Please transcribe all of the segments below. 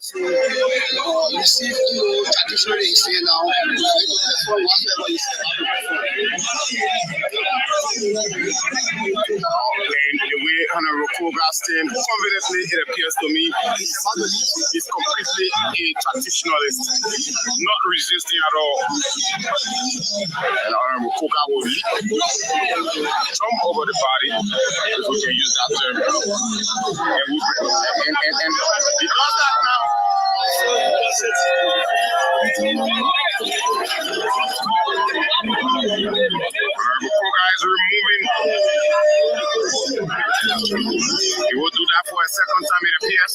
So, receive traditionally you say now, for whatever you say. And the way Honorable Torgbean, conveniently it appears to me, is completely a traditionalist, not resisting at all. And Honorable Torgbean will jump over the body, if we can use that term. And he does that now. Garguah is removing. He will do that for a second time, it appears.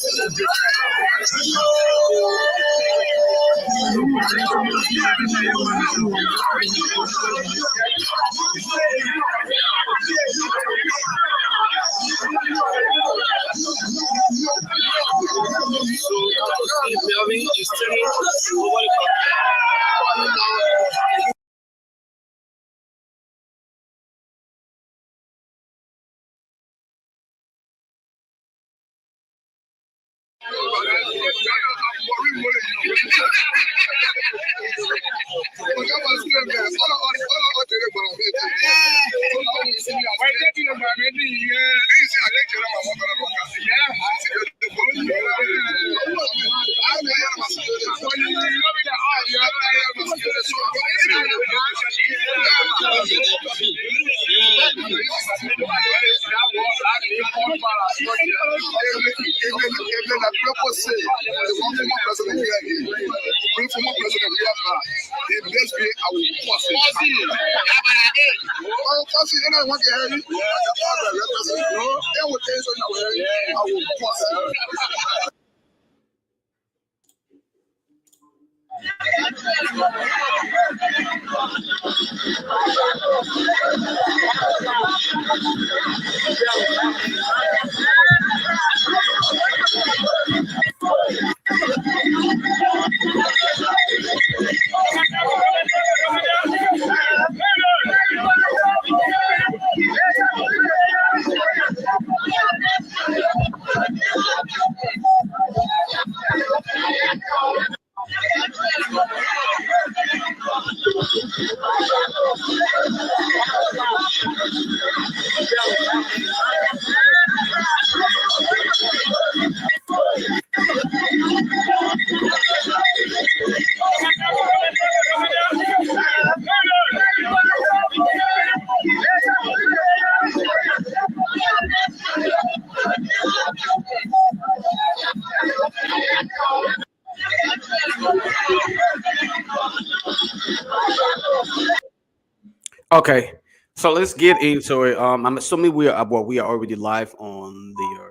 Okay, so let's get into it. I'm assuming we are already live on the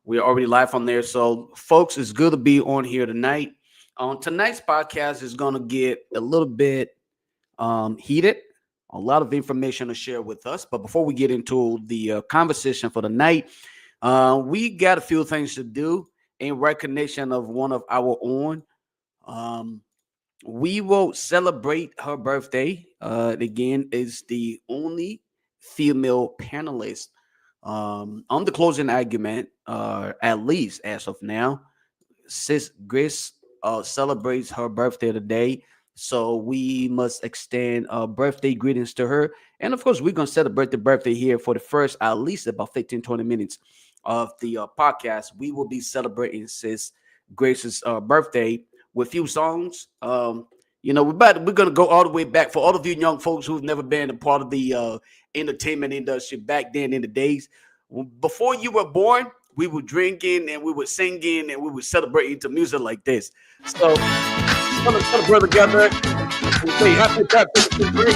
we are already live on there. So, folks, it's good to be on here tonight. Tonight's podcast is going to get a little bit heated. A lot of information to share with us. But before we get into the conversation for the night, we got a few things to do in recognition of one of our own. We will celebrate her birthday. Again, is the only female panelist on the closing argument, at least as of now. Sis Grace celebrates her birthday today. So we must extend birthday greetings to her. And of course, we're going to celebrate the birthday here for the first, at least about 15, 20 minutes of the podcast. We will be celebrating Sis Grace's birthday with few songs. We're going to go all the way back for all of you young folks who've never been a part of the entertainment industry back then in the days. Before you were born, we were drinking and we were singing and we were celebrating to music like this. So we're going to celebrate together and say happy birthday to Grace.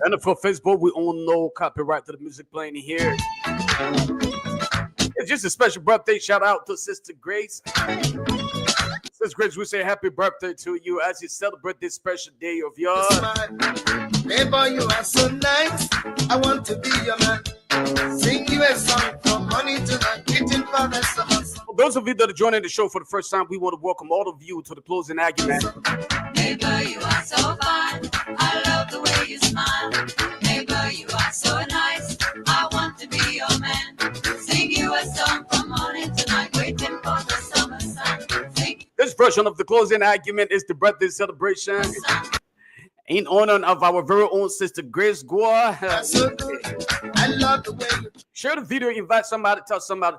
And for Facebook, we own no copyright to the music playing here. It's just a special birthday shout out to Sister Grace. Sister Grace, we say happy birthday to you as you celebrate this special day of yours. Neighbor, you are so nice. I want to be your man. Sing you a song from money to night. Eating for the summer. those of you that are joining the show for the first time, we want to welcome all of you to the closing argument. Neighbor, you are so fine. I love the way you smile. Neighbor, you are so nice. I want to be your man. Sing you a song from morning to night, waiting for the summer sun. This version of the closing argument is the birthday celebration in honor of our very own sister Grace Guar. I love the way you Share the video, invite somebody, tell somebody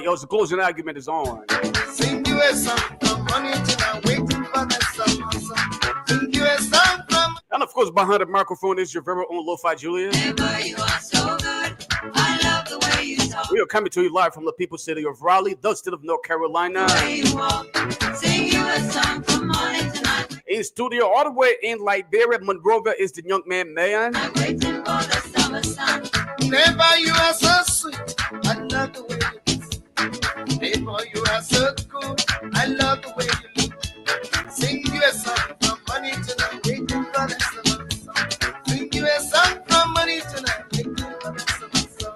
else. The closing argument is on. sing you a song from morning to night, waiting for the summer sun. Sing you a song from And of course, behind the microphone is your very own Lofa Julius. Neighbor, you are so good. I love the way you talk. We are coming to you live from the people city of Raleigh, the state of North Carolina. The way you walk. Sing you a song from morning to night. In studio, all the way in Liberia, Monrovia, is the young man Myean. I'm waiting for the summer sun. Neighbor, you are so sweet. I love the way you kiss. Neighbor, you are so good. I love the way you look. Sing you a song from morning to night, waiting for the summer sun. Sing you a song from morning to night, waiting for the summer sun.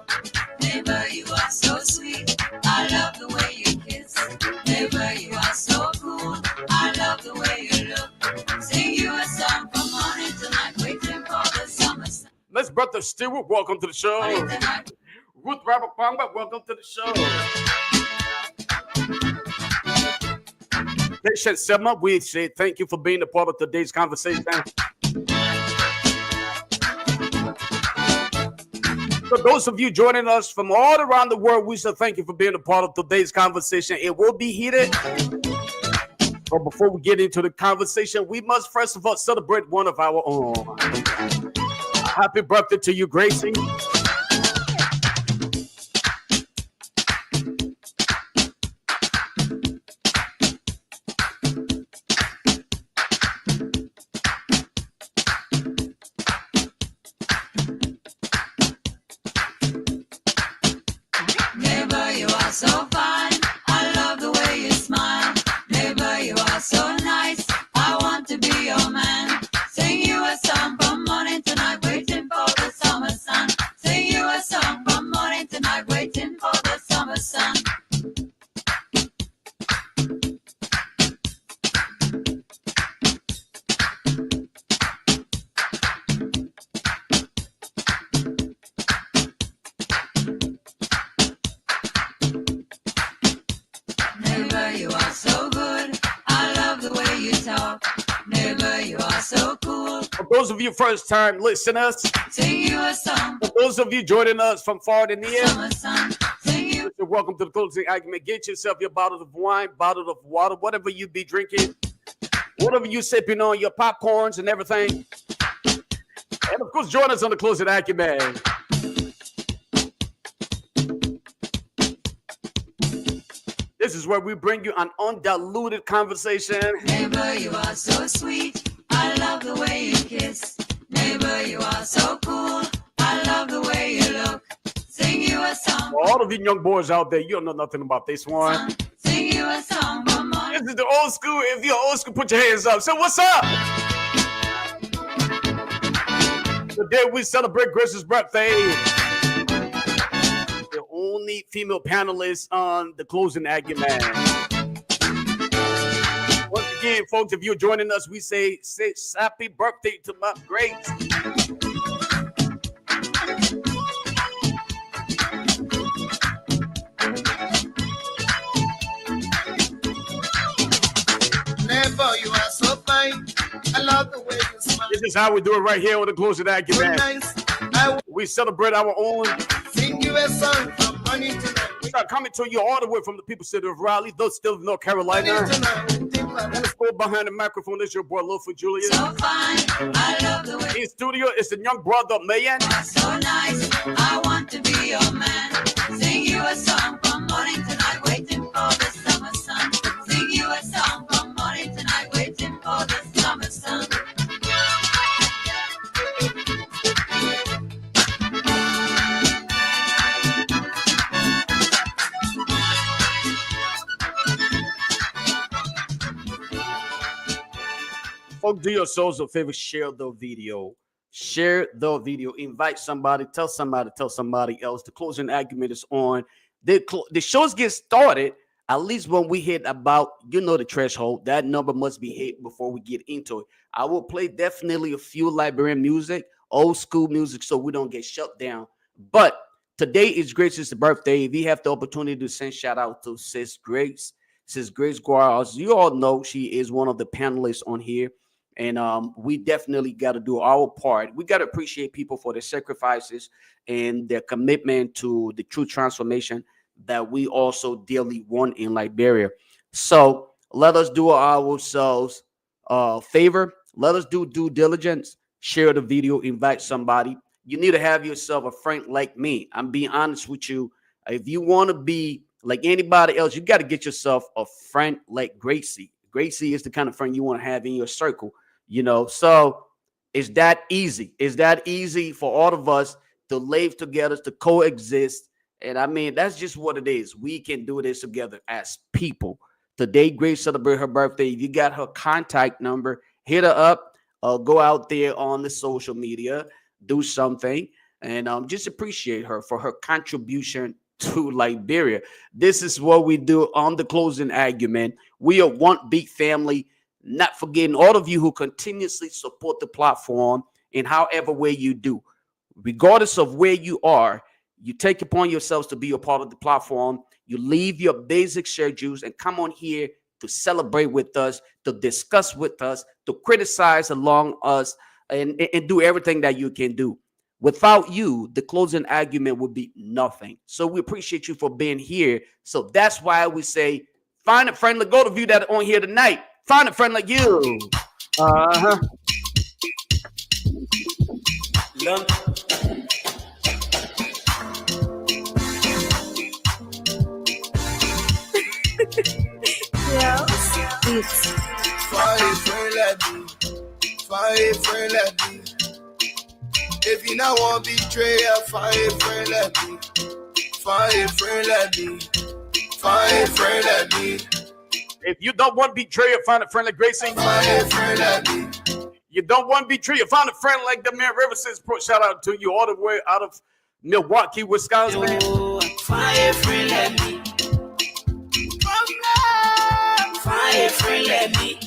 Neighbor, you are so sweet. I love the way you kiss. Neighbor, you are so cool. I love the way you look. Sing you a song from morning to night, waiting for the summer sun. Miss Bertha Stewart, welcome to the show. Morning to night. Ruth Robert Pongba, welcome to the show. Patient Selma, we say thank you for being a part of today's conversation. For those of you joining us from all around the world, we say thank you for being a part of today's conversation. It will be heated. But before we get into the conversation, we must first of all celebrate one of our own. Happy birthday to you, Gracie. Neighbor, you are so fine. I love the way you smile. Neighbor, you are so nice. I want to be your man. Sing you a song from morning to night, waiting for the summer sun. Sing you a song from morning to night, waiting for the summer sun. Neighbor, you are so good. I love the way you talk. Neighbor, you are so cool. For those of you first-time listeners, Sing you a song, for those of you joining us from far and near, summer sun. Sing you. welcome to the closing argument. Get yourself your bottle of wine, bottle of water, whatever you be drinking, whatever you sipping on, your popcorns and everything. And of course, join us on the closing argument. This is where we bring you an undiluted conversation. Neighbor, you are so sweet. I love the way you kiss. Neighbor, you are so cool. I love the way you look. Sing you a song. For all of you young boys out there, you don't know nothing about this one. Sing you a song from morning. This is the old school. If you're old school, put your hands up. So what's up? Today we celebrate Grace's birthday. The only female panelist on the closing argument. Once again, folks, if you're joining us, we say happy birthday to my Grace. Neighbor, you are so fine. I love the way you smile. This is how we do it right here on the closing So argument. nice. I We celebrate our own. will sing you a song from morning to night. We are coming to you all the way from the people city of Raleigh, though still North Carolina. Morning to night, waiting for And the let's go behind the microphone. Is your boy Lofa Julius. So fine. I love the way In studio is the young brother Myean. you are so nice. I want to be your man. Sing you a song from morning to night, waiting for the summer sun. Sing you a song from morning to night, waiting for the summer sun. Folks, do yourselves a favor, share the video. Share the video. Invite somebody, tell somebody else. The closing argument is on. the shows get started. At least when we hit about, the threshold, that number must be hit before we get into it. I will play definitely a few Liberian music, old school music, so we don't get shut down. But today is Grace's birthday. We have the opportunity to send shout out to Sis Grace Guar. As you all know, she is one of the panelists on here. And we definitely got to do our part. We got to appreciate people for their sacrifices and their commitment to the true transformation that we also dearly want in Liberia. So let us do ourselves a favor. Let us do due diligence. Share the video. Invite somebody. You need to have yourself a friend like me. I'm being honest with you. If you want to be like anybody else, you got to get yourself a friend like Gracie. Gracie is the kind of friend you want to have in your circle. So it's that easy. It's that easy for all of us to live together, to coexist. And I mean, that's just what it is. We can do this together as people. Today, Grace celebrate her birthday. If you got her contact number, hit her up. Go out there on the social media, do something, and just appreciate her for her contribution to Liberia. This is what we do on the closing argument. We are one big family. Not forgetting all of you who continuously support the platform in however way you do. Regardless of where you are, you take upon yourselves to be a part of the platform. You leave your basic schedules and come on here to celebrate with us, to discuss with us, to criticize along us, and do everything that you can do. Without you, the closing argument would be nothing. So we appreciate you for being here. So that's why we say, find a friend. Go to view that on here tonight. Find a friend like you. Find a friend like me. Find a friend like me. If you not want betrayal, find a friend like me. Find a friend like me. Find a friend like me. If you don't want betrayal, find a friend like Gracie. Find a friend like me. You don't want betrayal, find a friend like the man River says. Shout out to you all the way out of Milwaukee, Wisconsin. Find a friend like me. Find a friend like me.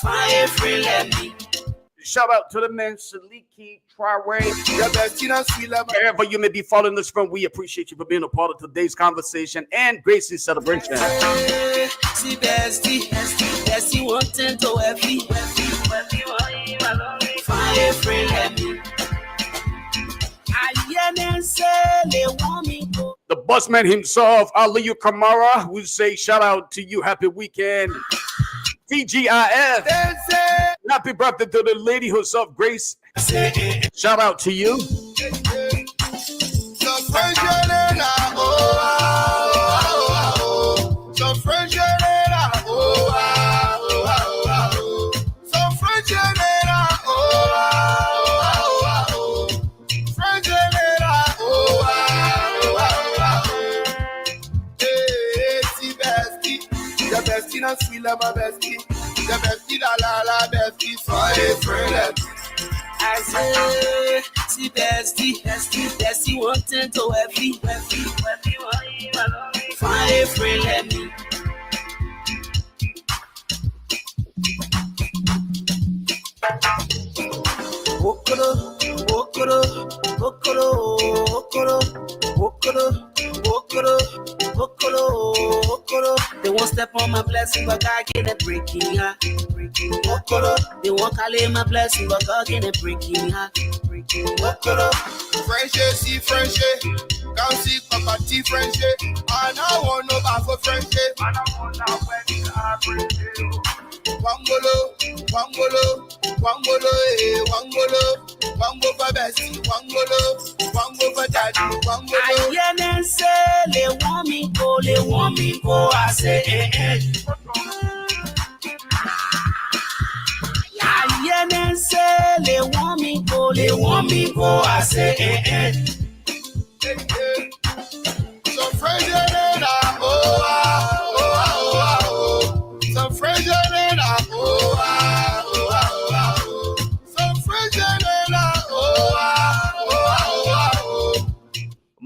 Find a friend like me. Shout out to the man Saliki Traore. Wherever you may be following us from, we appreciate you for being a part of today's conversation and Gracie's celebration. See bestie, bestie wanting to happy. Find a friend like me. The busman himself, Aliyu Kamara, we say shout out to you. Happy weekend. TGIF. Happy birthday to the lady herself, Grace. Shout out to you. Sweet love my bestie, the bestie la bestie, find a friend like me. I say, see bestie wanting to happy, find a friend like me. They won't step on my blessing, but God get it breaking her. They won't call it my blessing, but God get it breaking her. Friendship, see friendship. Come see Papa T friendship. I don't want no bad for friendship. I don't want no friendship. Wangolo, Wango for bestie, Wango for daddy, Wangolo. I hear say, they want me go, I say, I hear say, they want me go, I say, So friends, some friends,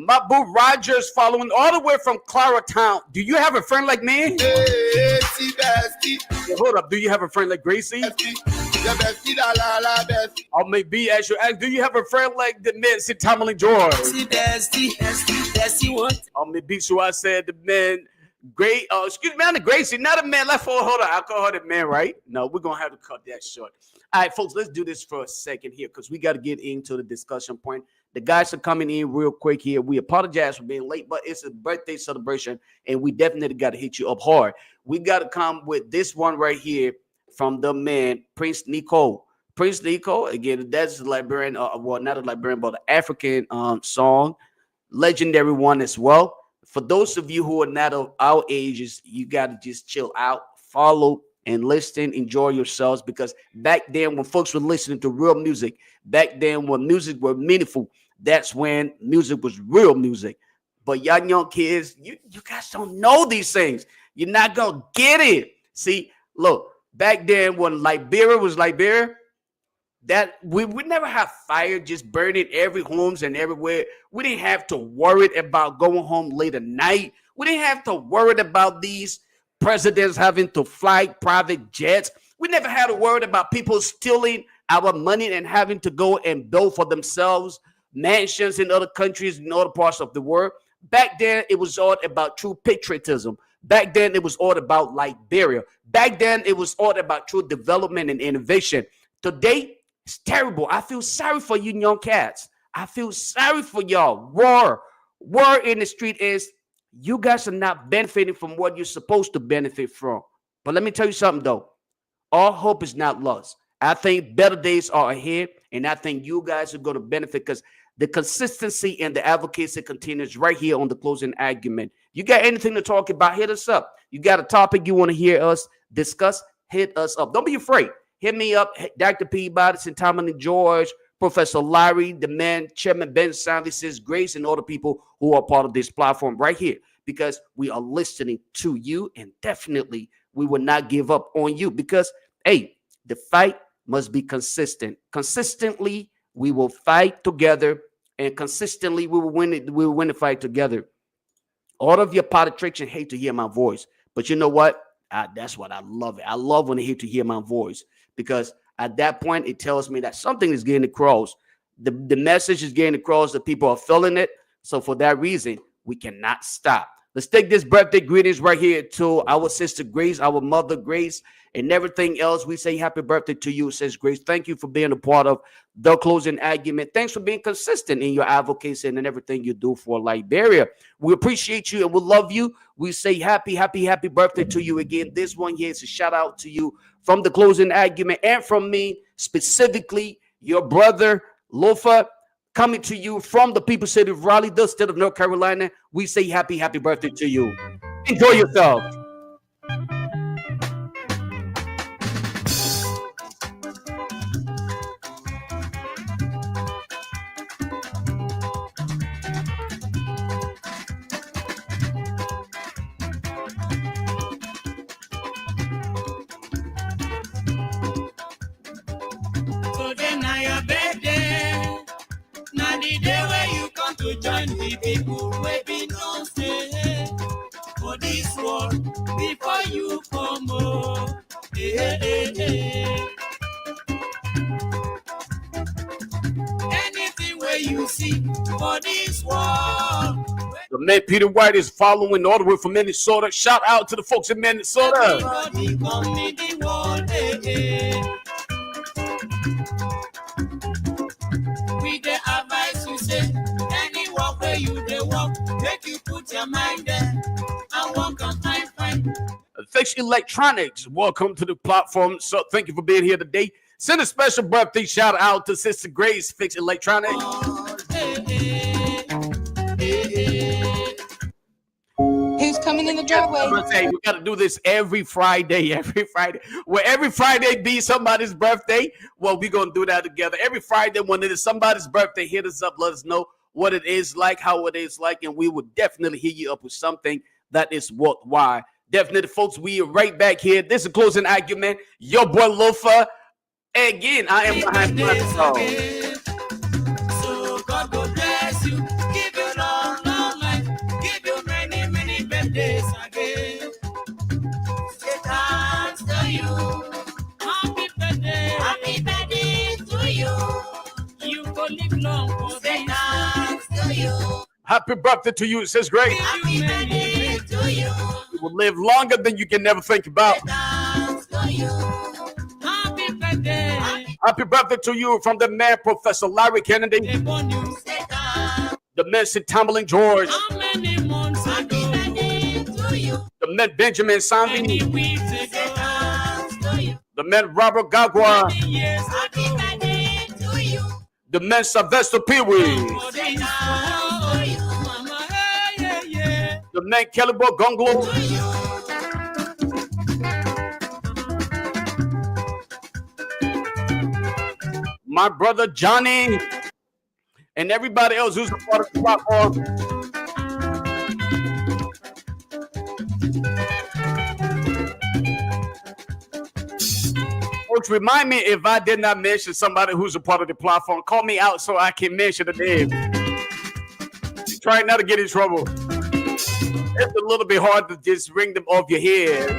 My boo Rogers following all the way from Claratown. Do you have a friend like me? Hey, see bestie. Yeah, hold up. Do you have a friend like Gracie? Bestie. The bestie, la bestie. Or maybe as you ask, do you have a friend like the man, see Tomalin George? See bestie, what? Or maybe so I said the man, great. Excuse me, I'm the Gracie, not a man. Hold on. I call her the man, right? No, we're gonna have to cut that short. All right, folks, let's do this for a second here because we got to get into the discussion point. The guys are coming in real quick here. We apologize for being late, but it's a birthday celebration, and we definitely got to hit you up hard. We got to come with this one right here from the man, Prince Nico. Prince Nico, again, that's a Liberian, well, not a Liberian, but an African song, legendary one as well. For those of you who are not of our ages, you got to just chill out, follow, and listen, enjoy yourselves, because back then when folks were listening to real music, back then when music was meaningful, that's when music was real music. But young kids, you guys don't know these things. You're not going to get it. See, look, back then when Liberia was Liberia, that we never have fire just burning every homes and everywhere. We didn't have to worry about going home late at night. We didn't have to worry about these presidents having to fly private jets. We never had to worry about people stealing our money and having to go and build for themselves mansions in other countries, in other parts of the world. Back then, it was all about true patriotism. Back then, it was all about Liberia. Back then, it was all about true development and innovation. Today, it's terrible. I feel sorry for you young cats. I feel sorry for y'all. War in the street is you guys are not benefiting from what you're supposed to benefit from. But let me tell you something, though. All hope is not lost. I think better days are ahead, and I think you guys are going to benefit because the consistency and the advocacy continues right here on the closing argument. You got anything to talk about, hit us up. You got a topic you want to hear us discuss, hit us up. Don't be afraid. Hit me up, Dr. Peabody, Tomalin George, Professor Larry, the man, Chairman Ben Sanvee, Sis Grace, and all the people who are part of this platform right here, because we are listening to you, and definitely we will not give up on you because, hey, the fight must be consistent. Consistently, we will fight together, and consistently, we will win it. We will win the fight together. All of your politicians hate to hear my voice, but you know what? That's what I love. I love when they hate to hear my voice, because at that point, it tells me that something is getting across. The message is getting across. The people are feeling it. So for that reason, we cannot stop. Let's take this birthday greetings right here to our sister Grace, our mother Grace, and everything else. We say happy birthday to you, says Grace. Thank you for being a part of the closing argument. Thanks for being consistent in your advocacy and in everything you do for Liberia. We appreciate you and we love you. We say happy birthday to you again. This one here is a shout out to you from the closing argument and from me, specifically your brother, Lofa, coming to you from the people city of Raleigh, the state of North Carolina. We say happy birthday to you. Enjoy yourself. Today na your birthday. Na the day where you come to join the people wey be don stay for this world before you come oh. Anything where you see for this world. The man Peter White is following all the way from Minnesota. Shout out to the folks in Minnesota. Everybody come in the world, We the advice you say, any walk where you they walk, make you put your mind there and walk on fine. Fix Electronics, welcome to the platform. So thank you for being here today. Send a special birthday shout out to Sister Grace, Fix Electronics. Who's coming in the driveway? I'm gonna say we gotta do this every Friday. Well, every Friday be somebody's birthday. Well, we're gonna do that together. Every Friday when it is somebody's birthday, hit us up, let us know what it is like, how it is like, and we will definitely hit you up with something that is worthwhile. Definitely, folks, we are right back here. This is a closing argument. Your boy Lofa. Again, I am behind my song. So God will bless you, give you long Happy birthday to you. It says great. Happy birthday to you. You will live longer than you can never think about. Thanks to you. Happy birthday. Happy birthday to you from the man, Professor Larry Kennedy. Say thanks. The men, Tomalin George. How many months ago? Happy birthday to you. The men, Benjamin Sanvee. Many weeks ago. Thanks to you. The men, Robert Garguah. Many years ago. Happy birthday to you. The men, Sylvester Pewee. Say thanks to you. Mama, hey, yeah. The men, Kehleboe Gongloe. My brother Johnny. And everybody else who's a part of the platform. Folks, remind me if I did not mention somebody who's a part of the platform. Call me out so I can mention the name. Try not to get in trouble. It's a little bit hard to just ring them off your head.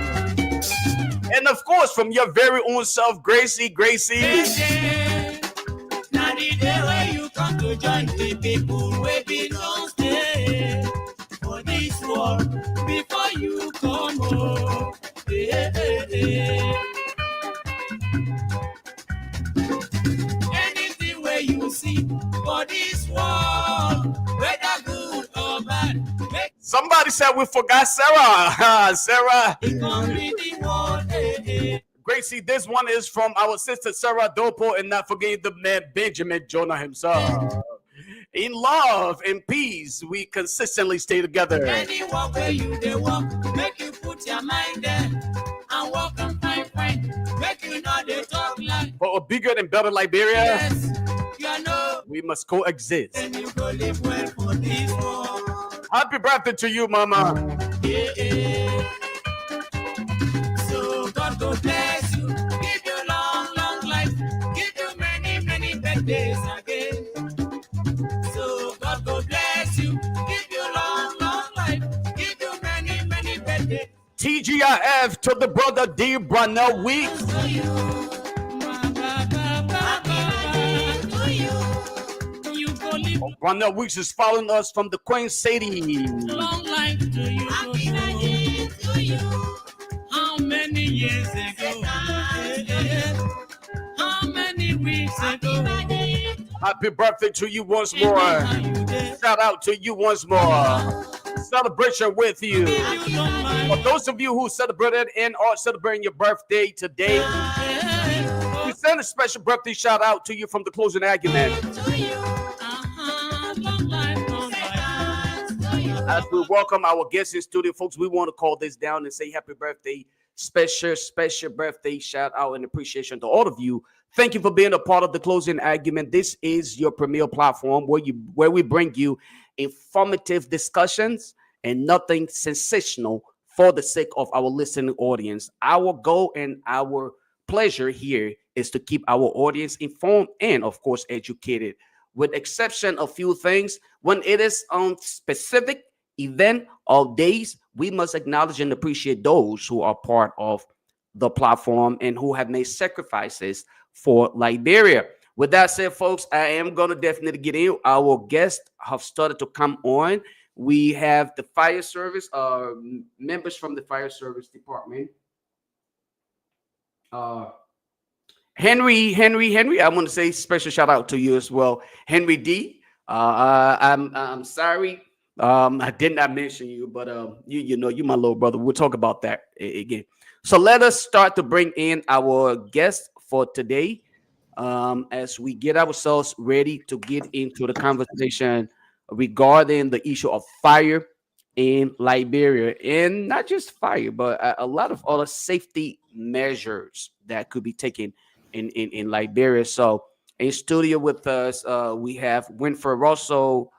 And of course, from your very own self, Gracie. Now the day where you come to join the people, we be don't stay for this world before you come home. Anything where you see for this world, whether good or bad, make Somebody said we forgot Sarah. Sarah. it come with the world. Gracie, this one is from our sister Sarah Dopo, and not forgetting the man Benjamin Jonah himself. In love and peace, we consistently stay together. Any walk where you they walk, make you put your mind there and walk and find, make you know they talk like. For a bigger and better Liberia, Yes, you know, we must coexist. and you go live well for this world. Happy birthday to you, Mama. Yeah. So God go bless you, give you long, long life, give you many, many birthdays again. So God go bless you, give you long, long life, give you many, many birthdays. TGIF to the brother D. Brunel Weeks. To you. Happy birthday to you. You go live Brunel Weeks is following us from the Queen City. long life to you. Happy birthday to you. How many years ago? How many weeks ago? Happy birthday to you once more. Shout out to you once more. Celebration with you. For those of you who celebrated and are celebrating your birthday today, we send a special birthday shout out to you from the closing argument. As we welcome our guests in studio, folks, we want to call this down and say happy birthday, special birthday shout out and appreciation to all of you. Thank you for being a part of the closing argument. This is your premier platform where we bring you informative discussions and nothing sensational for the sake of our listening audience. Our goal and our pleasure here is to keep our audience informed and, of course, educated. With exception of few things, when it is on specific event or days, we must acknowledge and appreciate those who are part of the platform and who have made sacrifices for Liberia. With that said, folks, I am going to definitely get in. Our guests have started to come on. We have the fire service, members from the fire service department. Henry, I want to say special shout out to you as well. Henry D. I'm sorry. I did not mention you, but you know, you my little brother. We'll talk about that again. So let us start to bring in our guest for today. As we get ourselves ready to get into the conversation regarding the issue of fire in Liberia, and not just fire, but a lot of other safety measures that could be taken in Liberia. So in studio with us, we have Winfred Russell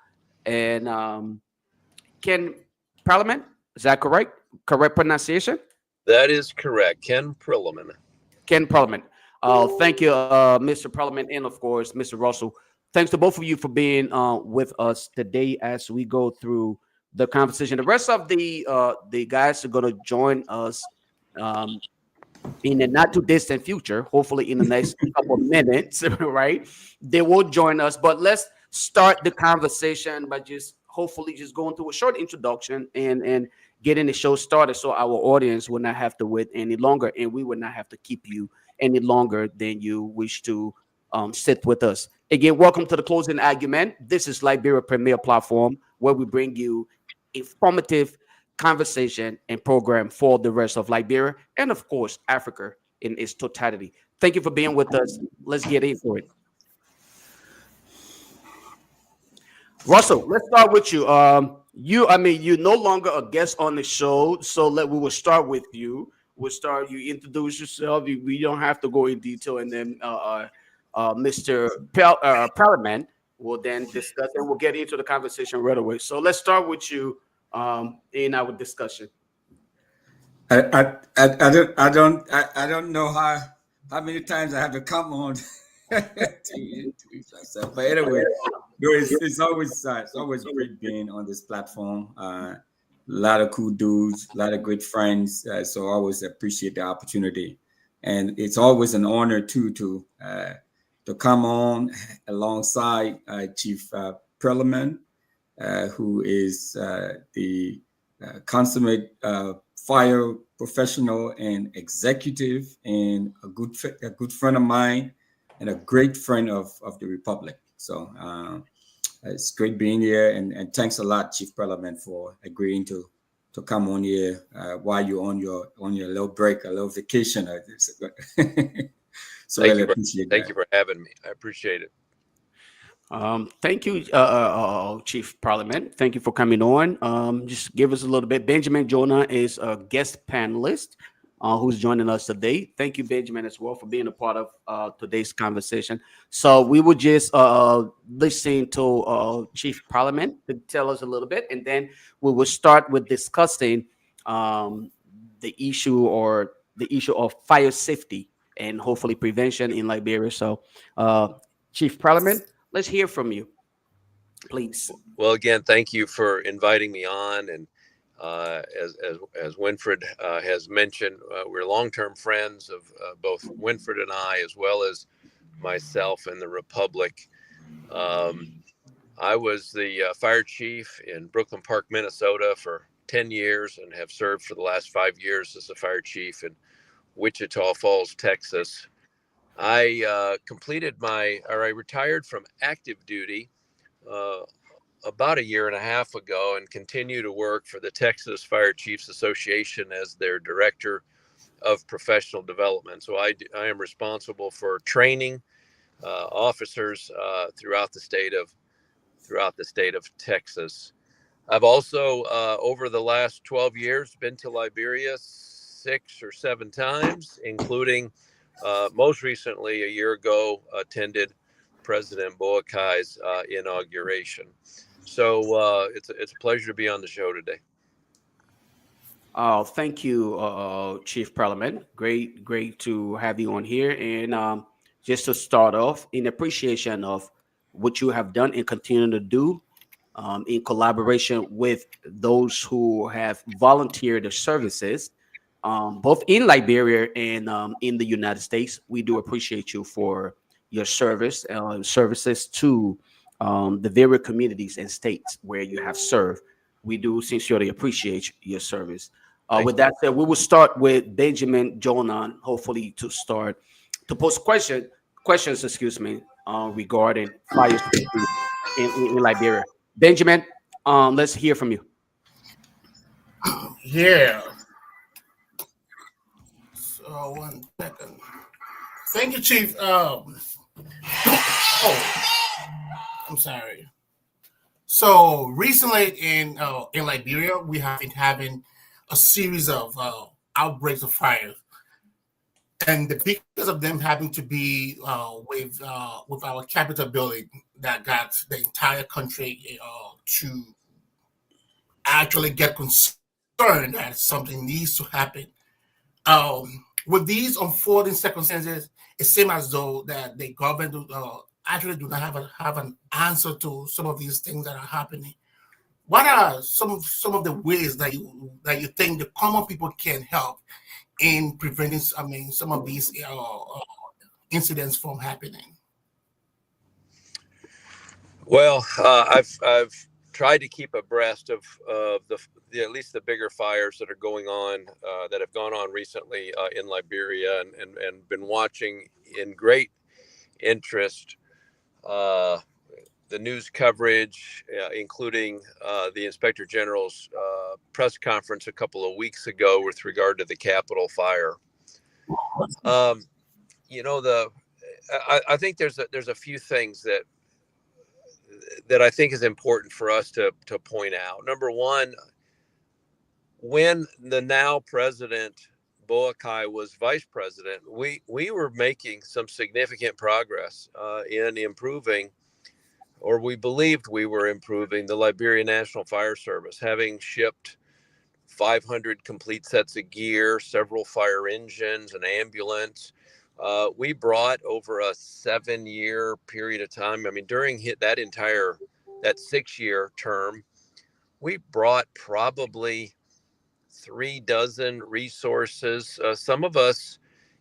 and Ken Parliament. Is that correct? Correct pronunciation? That is correct. Ken Parliament. Ken Parliament. Thank you, Mr. Parliament, and of course, Mr. Russell. Thanks to both of you for being with us today as we go through the conversation. The rest of the guys are going to join us in the not too distant future, hopefully in the next couple of minutes, right? They will join us, but let's start the conversation by just hopefully just going through a short introduction and getting the show started, so our audience will not have to wait any longer, and we will not have to keep you any longer than you wish to sit with us. Again, welcome to the Closing Argument. This is Liberia Premier Platform, where we bring you informative conversation and program for the rest of Liberia and, of course, Africa in its totality. Thank you for being with us. Let's get into it. Russell, let's start with you. You're no longer a guest on the show, so we will start with you. You introduce yourself. We don't have to go in detail, and then Mr. Parliament will then discuss, and we'll get into the conversation right away. So let's start with you in our discussion. I don't know how many times I have to come on to introduce myself, but anyway, it's always great being on this platform. A lot of cool dudes, a lot of great friends. So I always appreciate the opportunity, and it's always an honor too to come on alongside Chief Parliament, who is the consummate fire professional and executive, and a good friend of mine, and a great friend of the Republic. So it's great being here, and thanks a lot, Chief Parliament, for agreeing to come on here while you're on your little break, a little vacation. So I appreciate that. Thank you for having me. I appreciate it. Thank you, Chief Parliament. Thank you for coming on. Just give us a little bit. Benjamin Jonah is a guest panelist who's joining us today. Thank you, Benjamin, as well, for being a part of today's conversation. So we will just listen to Chief Parliament to tell us a little bit, and then we will start with discussing the issue of fire safety and hopefully prevention in Liberia. So, Chief Parliament, let's hear from you, please. Well, again, thank you for inviting me on. And as Winfred has mentioned, we're long-term friends of both Winfred and I, as well as myself and the Republic. I was the fire chief in Brooklyn Park, Minnesota for 10 years, and have served for the last 5 years as a fire chief in Wichita Falls, Texas. I retired from active duty about a year and a half ago, and continue to work for the Texas Fire Chiefs Association as their director of professional development. So I am responsible for training officers throughout the state of Texas. I've also over the last 12 years been to Liberia 6 or 7 times, including most recently a year ago attended President Boakai's inauguration. So it's a pleasure to be on the show today. Thank you, Chief Parliament. Great to have you on here. And just to start off, in appreciation of what you have done and continue to do in collaboration with those who have volunteered their services, both in Liberia and in the United States, we do appreciate you for your services to the various communities and states where you have served. We do sincerely appreciate your service. With that said, we will start with Benjamin Jonah, hopefully to pose questions, regarding fire safety in Liberia. Benjamin, let's hear from you. Yeah. So 1 second. Thank you, Chief. I'm sorry. So recently in Liberia, we have been having a series of outbreaks of fire, and the biggest of them having to be with our Capitol building that got the entire country to actually get concerned that something needs to happen. With these unfolding circumstances, it seems as though that the government actually do not have an answer to some of these things that are happening. What are some of the ways that you think the common people can help in preventing some of these incidents from happening? Well, I've tried to keep abreast of the at least the bigger fires that are going on, that have gone on recently in Liberia, and been watching in great interest the news coverage, including the Inspector General's press conference a couple of weeks ago with regard to the Capitol fire. You know, I think there's a few things that I think is important for us to point out. Number one, when the now president Boakai was vice president, we were making some significant progress in improving, or we believed we were improving, the Liberia National Fire Service, having shipped 500 complete sets of gear, several fire engines, an ambulance. We brought over a 7-year period of time. I mean, during that 6-year term, we brought probably 3 dozen resources. Some of us,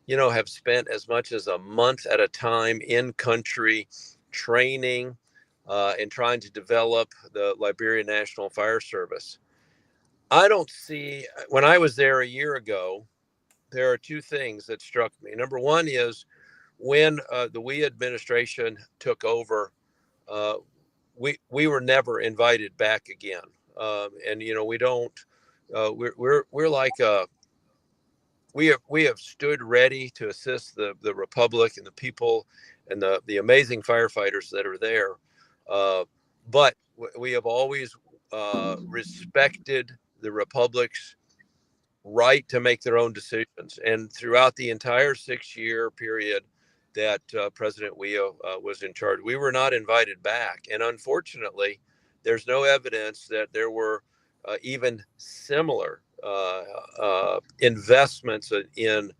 have spent as much as a month at a time in country training and trying to develop the Liberia National Fire Service. I don't see, when I was there a year ago, there are 2 things that struck me. Number one is when the WE administration took over, we were never invited back again. And we don't. We're like we have stood ready to assist the Republic and the people and the amazing firefighters that are there. But we have always respected the Republic's right to make their own decisions. And throughout the entire 6-year period that President Weo was in charge, we were not invited back. And unfortunately, there's no evidence that there were even similar investments in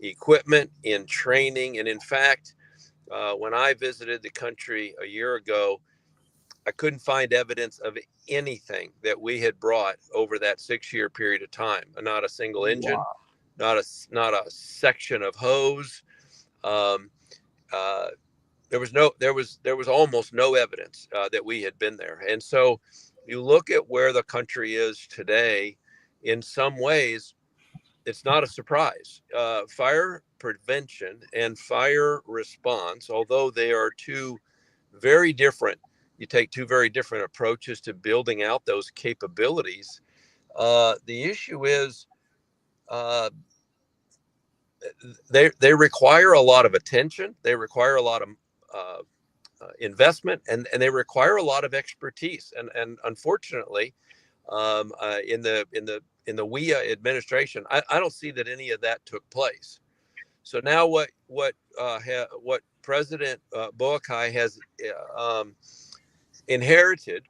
equipment, in training. And in fact, when I visited the country a year ago, I couldn't find evidence of anything that we had brought over that 6-year period of time. Not a single engine, not a section of hose. There was almost no evidence that we had been there. And so you look at where the country is today, in some ways, it's not a surprise. Fire prevention and fire response, although they are 2 very different, you take 2 very different approaches to building out those capabilities. The issue is they require a lot of attention. They require a lot of investment, and they require a lot of expertise. And unfortunately, in the WEA administration, I don't see that any of that took place. So now what President Boakai has inherited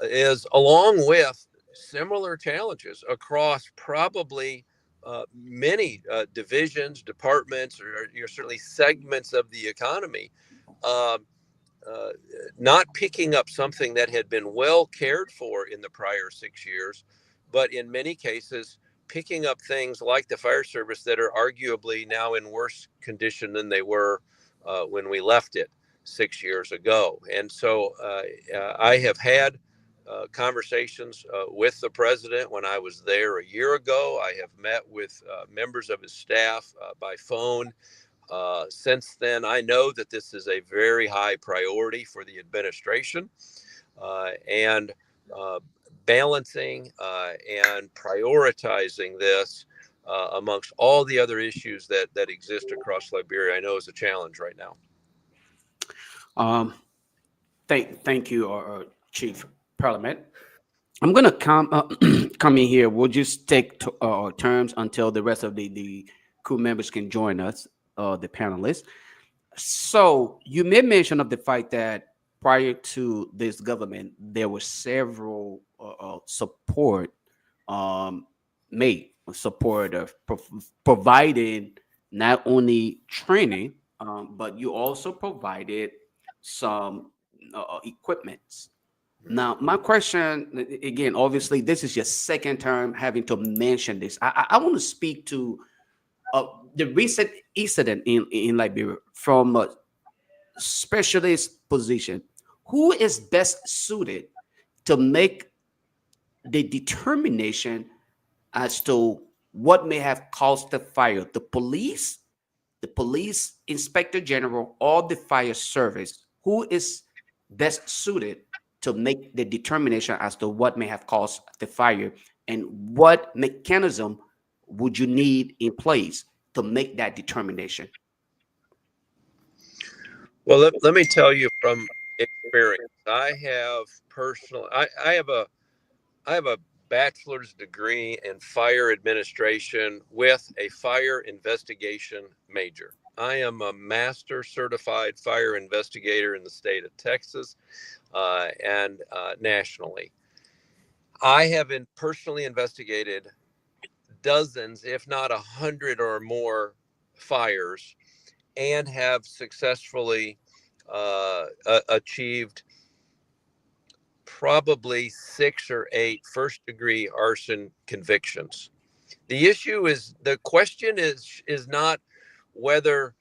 is, along with similar challenges across probably many divisions, departments, or certainly segments of the economy, not picking up something that had been well cared for in the prior 6 years, but in many cases picking up things like the fire service that are arguably now in worse condition than they were when we left it 6 years ago. And so I have had conversations with the president when I was there a year ago. I have met with members of his staff by phone. Since then, I know that this is a very high priority for the administration, and balancing and prioritizing this amongst all the other issues that exist across Liberia, I know is a challenge right now. Thank you, Chief Parliament. I'm going to come in here. We'll just take turns until the rest of the crew members can join us, the panelists. So you made mention of the fact that prior to this government, there were several support providing not only training, but you also provided some equipment. Now, my question, again, obviously, this is your second term having to mention this. I want to speak to the recent incident in Liberia from a specialist position. who is best suited to make the determination as to what may have caused the fire? The police inspector general, or the fire service? Who is best suited to make the determination as to what may have caused the fire, and what mechanism would you need in place to make that determination? Well, let me tell you from experience. I have a bachelor's degree in fire administration with a fire investigation major. I am a master certified fire investigator in the state of Texas and nationally. I have personally investigated dozens, if not 100 or more fires, and have successfully achieved probably 6 or 8 first-degree arson convictions. The question is not whether.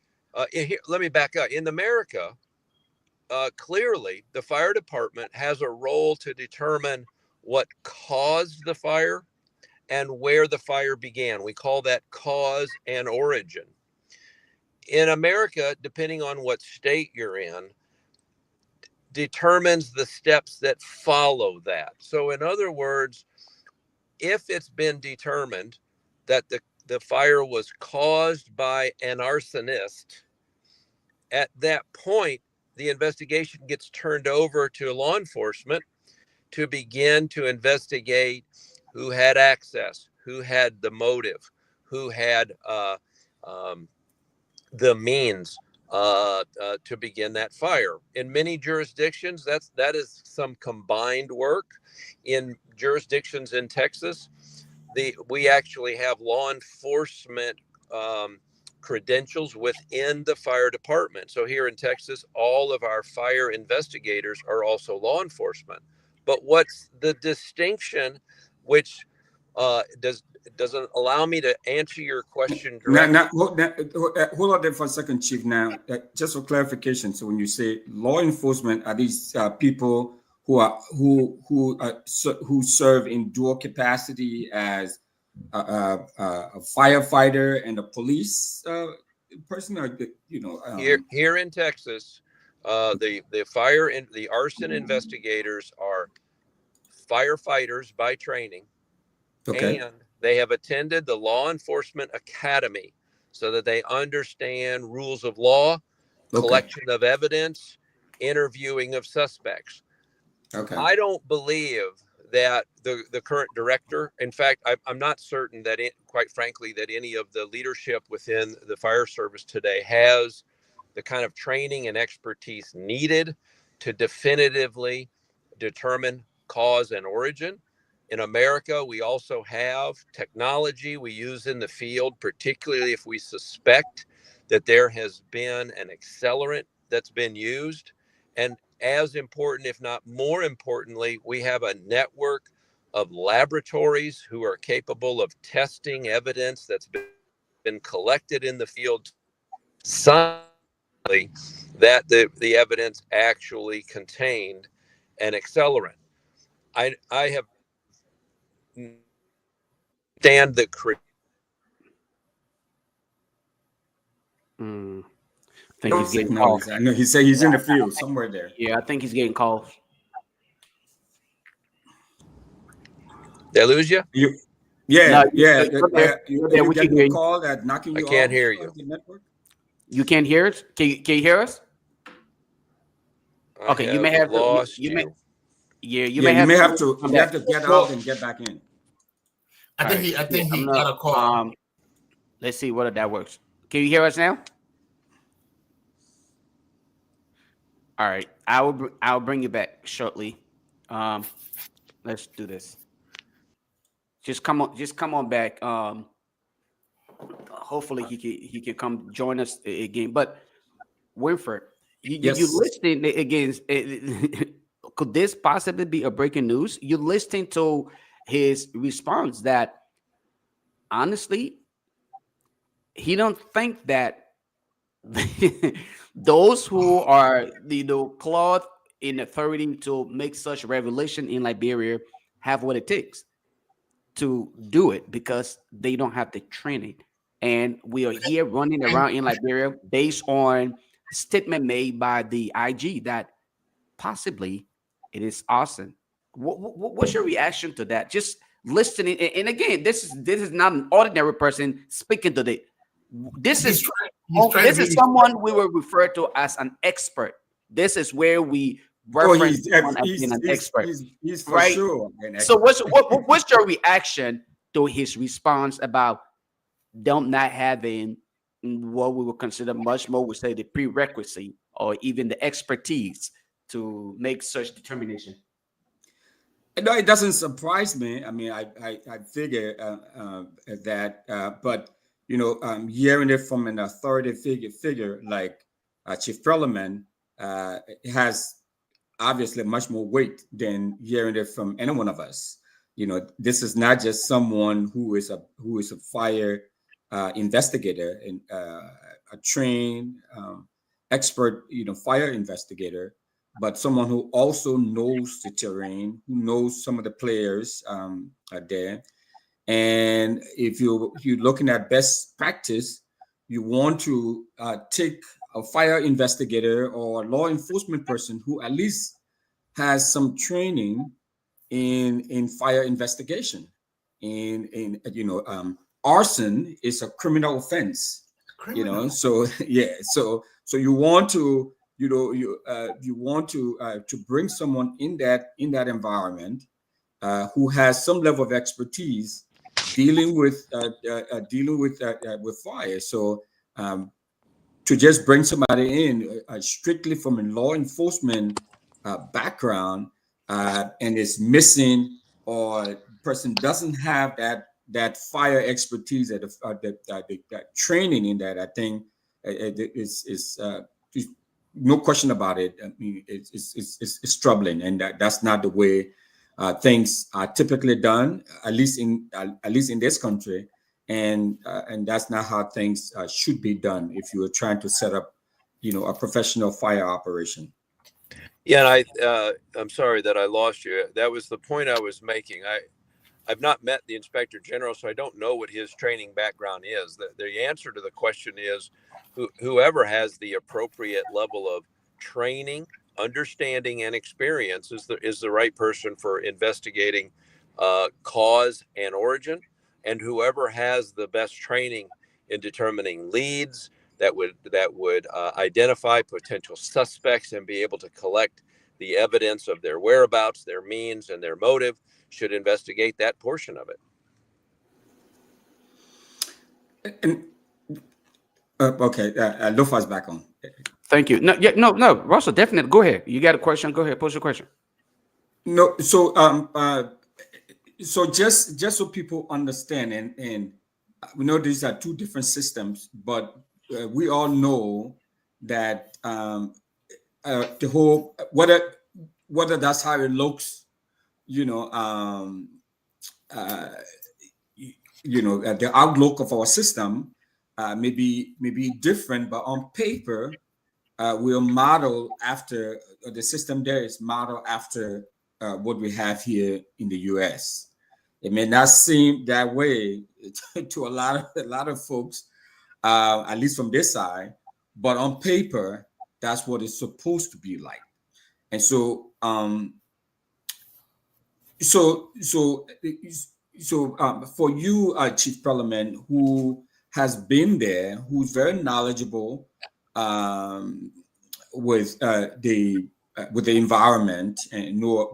Let me back up. In America, clearly, the fire department has a role to determine what caused the fire and where the fire began. We call that cause and origin. In America, depending on what state you're in, determines the steps that follow that. So in other words, if it's been determined that the fire was caused by an arsonist, at that point, the investigation gets turned over to law enforcement to begin to investigate who had access, who had the motive, who had the means to begin that fire. In many jurisdictions, that is some combined work. In jurisdictions in Texas, we actually have law enforcement credentials within the fire department. So here in Texas, all of our fire investigators are also law enforcement. But what's the distinction, which doesn't allow me to answer your question directly? Hold on there for a second, Chief. Now, just for clarification, so when you say law enforcement, are these people who serve in dual capacity as a firefighter and a police person, or here in Texas, the fire and the arson investigators are firefighters by training. Okay. And they have attended the law enforcement academy so that they understand rules of law, collection of evidence, interviewing of suspects. Okay. I don't believe that the current director, in fact, I'm not certain that, quite frankly, that any of the leadership within the fire service today has the kind of training and expertise needed to definitively determine cause and origin. In America, we also have technology we use in the field, particularly if we suspect that there has been an accelerant that's been used. And as important, if not more importantly, we have a network of laboratories who are capable of testing evidence that's been collected in the field, scientifically, that the evidence actually contained an accelerant. I have stand the I think he's getting calls. I know he said he's in the field somewhere there. Yeah, I think he's getting calls. Did I lose you? You get a call that knocking you off. I can't hear you. The network? You can't hear us? Can you hear us? Okay, you may have lost you you. You may have to get out and get back in. I think he got a call. Let's see whether that works. Can you hear us now? All right, I'll bring you back shortly. Let's do this. Just come on back. Hopefully he can come join us again. But Winfred, you listening again? Could this possibly be a breaking news? You're listening to his response that honestly, he don't think that those who are clothed in authority to make such revelation in Liberia have what it takes to do it because they don't have the training. And we are here running around in Liberia based on statement made by the IG that possibly it is arson. What's your reaction to that? Just listening, and again, this is not an ordinary person speaking to the. This is someone we will refer to as an expert. This is where we reference someone as being an expert. He's for right? sure an So expert. what's your reaction to his response about them not having what we would consider much more, we say, the prerequisite or even the expertise to make such determination? No, it doesn't surprise me. I mean, I figure that, but hearing it from an authority figure like Chief Parliament has obviously much more weight than hearing it from any one of us. This is not just someone who is a fire investigator and a trained expert, fire investigator, but someone who also knows the terrain, who knows some of the players there. And if you're looking at best practice, you want to take a fire investigator or a law enforcement person who at least has some training in fire investigation. Arson is a criminal offense. So yeah, so you want to you want to bring someone in that environment who has some level of expertise dealing with fire. So to just bring somebody in strictly from a law enforcement background and is missing, or person doesn't have that fire expertise, that training in that, I think is no question about it. I mean, it's troubling, and that's not the way things are typically done, at least in this country, and that's not how things should be done if you are trying to set up, a professional fire operation. Yeah, and I'm sorry that I lost you. That was the point I was making. I've not met the Inspector General, so I don't know what his training background is. The answer to the question is whoever has the appropriate level of training, understanding, and experience is the right person for investigating cause and origin, and whoever has the best training in determining leads that would identify potential suspects and be able to collect the evidence of their whereabouts, their means, and their motive should investigate that portion of it. And okay, Lofa's back on. Thank you. No, Russell, definitely. Go ahead. You got a question? Go ahead. Pose your question. No, so so just so people understand, and we know these are two different systems, but we all know that the whole whether that's how it looks, the outlook of our system may be different, but on paper, we'll model after the system there is modeled after what we have here in the U.S. It may not seem that way to a lot of folks, at least from this side, but on paper, that's what it's supposed to be like. And so, for you, Chief Parliament, who has been there, who's very knowledgeable with the environment, and know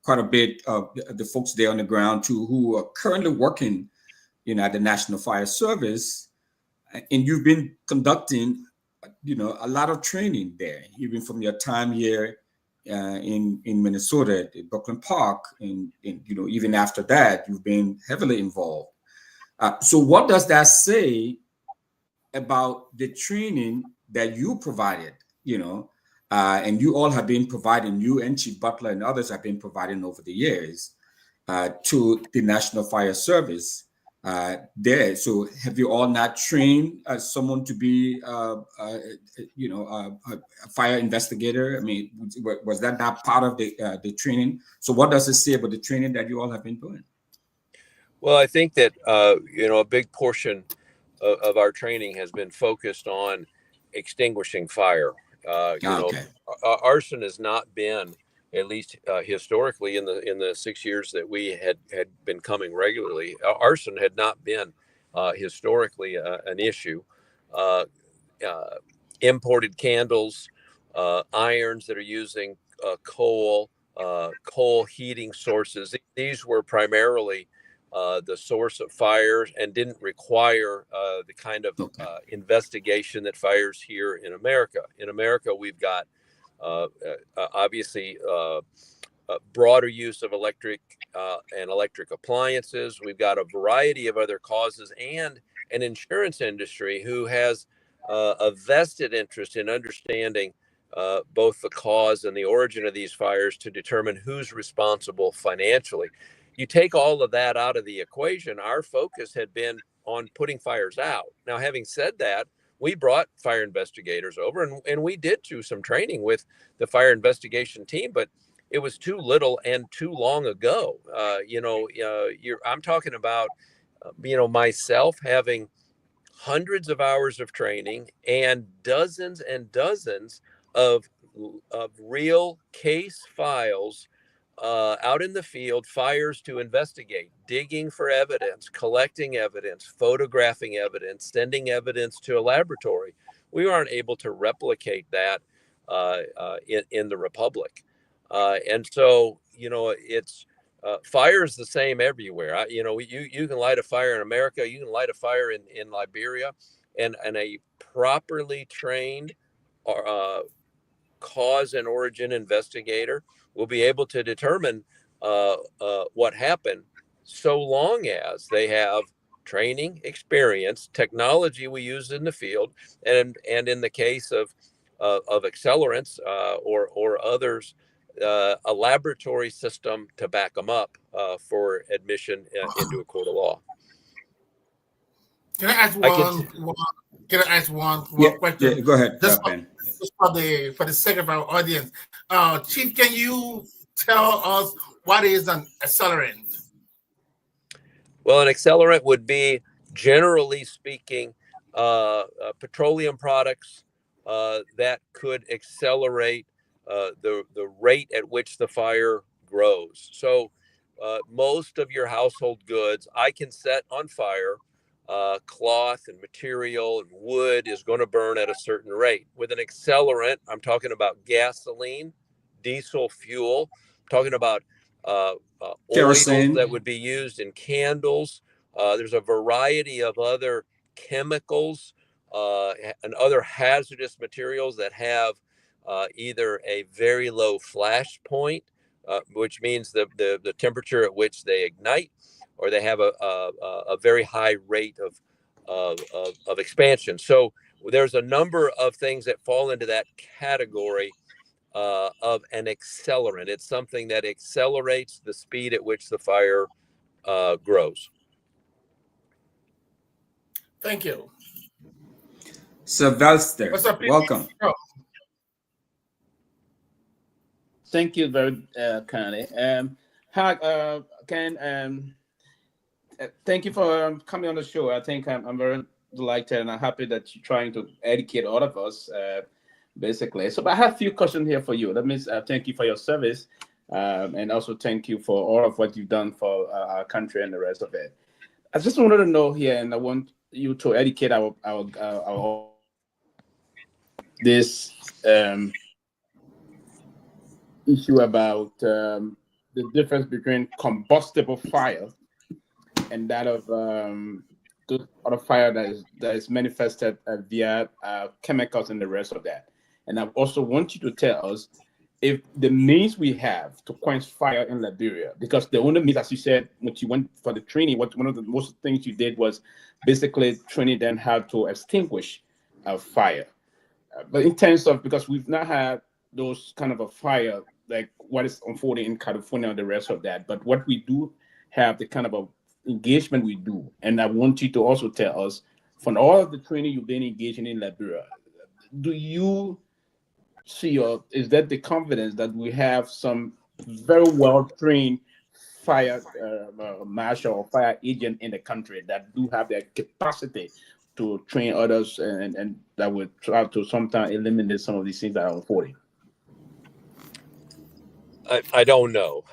quite a bit of the folks there on the ground too, who are currently working, at the National Fire Service, and you've been conducting, a lot of training there, even from your time here in Minnesota at Brooklyn Park, and even after that, you've been heavily involved. So what does that say about the training that you provided, and you all have been providing, you and Chief Butler and others have been providing over the years to the National Fire Service, there. So have you all not trained someone to be, a fire investigator? I mean, was that not part of the training? So what does it say about the training that you all have been doing? Well, I think that a big portion of our training has been focused on extinguishing fire. Arson has not been, at least historically, in the 6 years that we had been coming regularly, arson had not been historically an issue. Imported candles, irons that are using coal heating sources. These were primarily the source of fires and didn't require the kind of investigation that fires here in America. In America, we've got obviously broader use of electric and electric appliances. We've got a variety of other causes and an insurance industry who has a vested interest in understanding both the cause and the origin of these fires to determine who's responsible financially. You take all of that out of the equation, our focus had been on putting fires out. Now, having said that, we brought fire investigators over and we did do some training with the fire investigation team, but it was too little and too long ago. I'm talking about, myself having hundreds of hours of training and dozens of real case files out in the field, fires to investigate, digging for evidence, collecting evidence, photographing evidence, sending evidence to a laboratory. We aren't able to replicate that in the Republic. And so, it's fire is the same everywhere. You can light a fire in America, you can light a fire in Liberia, and a properly trained cause and origin investigator will be able to determine what happened, so long as they have training, experience, technology we use in the field, and in the case of accelerants or others, a laboratory system to back them up for admission into a court of law. Can I ask one question? Yeah, go ahead, Just Ben. for the sake of our audience, Chief, can you tell us what is an accelerant? Well, an accelerant would be, generally speaking, petroleum products that could accelerate the rate at which the fire grows. So most of your household goods, I can set on fire. Cloth and material and wood is going to burn at a certain rate. With an accelerant, I'm talking about gasoline, diesel fuel, I'm talking about oils that would be used in candles. There's a variety of other chemicals and other hazardous materials that have either a very low flash point, which means the temperature at which they ignite, or they have a very high rate of expansion. So there's a number of things that fall into that category of an accelerant. It's something that accelerates the speed at which the fire grows. Thank you. Sylvester, welcome. Thank you very kindly. Thank you for coming on the show. I think I'm very delighted and I'm happy that you're trying to educate all of us, basically. So I have a few questions here for you. That means thank you for your service, and also thank you for all of what you've done for our country and the rest of it. I just wanted to know here, and I want you to educate our this issue about the difference between combustible fire and that of other fire that is manifested via chemicals and the rest of that. And I also want you to tell us if the means we have to quench fire in Liberia, because the only means, as you said, when you went for the training, one of the most things you did was basically training them how to extinguish a fire. But in terms of, because we've not had those kind of a fire like what is unfolding in California and the rest of that, but what we do have the kind of a engagement we do, and I want you to also tell us, from all of the training you've been engaging in Liberia, do you see, or is that the confidence that we have some very well trained fire marshal or fire agent in the country that do have the capacity to train others and that would try to sometimes eliminate some of these things that are unfolding? I don't know.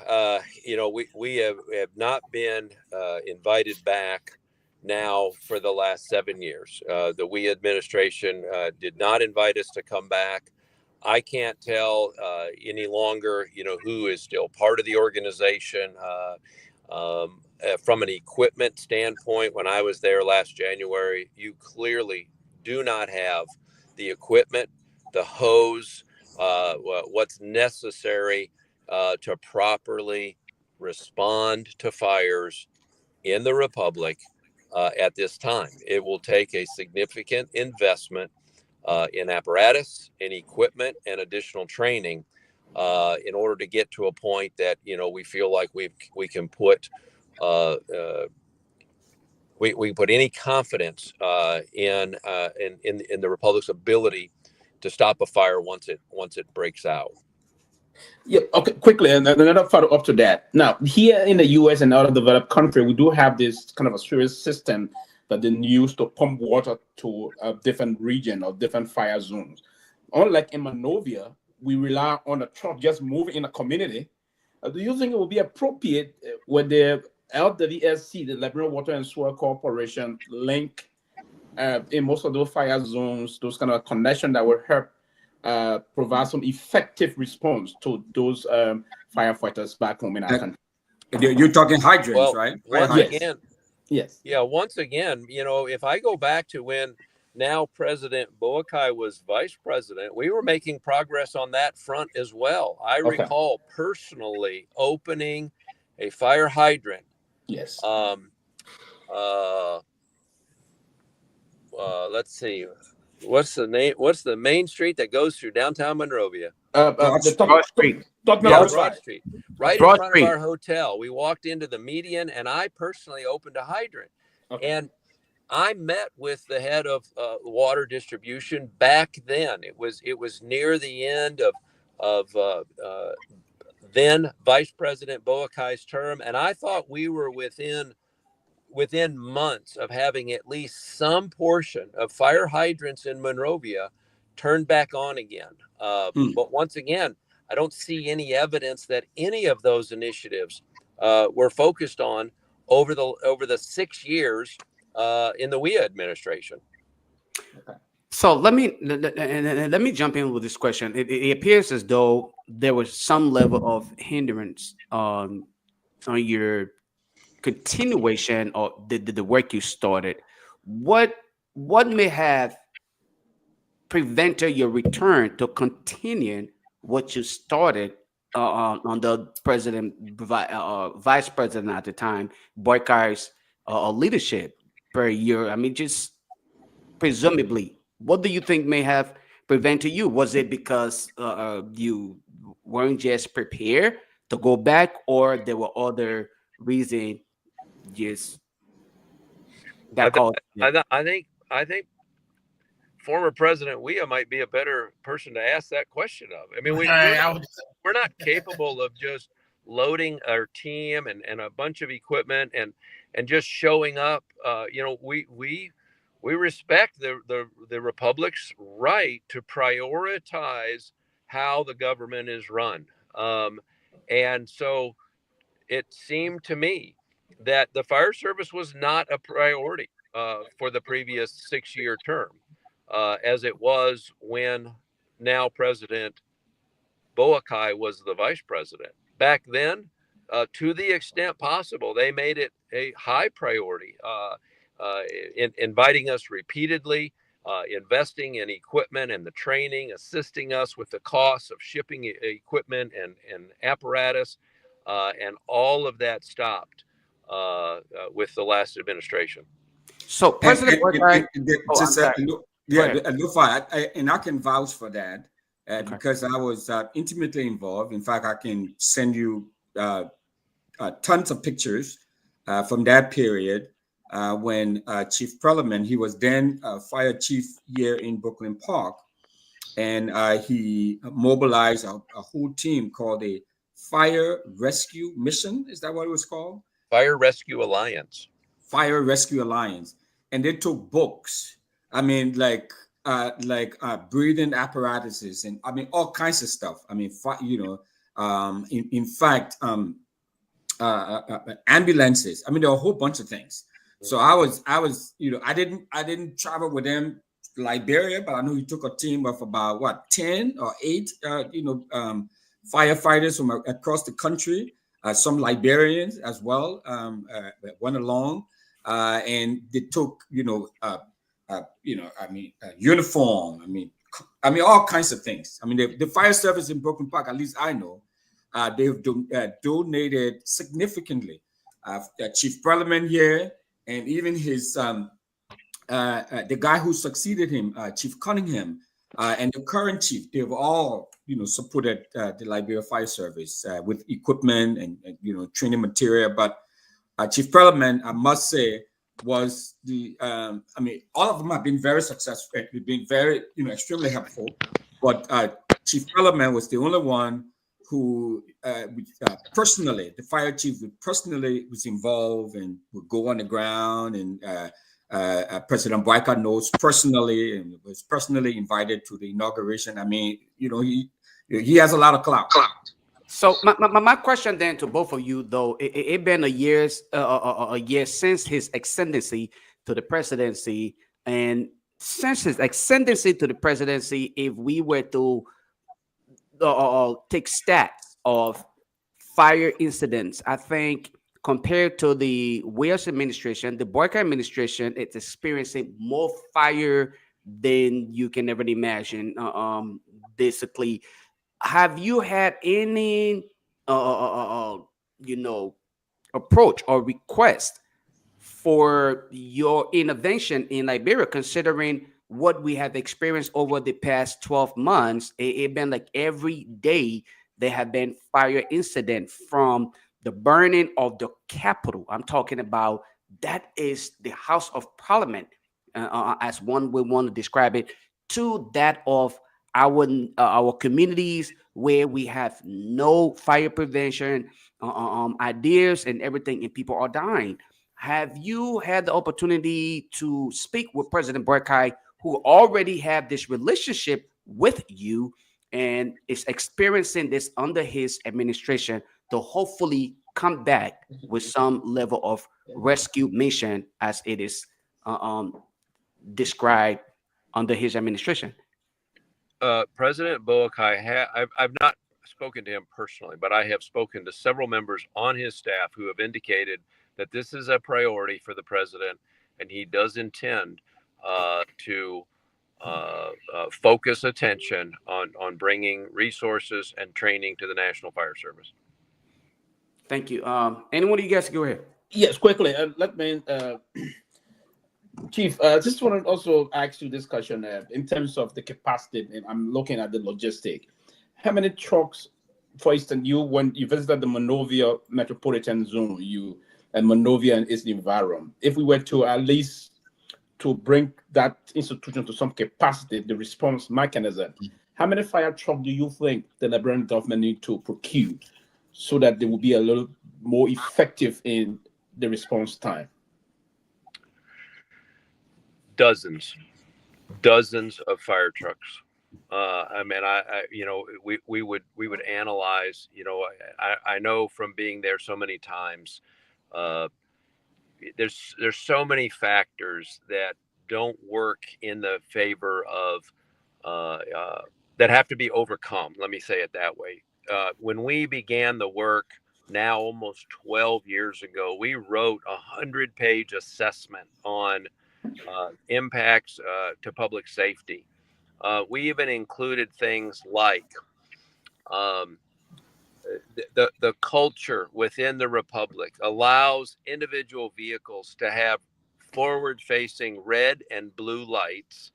We have not been invited back now for the last 7 years. The we administration did not invite us to come back. I can't tell any longer, who is still part of the organization. From an equipment standpoint, when I was there last January, you clearly do not have the equipment, the hose, what's necessary to properly respond to fires in the Republic at this time. It will take a significant investment in apparatus, in equipment, and additional training in order to get to a point that we feel like we can put we put any confidence in the Republic's ability to stop a fire once it breaks out. Yeah. Okay. Quickly, and another follow up to that. Now, here in the U.S. and other developed country, we do have this kind of a serious system that they use to pump water to a different region or different fire zones. Unlike in Monrovia, we rely on a truck just moving in a community. Do you think it would be appropriate with the LWSC, the Liberian Water and Sewer Corporation, link in most of those fire zones, those kind of connections that will help provide some effective response to those firefighters back home in our country? You're talking hydrants, right? Yes. Yeah. Once again, if I go back to when now President Boakai was vice president, we were making progress on that front as well. I recall personally opening a fire hydrant. Yes. Let's see. What's the name? What's the main street that goes through downtown Monrovia? Broad Street. Broad Street. Right in front of our hotel. We walked into the Myean, and I personally opened a hydrant. And I met with the head of water distribution back then. It was near the end of then Vice President Boakai's term, and I thought we were within months of having at least some portion of fire hydrants in Monrovia turned back on again. But once again, I don't see any evidence that any of those initiatives were focused on over the 6 years in the WIA administration. So let me jump in with this question. It appears as though there was some level of hindrance on your continuation of the work you started. What may have prevented your return to continue what you started on the vice president at the time, Boakai's leadership per year? I mean, just presumably, what do you think may have prevented you? Was it because you weren't just prepared to go back, or there were other reasons? Just that I think former President WIA might be a better person to ask that question of. I mean, we're not capable of just loading our team and a bunch of equipment and just showing up. We respect the Republic's right to prioritize how the government is run. And so it seemed to me that the fire service was not a priority for the previous 6-year term, as it was when now President Boakai was the vice president. Back then, to the extent possible, they made it a high priority, inviting us repeatedly, investing in equipment and the training, assisting us with the costs of shipping equipment and apparatus, and all of that stopped with the last administration. So President Boakai, Lofa, and I can vouch for that because I was intimately involved. In fact, I can send you tons of pictures from that period when Chief Perlman, he was then fire chief here in Brooklyn Park, and he mobilized a whole team called a Fire Rescue Mission. Is that what it was called? Fire Rescue Alliance. Fire Rescue Alliance, and they took books. I mean, like breathing apparatuses, and I mean all kinds of stuff. I mean, in fact, ambulances. I mean, there are a whole bunch of things. So I was, I didn't travel with them to Liberia, but I know he took a team of about 10 or 8, firefighters from across the country. Some Liberians as well went along, and they took, uniform. I mean, all kinds of things. I mean, the fire service in Brooklyn Park, at least I know, they've donated significantly. Chief Perlman here, and even his the guy who succeeded him, Chief Cunningham, and the current chief, they've all supported the Liberia Fire Service with equipment and training material. But Chief Perlman, I must say, was the all of them have been very successful. They've been very extremely helpful. But Chief Perlman was the only one who personally, the fire chief personally was involved and would go on the ground, and President Boyka knows personally and was personally invited to the inauguration. I mean, he has a lot of clout. So my question then to both of you, though, it been a year since his ascendancy to the presidency, and since his ascendancy to the presidency, if we were to take stats of fire incidents, I think compared to the Wales administration, the Boyka administration, it's experiencing more fire than you can ever imagine. Basically, have you had any, approach or request for your intervention in Liberia, considering what we have experienced over the past 12 months? It's been like every day there have been fire incidents, from the burning of the Capitol. I'm talking about, that is the House of Parliament, as one would want to describe it, to that of our communities where we have no fire prevention ideas and everything, and people are dying. Have you had the opportunity to speak with President Boyka, who already have this relationship with you and is experiencing this under his administration, to hopefully come back with some level of rescue mission as it is described under his administration? President Boyka, I've not spoken to him personally, but I have spoken to several members on his staff who have indicated that this is a priority for the president, and he does intend to focus attention on bringing resources and training to the National Fire Service. Thank you. Anyone of you guys go ahead? Yes, quickly. Let me, Chief, just want to also ask you this question in terms of the capacity. And I'm looking at the logistic. How many trucks, for instance, when you visited the Monrovia metropolitan zone, and Monrovia and its environment, if we were to at least to bring that institution to some capacity, the response mechanism, how many fire trucks do you think the Liberian government need to procure so that they will be a little more effective in the response time? Dozens of fire trucks. We would analyze. I know from being there so many times. There's so many factors that don't work in the favor of that have to be overcome. Let me say it that way. When we began the work, now almost 12 years ago, we wrote a 100-page assessment on impacts to public safety. We even included things like the culture within the Republic allows individual vehicles to have forward-facing red and blue lights.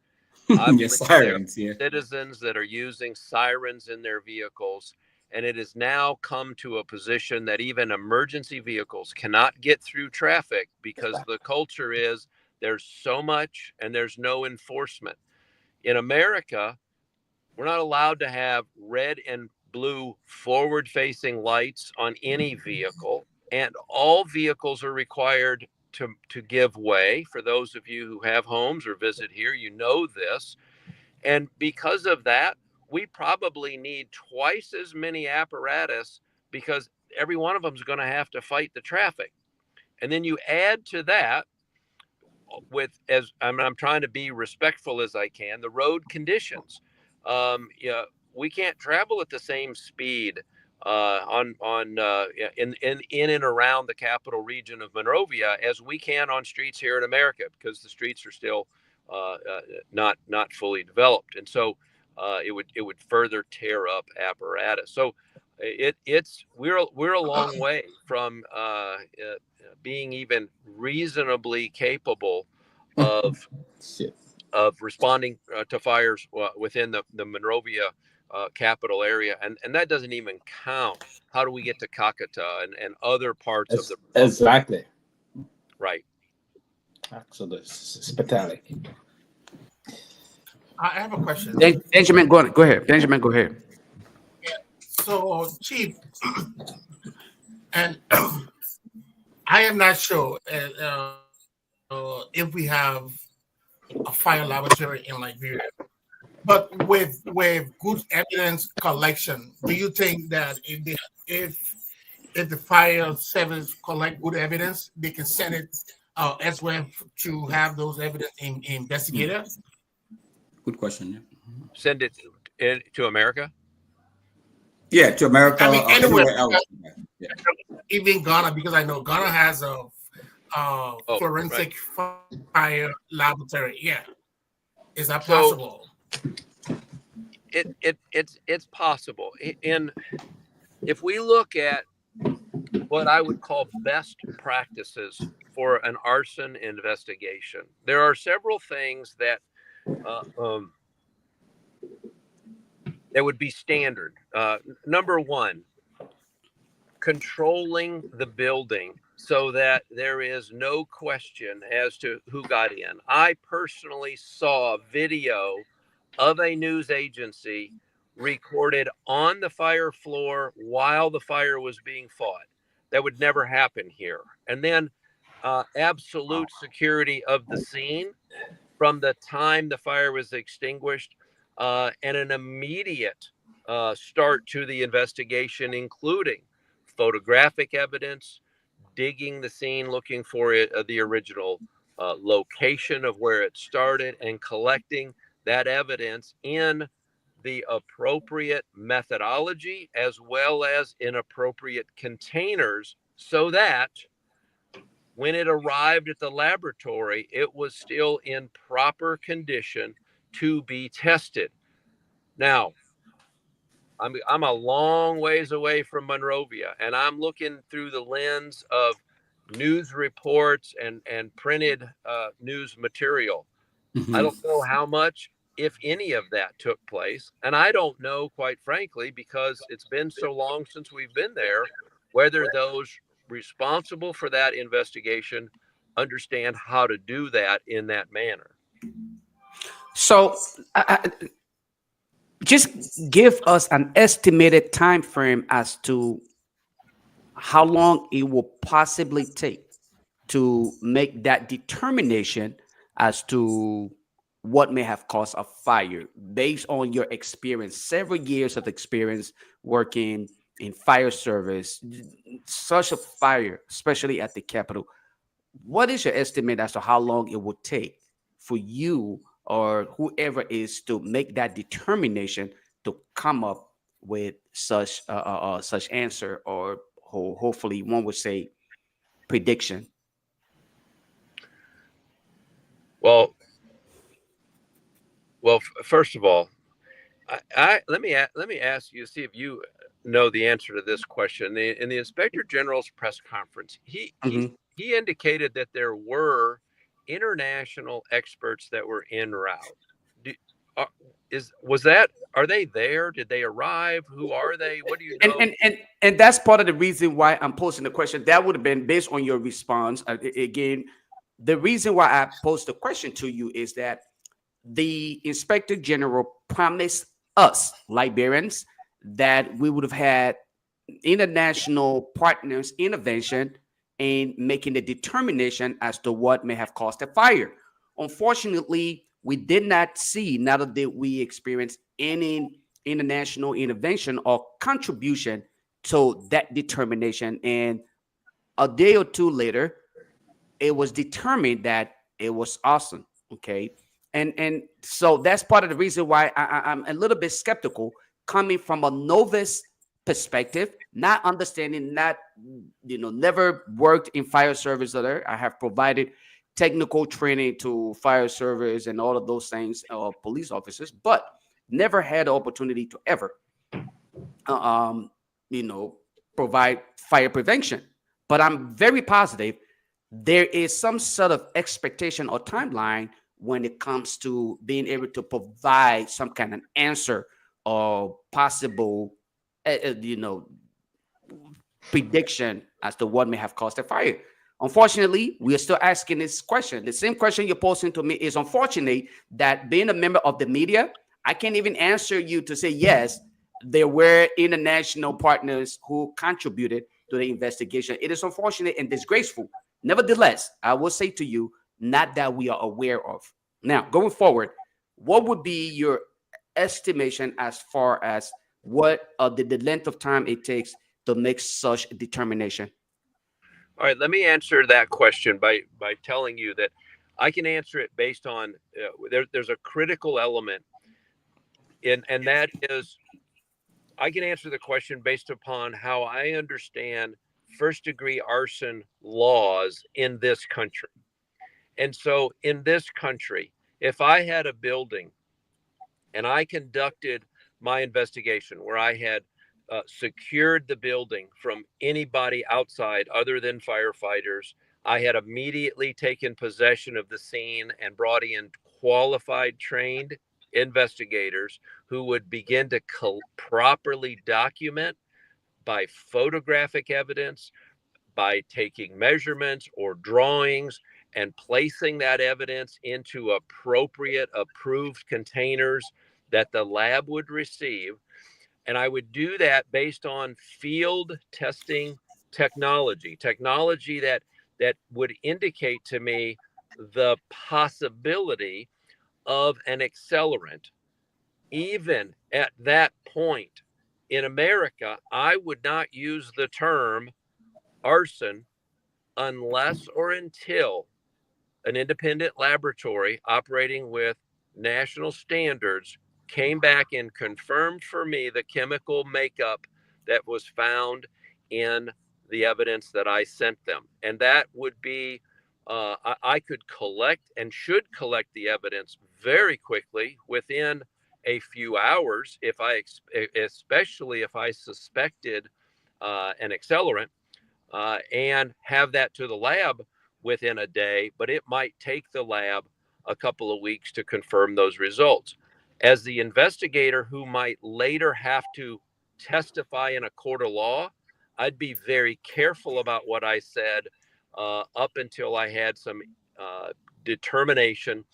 Yes, sirens, yeah. Citizens that are using sirens in their vehicles, And it has now come to a position that even emergency vehicles cannot get through traffic because the culture is there's so much and there's no enforcement. In America, we're not allowed to have red and blue forward-facing lights on any vehicle, and all vehicles are required to give way. For those of you who have homes or visit here, you know this. And because of that, we probably need twice as many apparatus because every one of them is going to have to fight the traffic. And then you add to that, with, as I'm trying to be respectful as I can, the road conditions. Yeah, we can't travel at the same speed in and around the capital region of Monrovia as we can on streets here in America, because the streets are still not fully developed, and so it would further tear up apparatus. So we're a long way from being even reasonably capable of responding to fires within the Monrovia capital area, and that doesn't even count. How do we get to Kakata and other parts of the Republic? Exactly. Right. Absolutely. Spectacular. I have a question. Benjamin, go ahead. Benjamin, go ahead. Yeah. So, Chief, and I am not sure if we have a fire laboratory in Liberia, but with good evidence collection, do you think that if the fire service collect good evidence, they can send it elsewhere to have those evidence investigated? Good question. Yeah. Send it to America? Yeah, to America. I mean, anywhere else. Yeah. Even Ghana, because I know Ghana has a forensic fire laboratory. Yeah, is that possible? It's possible. And if we look at what I would call best practices for an arson investigation, there are several things that that would be standard. Number one, controlling the building so that there is no question as to who got in. I personally saw video of a news agency recorded on the fire floor while the fire was being fought. That would never happen here. And then absolute security of the scene from the time the fire was extinguished, and an immediate start to the investigation, including photographic evidence, digging the scene, looking for the original location of where it started, and collecting that evidence in the appropriate methodology as well as in appropriate containers, so that when it arrived at the laboratory, it was still in proper condition to be tested. Now, I'm a long ways away from Monrovia, and I'm looking through the lens of news reports and printed news material. Mm-hmm. I don't know how much, if any, of that took place. And I don't know, quite frankly, because it's been so long since we've been there, whether those responsible for that investigation understand how to do that in that manner. So just give us an estimated time frame as to how long it will possibly take to make that determination as to what may have caused a fire, based on your experience, several years of experience working in fire service. Such a fire, especially at the Capitol, what is your estimate as to how long it would take for you or whoever is to make that determination to come up with such such answer, or hopefully one would say prediction? Well, first of all, let me ask you, see if you know the answer to this question. In the Inspector General's press conference, he indicated that there were international experts that were en route. Are they there? Did they arrive? Who are they? What do you And know? and that's part of the reason why I'm posing the question. That would have been based on your response. Again, the reason why I posed the question to you is that the Inspector General promised us Liberians that we would have had international partners intervention in making the determination as to what may have caused the fire. Unfortunately, we did not see, neither did we experience any international intervention or contribution to that determination. And a day or two later, it was determined that it was arson. Okay. And so that's part of the reason why I'm a little bit skeptical coming from a novice perspective, not understanding, not, never worked in fire service other. I have provided technical training to fire service and all of those things, police officers, but never had the opportunity to ever, provide fire prevention. But I'm very positive there is some sort of expectation or timeline when it comes to being able to provide some kind of answer or possible, prediction as to what may have caused the fire. Unfortunately, we are still asking this question. The same question you're posing to me is unfortunate that being a member of the media, I can't even answer you to say, yes, there were international partners who contributed to the investigation. It is unfortunate and disgraceful. Nevertheless, I will say to you, not that we are aware of. Now, going forward, what would be your estimation as far as what the length of time it takes to make such a determination? All right, let me answer that question by telling you that I can answer it based on there's a critical element and that is I can answer the question based upon how I understand first-degree arson laws in this country. And so in this country, if I had a building and I conducted my investigation where I had secured the building from anybody outside other than firefighters, I had immediately taken possession of the scene and brought in qualified, trained investigators who would begin to properly document by photographic evidence, by taking measurements or drawings and placing that evidence into appropriate approved containers that the lab would receive. And I would do that based on field testing technology that would indicate to me the possibility of an accelerant. Even at that point in America, I would not use the term arson unless or until an independent laboratory operating with national standards came back and confirmed for me the chemical makeup that was found in the evidence that I sent them. And that would be, I could collect and should collect the evidence very quickly within a few hours, especially if I suspected an accelerant, and have that to the lab within a day, but it might take the lab a couple of weeks to confirm those results. As the investigator who might later have to testify in a court of law, I'd be very careful about what I said up until I had some determination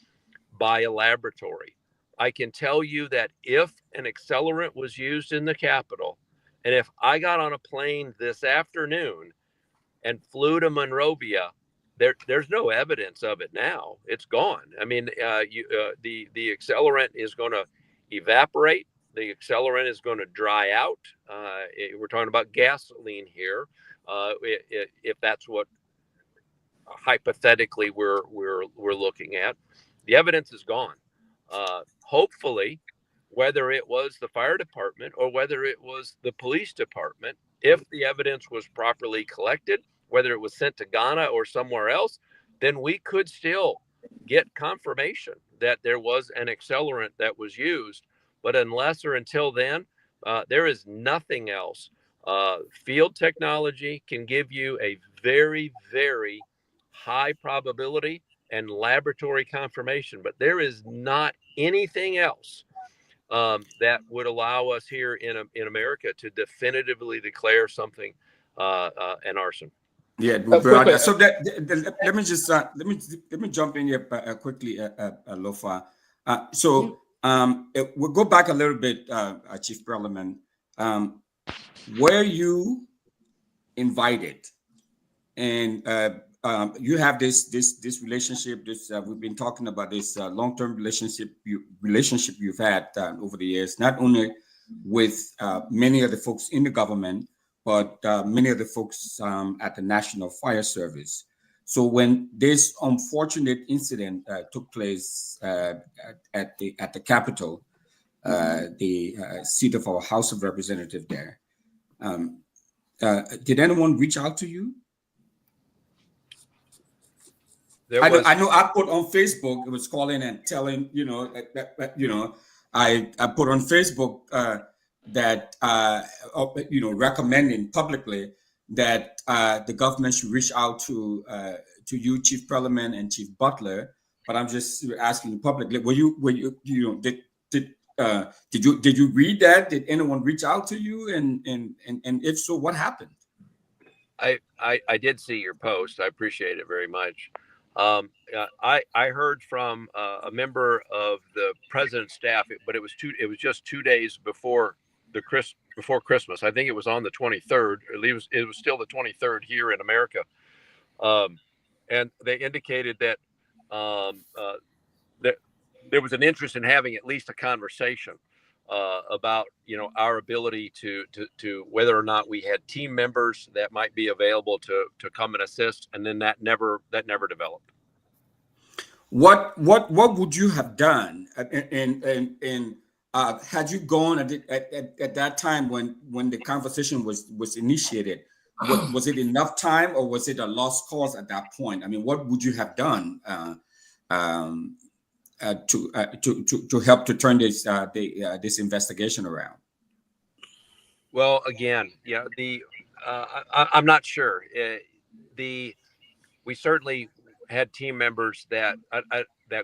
by a laboratory. I can tell you that if an accelerant was used in the Capitol, and if I got on a plane this afternoon and flew to Monrovia, there's no evidence of it now. It's gone. I mean, the accelerant is going to evaporate. The accelerant is going to dry out. We're talking about gasoline here. If that's what hypothetically we're looking at, the evidence is gone. Hopefully, whether it was the fire department or whether it was the police department, if the evidence was properly collected, whether it was sent to Ghana or somewhere else, then we could still get confirmation that there was an accelerant that was used. But unless or until then, there is nothing else. Field technology can give you a very, very high probability and laboratory confirmation, but there is not anything else that would allow us here in America to definitively declare something an arson. Yeah, so let me just let me jump in here quickly, Lofa. We'll go back a little bit, Chief Parliament. Were you invited, and you have this relationship? We've been talking about this long-term relationship you've had over the years, not only with many of the folks in the government, but many of the folks at the National Fire Service. So when this unfortunate incident took place at the Capitol, the seat of our House of Representatives there, did anyone reach out to you? I know I put on Facebook, it was calling and telling, I put on Facebook that, recommending publicly that the government should reach out to you, Chief Parliament and Chief Butler. But I'm just asking publicly, did you read that? Did anyone reach out to you? And if so, what happened? I did see your post. I appreciate it very much. I heard from a member of the president's staff, but it was just 2 days before Christmas. I think it was on the 23rd. It was still the 23rd here in America, and they indicated that that there was an interest in having at least a conversation about our ability to whether or not we had team members that might be available to come and assist, and then that never developed. What would you have done? And had you gone at that time when the conversation was initiated? Was it enough time, or was it a lost cause at that point? I mean, what would you have done to help to turn this investigation around? Well, again, I'm not sure. We certainly had team members that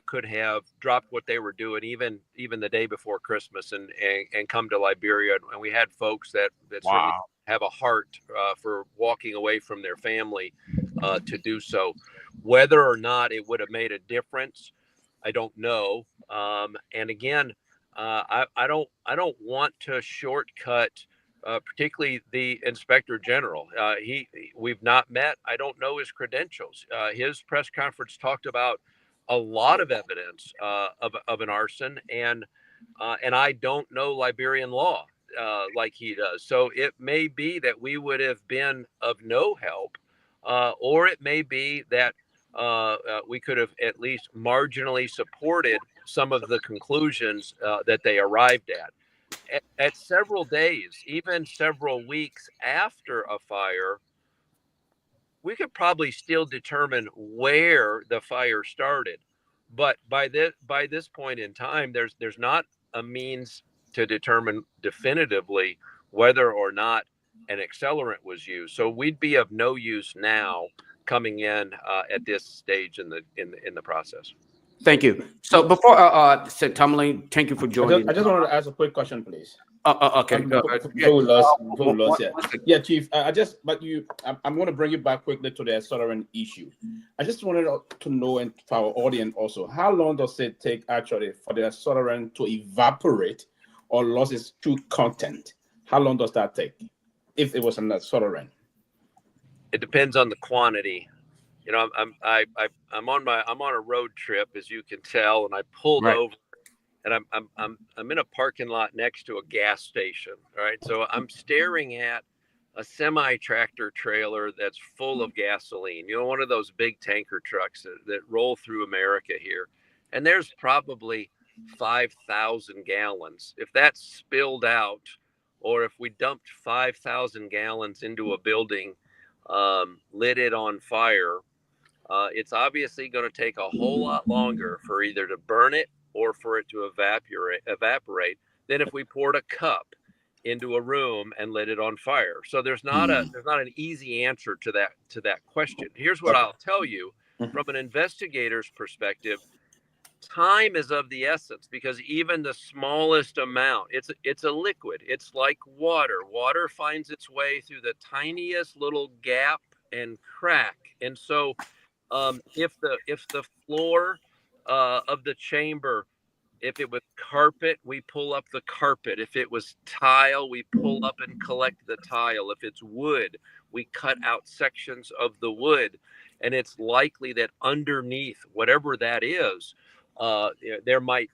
could have dropped what they were doing even the day before Christmas and come to Liberia, and we had folks that certainly have a heart for walking away from their family to do so. Whether or not it would have made a difference, I don't know. And again, I don't want to shortcut, particularly the Inspector General. We've not met. I don't know his credentials. His press conference talked about a lot of evidence of an arson, and I don't know Liberian law like he does. So it may be that we would have been of no help, or it may be that we could have at least marginally supported some of the conclusions that they arrived at. At several days, even several weeks after a fire, we could probably still determine where the fire started. But by this point in time, there's not a means to determine definitively whether or not an accelerant was used. So we'd be of no use now coming in at this stage in the process. Thank you. So before Tomalin, thank you for joining. I just wanted to ask a quick question, please. Okay. Yeah, Chief. I'm going to bring you back quickly to the accelerant issue. I just wanted to know, and for our audience also, how long does it take actually for the accelerant to evaporate or lose its true content? How long does that take if it was an accelerant? It depends on the quantity. I'm on a road trip, as you can tell, and I pulled over, and I'm in a parking lot next to a gas station. All right, so I'm staring at a semi-tractor trailer that's full of gasoline. One of those big tanker trucks that roll through America here, and there's probably 5,000 gallons. If that's spilled out, or if we dumped 5,000 gallons into a building, lit it on fire, it's obviously going to take a whole lot longer for either to burn it or for it to evaporate than if we poured a cup into a room and lit it on fire. So there's not an easy answer to that question. Here's what I'll tell you. from an investigator's perspective, time is of the essence, because even the smallest amount, it's a liquid. It's like water. Water finds its way through the tiniest little gap and crack. And so if the floor of the chamber, if it was carpet, we pull up the carpet. If it was tile, we pull up and collect the tile. If it's wood, we cut out sections of the wood. And it's likely that underneath whatever that is, there might,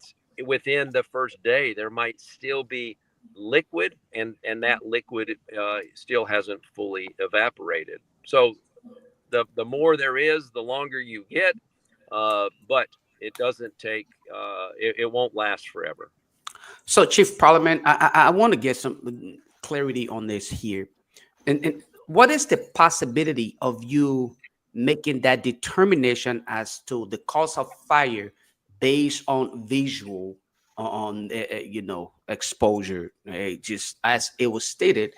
within the first day, there might still be liquid, and that liquid still hasn't fully evaporated. So the more there is, the longer you get, but it doesn't take, it won't last forever. So, Chief Parliament, I want to get some clarity on this here. And what is the possibility of you making that determination as to the cause of fire based on visual, on exposure? Just as it was stated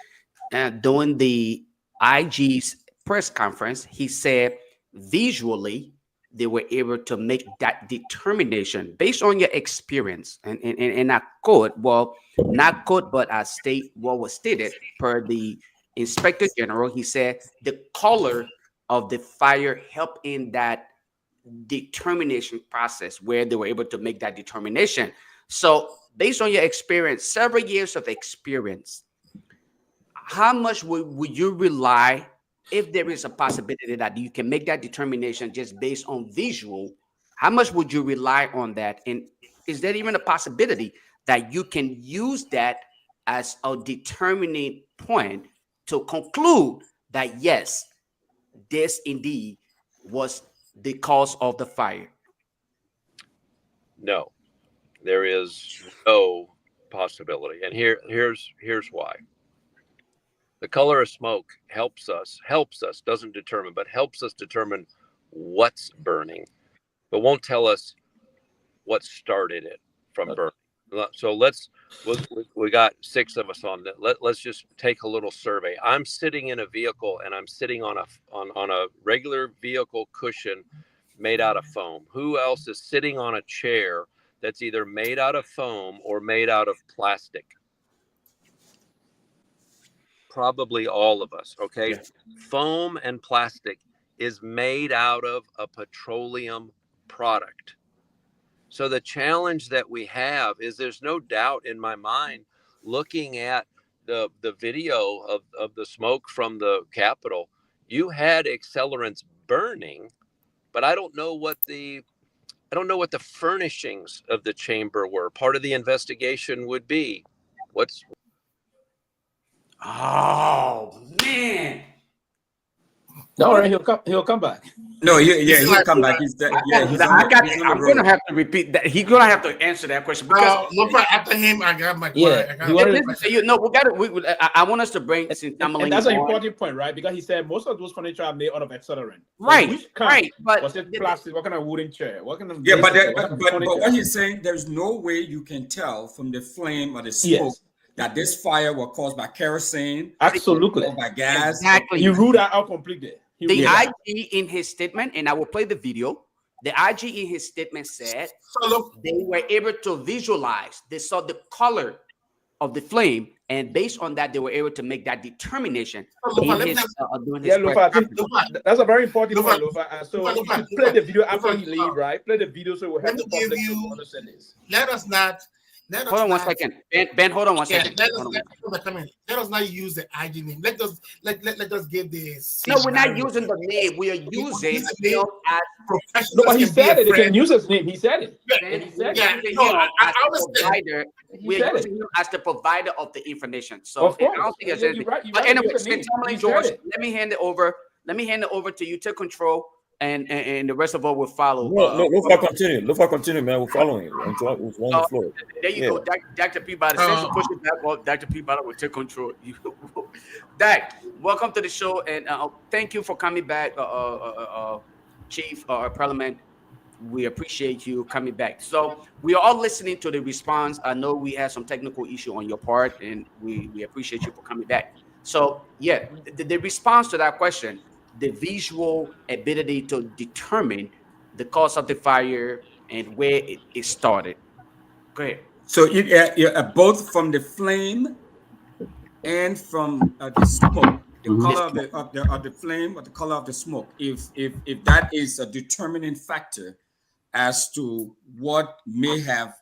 during the IG's press conference, he said visually they were able to make that determination based on your experience. And I quote, well, not quote, but I state what was stated per the Inspector General. He said the color of the fire helped in that determination process, where they were able to make that determination. So based on your experience, several years of experience, how much would you rely, if there is a possibility that you can make that determination just based on visual, how much would you rely on that? And is there even a possibility that you can use that as a determining point to conclude that, yes, this indeed was the cause of the fire? No, there is no possibility. And here's why. The color of smoke helps us, doesn't determine, but helps us determine what's burning, but won't tell us what started it from burning. So we got 6 of us on that. Let's just take a little survey. I'm sitting in a vehicle, and I'm sitting on a regular vehicle cushion made out of foam. Who else is sitting on a chair that's either made out of foam or made out of plastic? Probably all of us. Okay. Yeah. Foam and plastic is made out of a petroleum product. So the challenge that we have is, there's no doubt in my mind, looking at the video of the smoke from the Capitol, you had accelerants burning, but I don't know what the furnishings of the chamber were. Part of the investigation would be oh man. Don't worry, he'll come back. No, he'll come back. I'm gonna have to repeat that. He's gonna have to answer that question, because look after him. I got my I want us to bring and that's an important point, right? Because he said most of those furniture are made out of accelerant. Right. But was it plastic? What kind of wooden chair? What kind of but what he's saying, there's no way you can tell from the flame or the smoke that this fire was caused by kerosene, absolutely, or by gas. Exactly. You ruled that out completely. The IG in his statement, and I will play the video. The IG in his statement said they were able to visualize. They saw the color of the flame, and based on that, they were able to make that determination. Lofa, that's a very important point, Lofa. So play the video after he leaves, right? Play the video so we'll have the public to understand this. Let us not. Hold on one second. Ben, hold on one second. Let us not use the IG name. Let us give this. No, we're not using the name. We are using him as professional. No, but he said it. He can use his name. He said it. We're using him as the provider of the information. So I don't think it's anything. But anyway, George, let me hand it over. To you. Take control. And the rest of us will follow. Lofa continue, man. We're following it until we're on the floor. There you go, Dr. Peabody. Since you push it back, well, Dr. Peabody will take control. Dak, welcome to the show, and thank you for coming back, Chief Parliament. We appreciate you coming back. So we are all listening to the response. I know we had some technical issue on your part, and we appreciate you for coming back. So yeah, the response to that question. the visual ability to determine the cause of the fire and where it started. Go ahead. So both from the flame and from the smoke, the color of the flame or the color of the smoke, if that is a determining factor as to what may have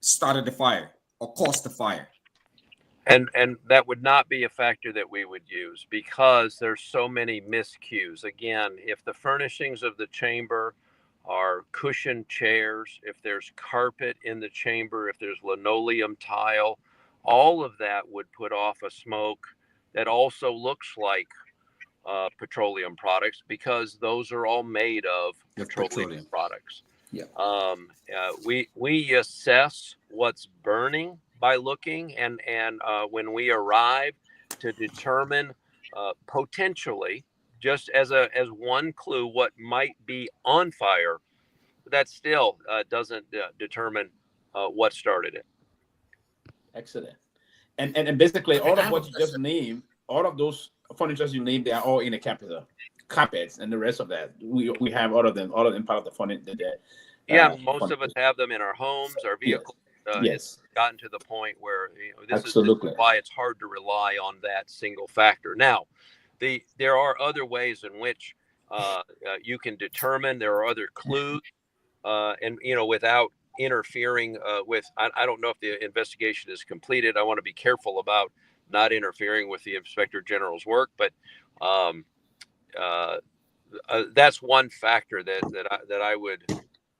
started the fire or caused the fire. And that would not be a factor that we would use because there's so many miscues. Again, if the furnishings of the chamber are cushioned chairs, if there's carpet in the chamber, if there's linoleum tile, all of that would put off a smoke that also looks like petroleum products because those are all made of petroleum products. Yeah. We assess what's burning by looking, and when we arrive to determine potentially, just as one clue, what might be on fire, that still doesn't determine what started it. Excellent. And basically all of what you just named, all of those furnitures you named, they are all in the capital. Carpets and the rest of that. We have all of them part of the furniture. Most of us have them in our homes, our vehicles. Yes. It's gotten to the point where this is why it's hard to rely on that single factor. Now, there are other ways in which you can determine. There are other clues, and without interfering with. I don't know if the investigation is completed. I want to be careful about not interfering with the Inspector General's work, but that's one factor that I would,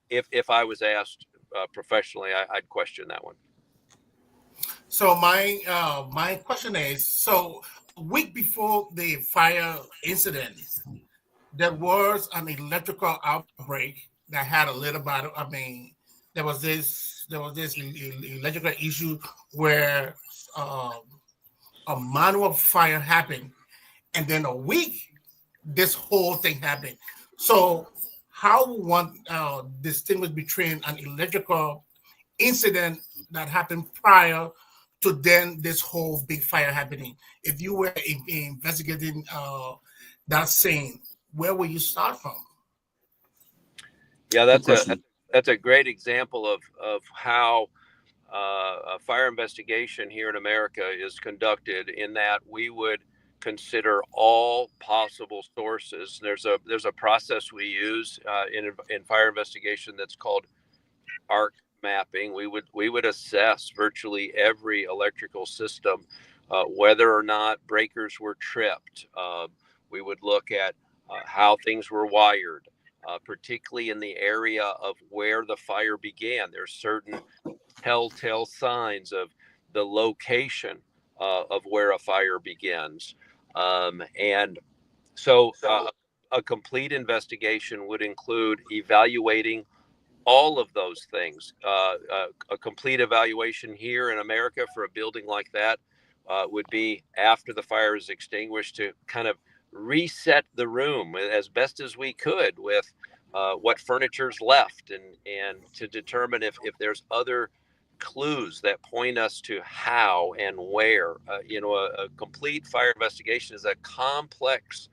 if I was asked professionally, I'd question that one. So my question is, so a week before the fire incident, there was an electrical outbreak that had a little bit. I mean, there was this electrical issue where a manual fire happened, and then a week this whole thing happened. So how one distinguish between an electrical incident that happened prior to then this whole big fire happening? If you were investigating that scene, where will you start from? Yeah, that's a great example of how a fire investigation here in America is conducted, in that we would consider all possible sources. There's a process we use in fire investigation that's called arc mapping. We would assess virtually every electrical system, whether or not breakers were tripped. We would look at how things were wired, particularly in the area of where the fire began. There's certain telltale signs of the location of where a fire begins. And so a complete investigation would include evaluating all of those things. A complete evaluation here in America for a building like that would be, after the fire is extinguished, to kind of reset the room as best as we could with what furniture's left, and to determine if there's other clues that point us to how and where. A complete fire investigation is a complex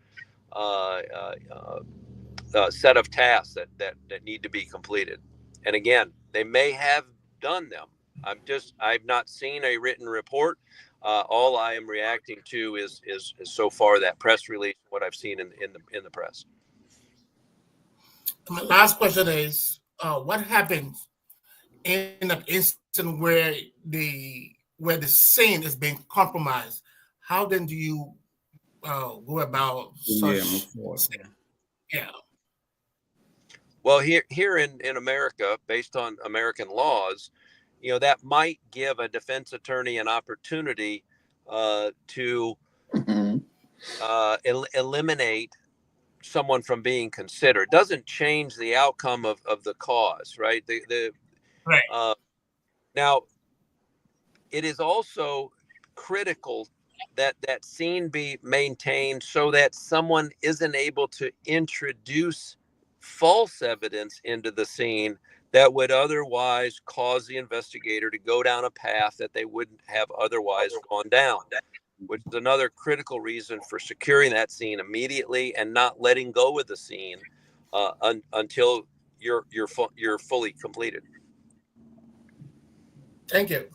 set of tasks that need to be completed. And again, they may have done them. I've not seen a written report. All I am reacting to is so far that press release, what I've seen in the press. My last question is, what happens in an instant where the scene is being compromised? How then do you go about such? Yeah. Well, here in America, based on American laws, that might give a defense attorney an opportunity to eliminate someone from being considered. Doesn't change the outcome of the cause, right? Right. Now, it is also critical that scene be maintained so that someone isn't able to introduce false evidence into the scene that would otherwise cause the investigator to go down a path that they wouldn't have otherwise gone down. which is another critical reason for securing that scene immediately and not letting go of the scene until you're fully completed. Thank you.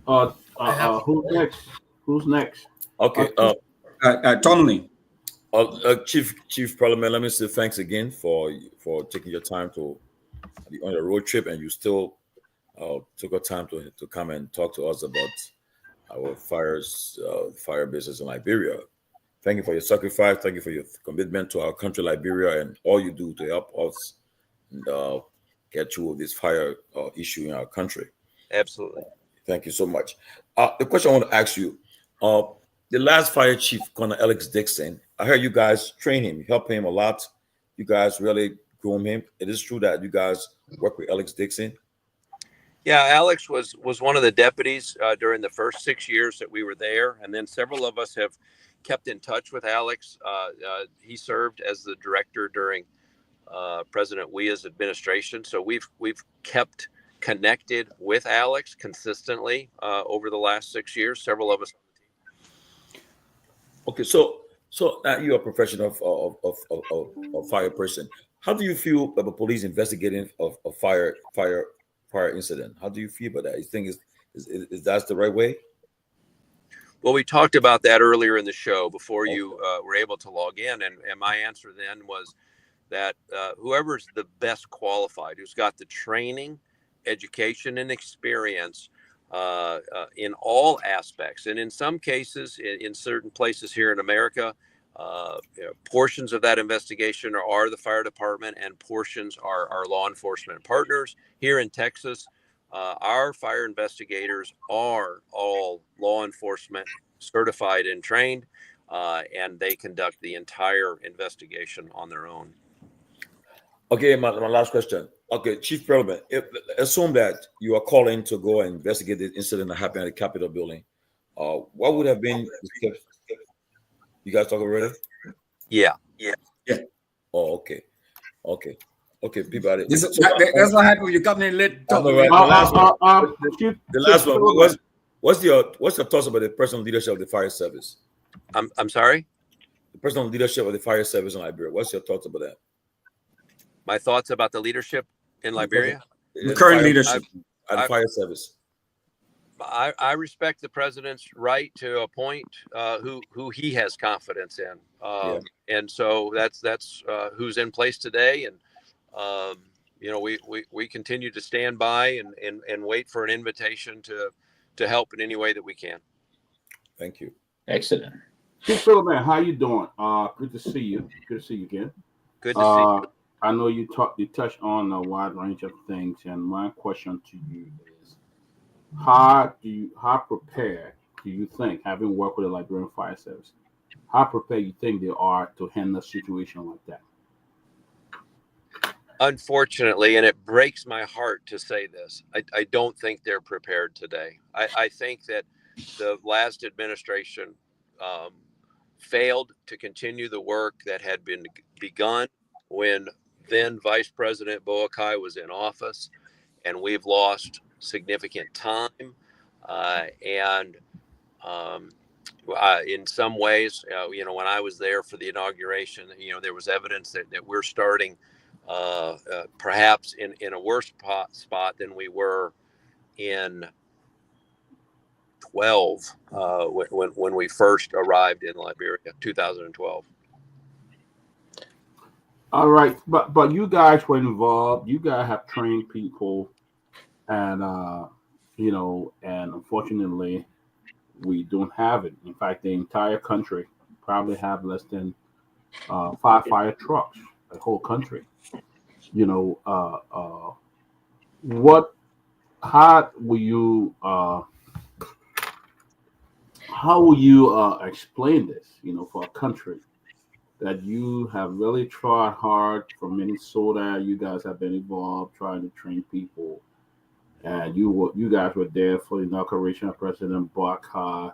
Who's next? Who's next? Okay. Tomalin. Chief Parliament, let me say thanks again for taking your time to be on a road trip, and you still took your time to come and talk to us about our fire business in Liberia. Thank you for your sacrifice. Thank you for your commitment to our country, Liberia, and all you do to help us and, get through this fire issue in our country. Absolutely. Thank you so much. The question I want to ask you, the last fire chief, Colonel Alex Dixon, I heard you guys train him, help him a lot. You guys really groom him. It is true that you guys work with Alex Dixon? Yeah, Alex was one of the deputies during the first 6 years that we were there. And then several of us have kept in touch with Alex. He served as the director during President Weah's administration. So we've kept connected with Alex consistently over the last 6 years, several of us. Okay, so you're a professional of fire person. How do you feel about police investigating a fire incident? How do you feel about that? You think is that the right way? Well, we talked about that earlier in the show before you were able to log in, and my answer then was that whoever's the best qualified, who's got the training, education, and experience in all aspects, and in some cases, in certain places here in America, portions of that investigation are the fire department, and portions are our law enforcement partners. Here in Texas, our fire investigators are all law enforcement certified and trained, and they conduct the entire investigation on their own. Okay, my last question. Okay, Chief Parliament, assume that you are calling to go and investigate the incident that happened at the Capitol building. What would have been the steps? You guys talk already? Yeah. Oh, okay. Peabody. That's what happened when you come in late. The last one. What's your thoughts about the personal leadership of the fire service? I'm sorry? The personal leadership of the fire service in Liberia. What's your thoughts about that? My thoughts about the leadership in Liberia? The current leadership at the fire service. I respect the president's right to appoint who he has confidence in, and so that's who's in place today. And we continue to stand by and wait for an invitation to help in any way that we can. Thank you. Excellent. Chief Philip, how you doing? Good to see you. Good to see you again. Good to see you. I know you touched on a wide range of things, and my question to you is, how prepared do you think, having worked with the Liberian Fire Service, how prepared you think they are to handle a situation like that? Unfortunately, and it breaks my heart to say this, I don't think they're prepared today. I think that the last administration failed to continue the work that had been begun when then Vice President Boakai was in office, and we've lost significant time. In some ways, when I was there for the inauguration, there was evidence that we're starting perhaps in a worse spot than we were in 12 when we first arrived in Liberia, 2012. All right, but you guys were involved. You guys have trained people, and and unfortunately, we don't have it. In fact, the entire country probably have less than 5 fire trucks. The whole country. How will you explain this? For a country that you have really tried hard from Minnesota, you guys have been involved trying to train people, and you guys were there for the inauguration of President Boakai.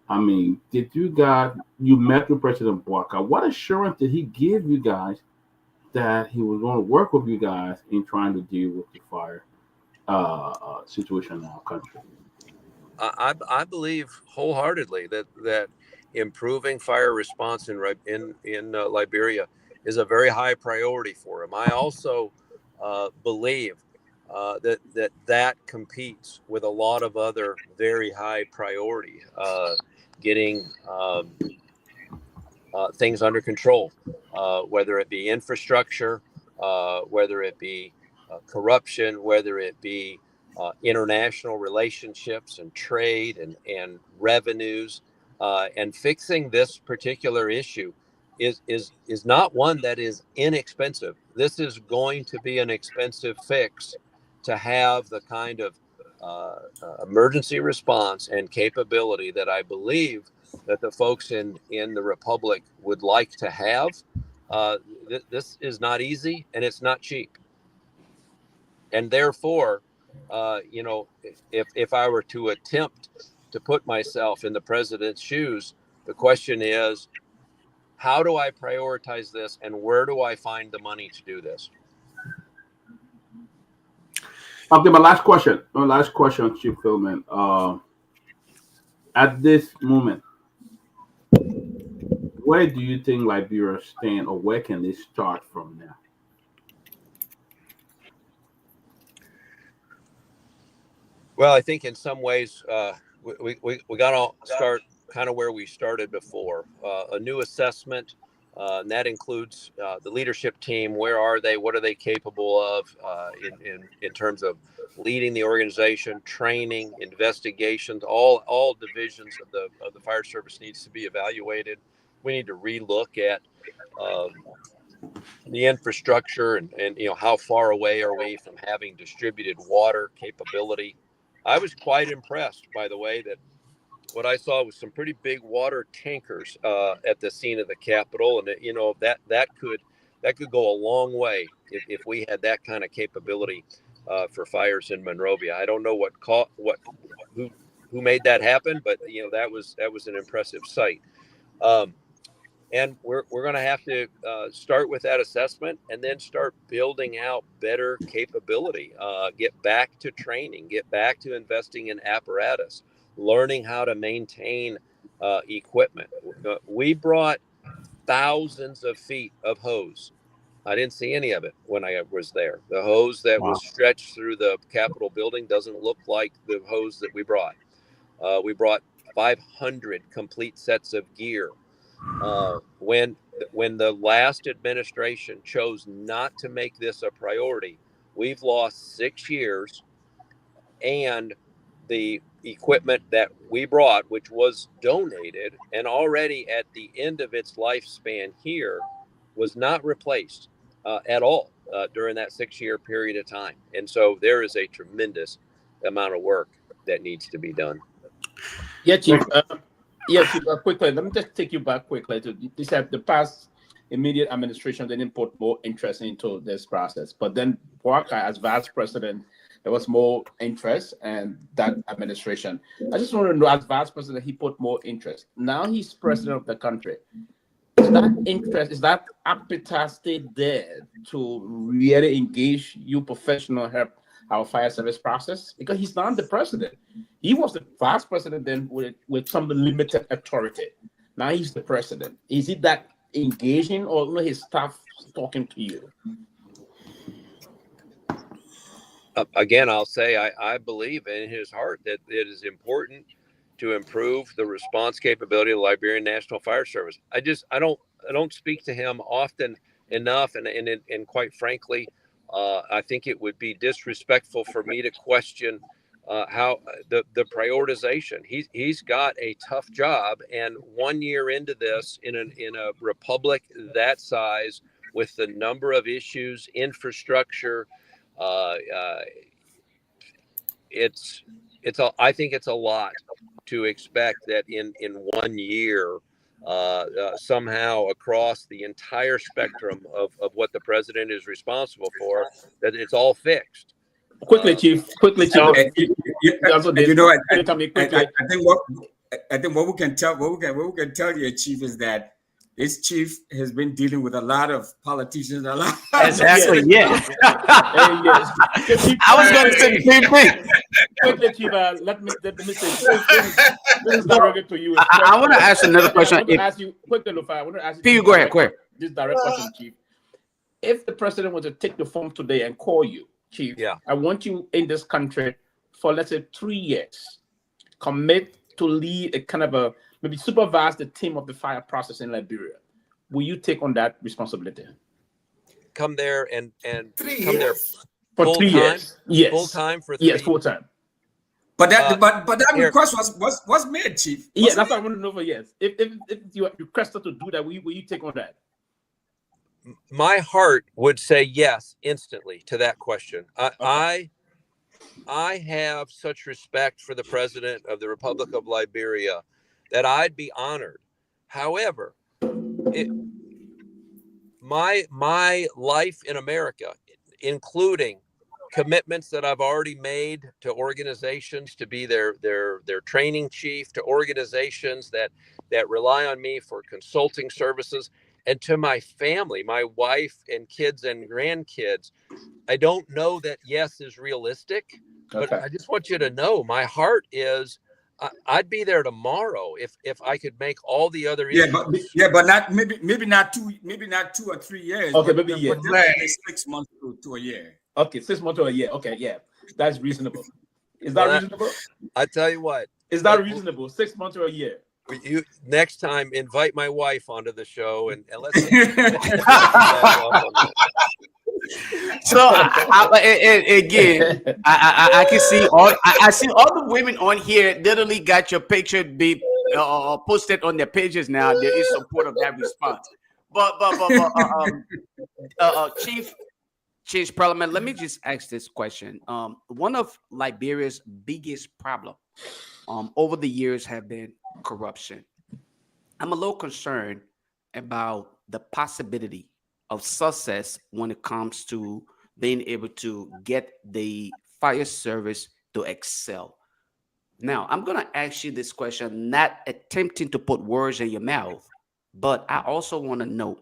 I mean, you met with President Boakai? What assurance did he give you guys that he was going to work with you guys in trying to deal with the fire situation in our country? I believe wholeheartedly that improving fire response in Liberia is a very high priority for him. I also believe that competes with a lot of other very high priority, getting things under control, whether it be infrastructure, whether it be corruption, whether it be international relationships and trade and revenues, and fixing this particular issue is not one that is inexpensive. This is going to be an expensive fix to have the kind of emergency response and capability that I believe that the folks in the Republic would like to have. This is not easy and it's not cheap. And therefore, if I were to attempt to put myself in the president's shoes, the question is, how do I prioritize this and where do I find the money to do this? Okay, my last question, Chief Philman. At this moment, where do you think Liberia stand, or where can they start from now? Well, I think in some ways we got to start kind of where we started before, a new assessment, and that includes the leadership team. Where are they? What are they capable of in terms of leading the organization, training, investigations? All divisions of the fire service needs to be evaluated. We need to relook at the infrastructure and how far away are we from having distributed water capability. I was quite impressed, by the way, that what I saw was some pretty big water tankers at the scene of the Capitol, and that could go a long way if we had that kind of capability for fires in Monrovia. I don't know who made that happen, but that was an impressive sight. And we're going to have to start with that assessment and then start building out better capability, get back to training, get back to investing in apparatus, learning how to maintain equipment. We brought thousands of feet of hose. I didn't see any of it when I was there. The hose that was stretched through the Capitol building doesn't look like the hose that we brought. We brought 500 complete sets of gear. When the last administration chose not to make this a priority, we've lost 6 years, and the equipment that we brought, which was donated and already at the end of its lifespan here, was not replaced at all during that 6-year period of time. And so there is a tremendous amount of work that needs to be done. Yeah, Chief. Yes, quickly. Let me just take you back quickly to this. The past immediate administration didn't put more interest into this process, but then Guar, as vice president, there was more interest, and that administration. I just want to know, as vice president, he put more interest. Now he's president of the country. Is that interest? Is that appetite still there to really engage you professional help our fire service process? Because he's not the president. He was the vice president then with some limited authority. Now he's the president. Is it that engaging, or his staff talking to you? Again, I'll say I believe in his heart that it is important to improve the response capability of the Liberian National Fire Service. I don't speak to him often enough, and quite frankly, I think it would be disrespectful for me to question how the prioritization. He's got a tough job, and 1 year into this, in a republic that size, with the number of issues, infrastructure, I think it's a lot to expect that in 1 year, somehow across the entire spectrum of what the president is responsible for, that it's all fixed. Quickly, Chief. Quickly, Chief. I think what we can tell you, Chief, is that this chief has been dealing with a lot of politicians. A lot. Exactly. Yeah. I was going to say the same thing. quickly, Chief, let me say this is directed to you. I want to ask another question. I want to ask you quickly, Lofa. I want to ask you. Go ahead. This direct question, Chief. If the president were to take the phone today and call you, Chief, I want you in this country for, let's say, 3 years. Commit to lead a kind of a, maybe supervise the team of the fire process in Liberia. Will you take on that responsibility? Come there and 3 come there years. For full 3 time? years. Yes. Full time for 3 Yes, full time. But that request was made, Chief. Yeah, that's what I want to know for yes. If you requested to do that, will you take on that? My heart would say yes instantly to that question. I have such respect for the president of the Republic of Liberia that I'd be honored. However, my life in America, including commitments that I've already made to organizations to be their training chief, to organizations that rely on me for consulting services, and to my family, my wife and kids and grandkids, I don't know that yes is realistic, but I just want you to know my heart is I'd be there tomorrow if I could make all the other issues. But not maybe not 2 or 3 years. Okay, but, maybe but definitely 6 months to a year. Okay, 6 months to a year. Okay, yeah, that's reasonable. Is that reasonable? I tell you what. Is that reasonable? 6 months to a year. You next time invite my wife onto the show and let's. So again, I can see I see all the women on here literally got your picture be posted on their pages now. There is support of that response. But Chief Parliament, let me just ask this question. One of Liberia's biggest problem over the years have been corruption. I'm a little concerned about the possibility of success when it comes to being able to get the fire service to excel. Now, I'm going to ask you this question, not attempting to put words in your mouth, but I also want to know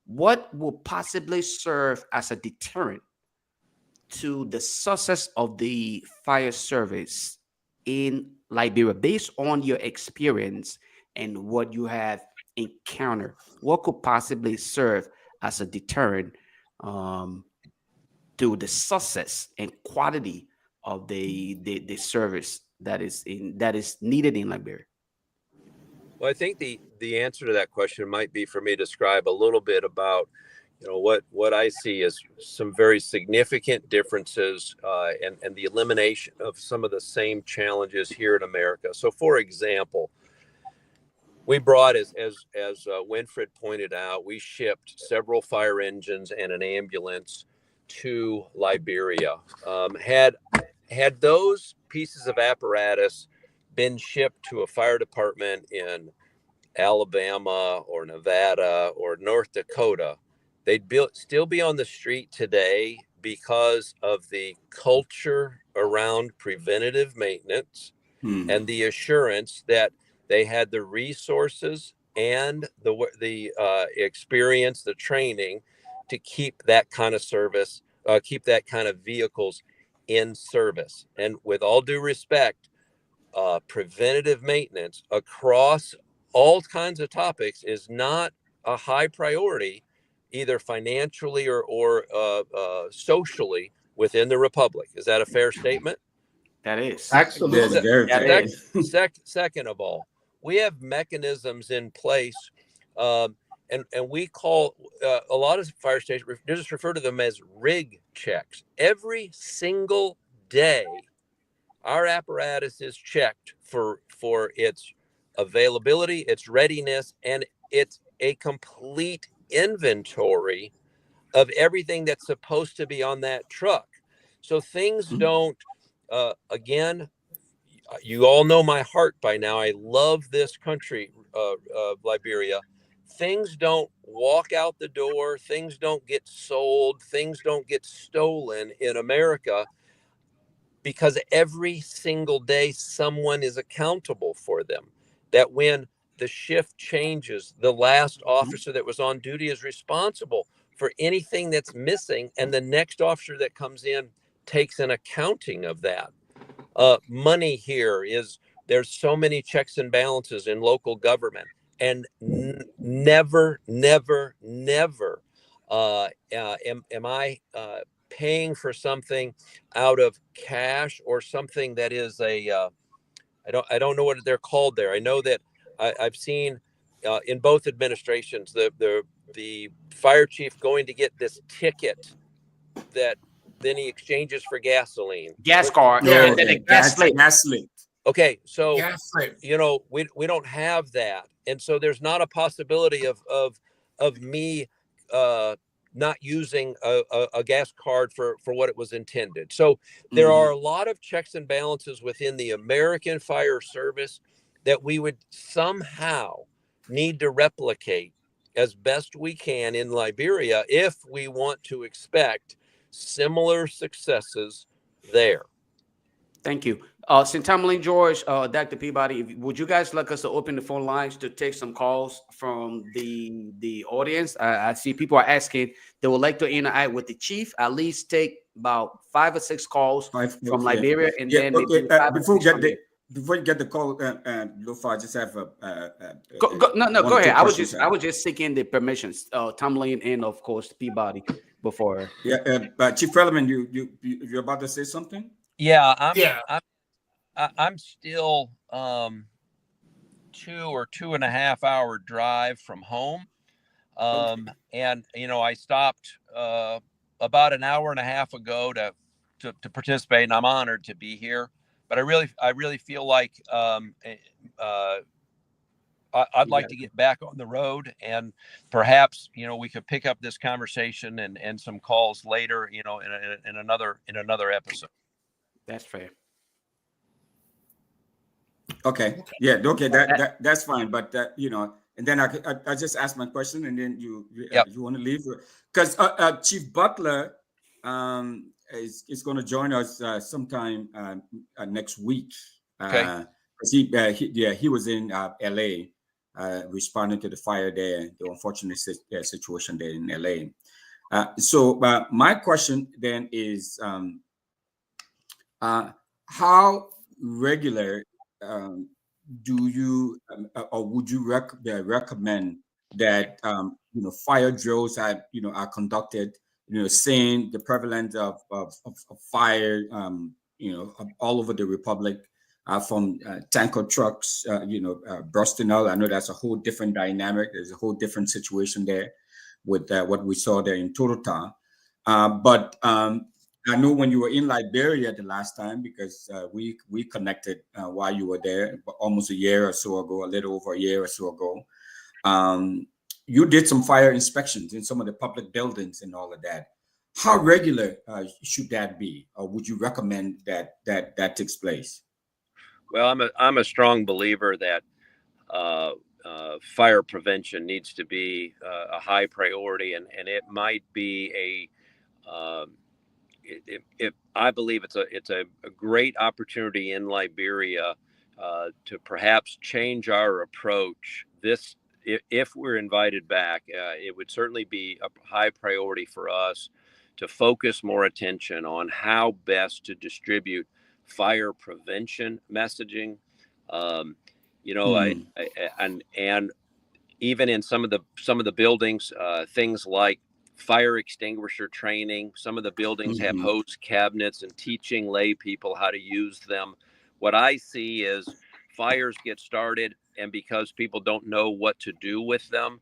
what will possibly serve as a deterrent to the success of the fire service in Liberia, based on your experience and what you have encountered. What could possibly serve as a deterrent to the success and quality of the service that is needed in Liberia? Well, I think the answer to that question might be for me to describe a little bit about what I see as some very significant differences and the elimination of some of the same challenges here in America. So, for example, we brought, as Winfred pointed out, we shipped several fire engines and an ambulance to Liberia. Had those pieces of apparatus been shipped to a fire department in Alabama or Nevada or North Dakota, they'd still be on the street today because of the culture around preventative maintenance and the assurance that they had the resources and the experience, the training to keep that kind of service, keep that kind of vehicles in service. And with all due respect, preventative maintenance across all kinds of topics is not a high priority, either financially or socially within the Republic. Is that a fair statement? That is. Absolutely. Second of all, we have mechanisms in place, and we call a lot of fire stations, just refer to them as rig checks. Every single day, our apparatus is checked for its availability, its readiness, and it's a complete inventory of everything that's supposed to be on that truck. So things don't, again, you all know my heart by now. I love this country, Liberia. Things don't walk out the door. Things don't get sold. Things don't get stolen in America, because every single day someone is accountable for them. That when the shift changes, the last officer that was on duty is responsible for anything that's missing, and the next officer that comes in takes an accounting of that. money here is there's so many checks and balances in local government, and never am I paying for something out of cash or something that is a I don't know what they're called there. I know that I've seen in both administrations the fire chief going to get this ticket that then he exchanges for gasoline. Gas card. Yeah, and then a gas slip. Gas slip. Okay, so Yes, sir. you know we don't have that, and so there's not a possibility of me not using a gas card for what it was intended. So there are a lot of checks and balances within the American Fire Service that we would somehow need to replicate as best we can in Liberia if we want to expect similar successes there. Thank you. St. Tomalin, George, Dr. Peabody, would you guys like us to open the phone lines to take some calls from the audience? I see people are asking they would like to interact with the chief. At least take about 5 or 6 calls from Liberia, and then maybe before you get the call, Lofa, I just have go ahead. I was just seeking the permissions, Tomalin and of course Peabody before. Yeah, Chief Parliament, you're about to say something? Yeah, I'm still 2 or 2.5 hour drive from home. And you know, I stopped about an hour and a half ago to participate, and I'm honored to be here. But I really feel like I'd like to get back on the road, and perhaps, you know, we could pick up this conversation and some calls later, you know, in another episode. That's fair. Okay. Yeah. Okay. That's fine. But you know, and then I just ask my question, and then you want to leave, because Chief Butler is going to join us sometime next week. Okay. He was in LA responding to the fire there, the unfortunate situation there in LA. So my question then is, how regular do you or would you recommend that you know, fire drills are conducted, you know, seeing the prevalence of fire you know, all over the republic, from tanker trucks bursting out? I know that's a whole different dynamic. There's a whole different situation there with what we saw there in Torgbean. But I know when you were in Liberia the last time, because we connected while you were there almost a year or so ago, a little over a year or so ago. You did some fire inspections in some of the public buildings and all of that. How regular should that be, or would you recommend that takes place? Well, I'm a strong believer that fire prevention needs to be a high priority, and it might be I believe it's a great opportunity in Liberia to perhaps change our approach. If we're invited back, it would certainly be a high priority for us to focus more attention on how best to distribute fire prevention messaging. You know, and even in some of the buildings, things like fire extinguisher training. Some of the buildings have hose cabinets and teaching lay people how to use them. What I see is fires get started, and because people don't know what to do with them,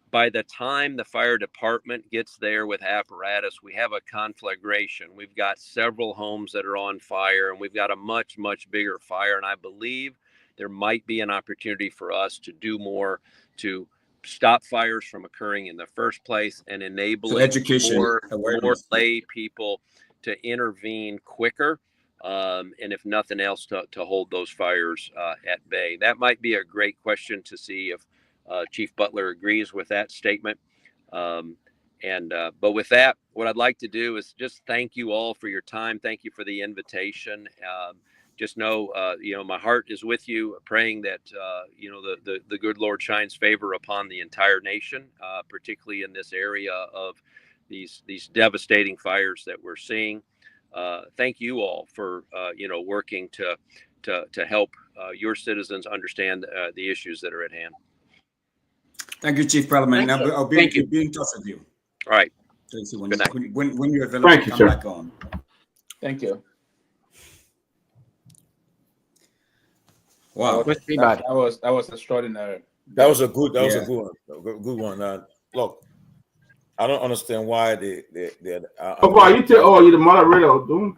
by the time the fire department gets there with apparatus, we have a conflagration. We've got several homes that are on fire, and we've got a much, much bigger fire. And I believe there might be an opportunity for us to do more to stop fires from occurring in the first place, and enabling more lay people to intervene quicker, and if nothing else, to hold those fires at bay. That might be a great question to see if Chief Butler agrees with that statement. But with that, what I'd like to do is just thank you all for your time. Thank you for the invitation. Just know, you know, my heart is with you, praying that, you know, the good Lord shines favor upon the entire nation, particularly in this area of these devastating fires that we're seeing. thank you all for working to help your citizens understand the issues that are at hand. Thank you, Chief Parliament. I'll be in touch with you. All right. So when you're available, Thank you, come sir. back on. Thank you. Wow, that was extraordinary. That was a good one. Look, I don't understand why they you tell you the moderator, don't